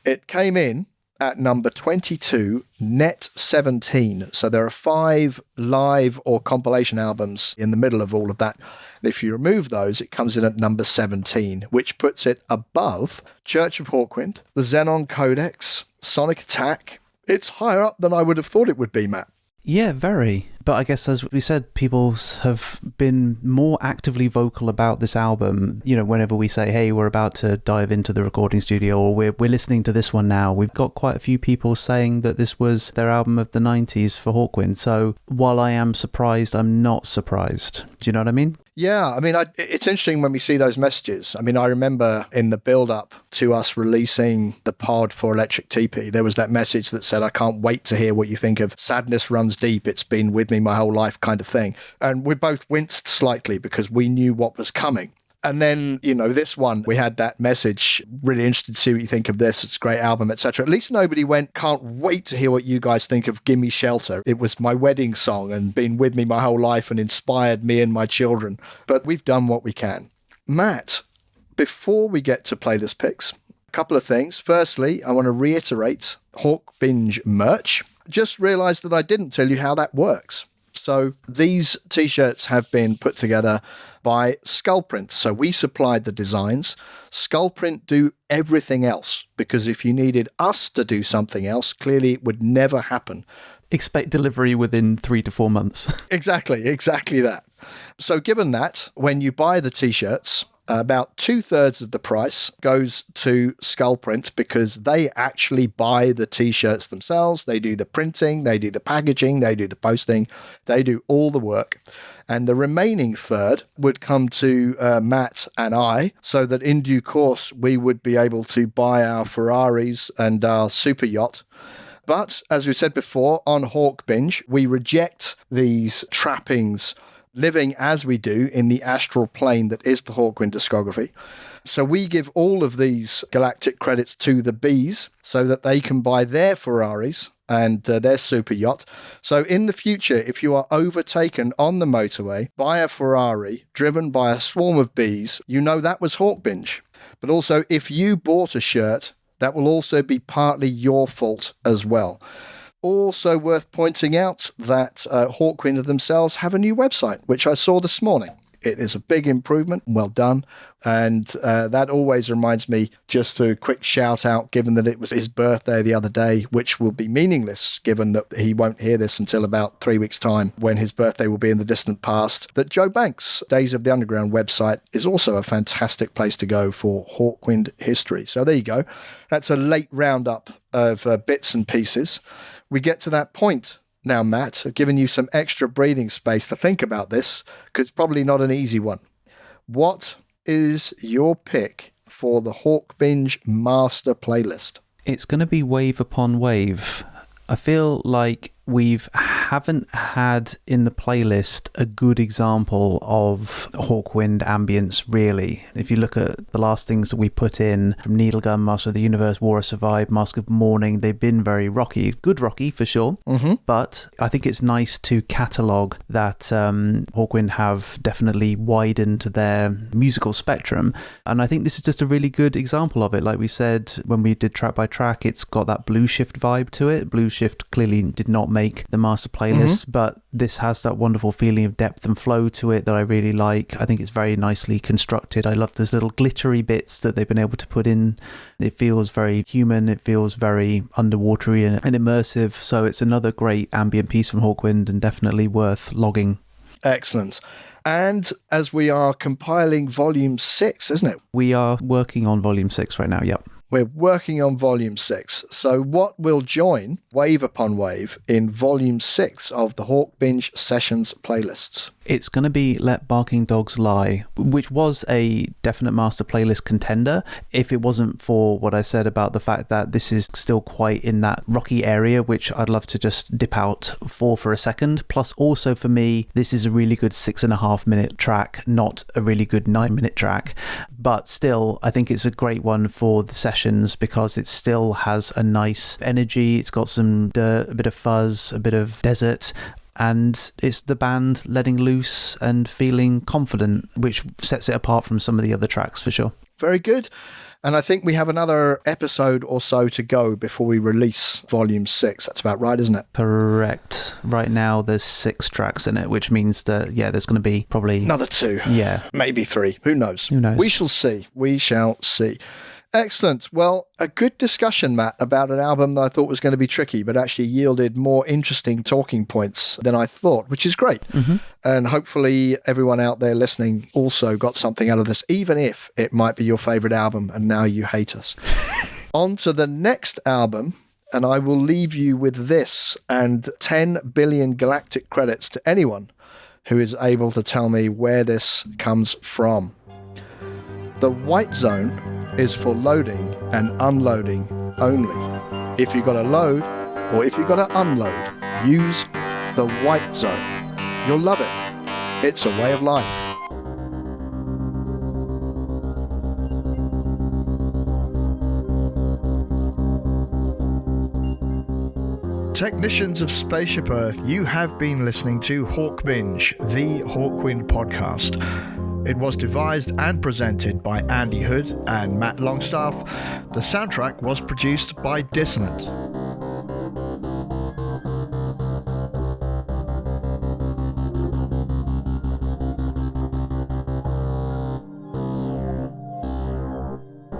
it came in at number 22, net 17. So there are 5 live or compilation albums in the middle of all of that. And if you remove those, it comes in at number 17, which puts it above Church of Hawkwind, the Xenon Codex, Sonic Attack. It's higher up than I would have thought it would be, Matt. Yeah, very. But I guess, as we said, people have been more actively vocal about this album. You know, whenever we say, hey, we're about to dive into the recording studio, or we're listening to this one now, we've got quite a few people saying that this was their album of the 90s for Hawkwind. So while I am surprised, I'm not surprised. Do you know what I mean? Yeah, I mean, it's interesting when we see those messages. I mean, I remember in the build-up to us releasing the pod for Electric TP, there was that message that said, I can't wait to hear what you think of Sadness Runs Deep, it's been with me my whole life kind of thing. And we both winced slightly because we knew what was coming. And then, you know, this one, we had that message, really interested to see what you think of this. It's a great album, etc. At least nobody went, can't wait to hear what you guys think of Gimme Shelter. It was my wedding song and been with me my whole life and inspired me and my children. But we've done what we can. Matt, before we get to playlist picks, a couple of things. Firstly, I want to reiterate Hawkbinge merch. Just realised that I didn't tell you how that works. So these t-shirts have been put together by SkullPrint. So we supplied the designs. SkullPrint do everything else, because if you needed us to do something else, clearly it would never happen. Expect delivery within 3 to 4 months. Exactly that. So given that, when you buy the t-shirts, about 2/3 of the price goes to SkullPrint, because they actually buy the t-shirts themselves. They do the printing, they do the packaging, they do the posting, they do all the work. And the remaining third would come to Matt and I, so that in due course we would be able to buy our Ferraris and our super yacht. But as we said before, on Hawkbinge, we reject these trappings living as we do in the astral plane that is the Hawkwind discography. So we give all of these galactic credits to the bees so that they can buy their Ferraris and their super yacht. So in the future, if you are overtaken on the motorway by a Ferrari driven by a swarm of bees, you know that was Hawkbinge. But also, if you bought a shirt, that will also be partly your fault as well. Also worth pointing out that Hawkwind themselves have a new website, which I saw this morning. It is a big improvement. Well done. And that always reminds me just to quick shout out, given that it was his birthday the other day, which will be meaningless given that he won't hear this until about 3 weeks' time, when his birthday will be in the distant past, that Joe Banks' Days of the Underground website is also a fantastic place to go for Hawkwind history. So there you go. That's a late roundup of bits and pieces. We get to that point Now, Matt, I've given you some extra breathing space to think about this, because it's probably not an easy one. What is your pick for the Hawkbinge Master Playlist? It's going to be Wave Upon Wave. I feel like haven't had in the playlist a good example of Hawkwind ambience, really. If you look at the last things that we put in from Needlegun, Master of the Universe, War of Survive, Mask of Mourning, they've been very rocky. Good rocky for sure. Mm-hmm. But I think it's nice to catalogue that Hawkwind have definitely widened their musical spectrum. And I think this is just a really good example of it. Like we said, when we did track by track, it's got that Blue Shift vibe to it. Blue Shift clearly did not make the master playlist, but this has that wonderful feeling of depth and flow to it that I really like. I think it's very nicely constructed. I love those little glittery bits that they've been able to put in. It feels very human. It feels very underwatery and immersive. So it's another great ambient piece from Hawkwind and definitely worth logging. Excellent. And as we are compiling Volume 6, isn't it? We are working on Volume 6 right now, yep. We're working on Volume 6. So what will join Wave Upon Wave in Volume 6 of the Hawkbinge Sessions playlists? It's going to be Let Barking Dogs Lie, which was a definite master playlist contender if it wasn't for what I said about the fact that this is still quite in that rocky area, which I'd love to just dip out for a second. Plus also for me, this is a really good 6.5 minute track, not a really good 9-minute track. But still, I think it's a great one for the sessions because it still has a nice energy. It's got some dirt, a bit of fuzz, a bit of desert. And it's the band letting loose and feeling confident, which sets it apart from some of the other tracks for sure. Very good. And I think we have another episode or so to go before we release Volume 6. That's about right, isn't it? Correct. Right now, there's 6 tracks in it, which means that, there's going to be probably... another 2. Yeah. Maybe 3. Who knows? Who knows? We shall see. We shall see. Excellent. Well, a good discussion, Matt, about an album that I thought was going to be tricky, but actually yielded more interesting talking points than I thought, which is great. Mm-hmm. And hopefully everyone out there listening also got something out of this, even if it might be your favorite album and now you hate us. On to the next album, and I will leave you with this and 10 billion galactic credits to anyone who is able to tell me where this comes from. The white zone is for loading and unloading only. If you've got to load or if you've got to unload, use the white zone. You'll love it. It's a way of life. Technicians of Spaceship Earth, you have been listening to Hawkbinge, the Hawkwind podcast. It was devised and presented by Andy Hood and Matt Longstaff. The soundtrack was produced by Dissonant.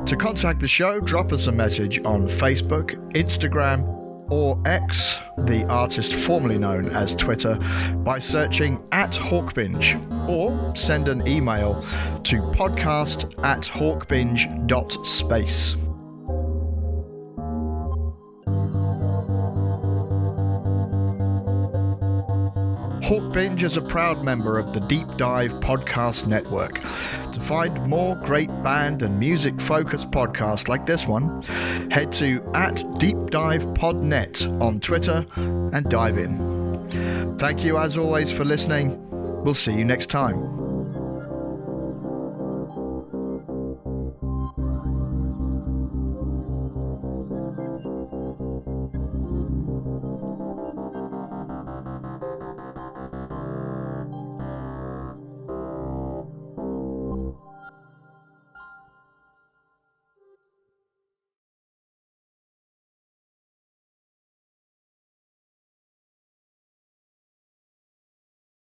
To contact the show, drop us a message on Facebook, Instagram, or X, the artist formerly known as Twitter, by searching @Hawkbinge, or send an email to podcast@hawkbinge.space. Hawkbinge is a proud member of the Deep Dive Podcast Network. To find more great band and music-focused podcasts like this one, head to @DeepDivePodNet on Twitter and dive in. Thank you as always for listening. We'll see you next time.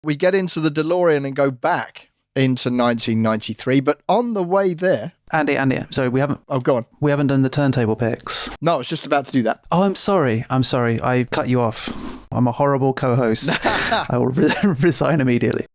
We get into the DeLorean and go back into 1993, but on the way there... Andy, sorry, we haven't... Oh, go on. We haven't done the turntable picks. No, I was just about to do that. Oh, I'm sorry. I cut you off. I'm a horrible co-host. I will resign immediately.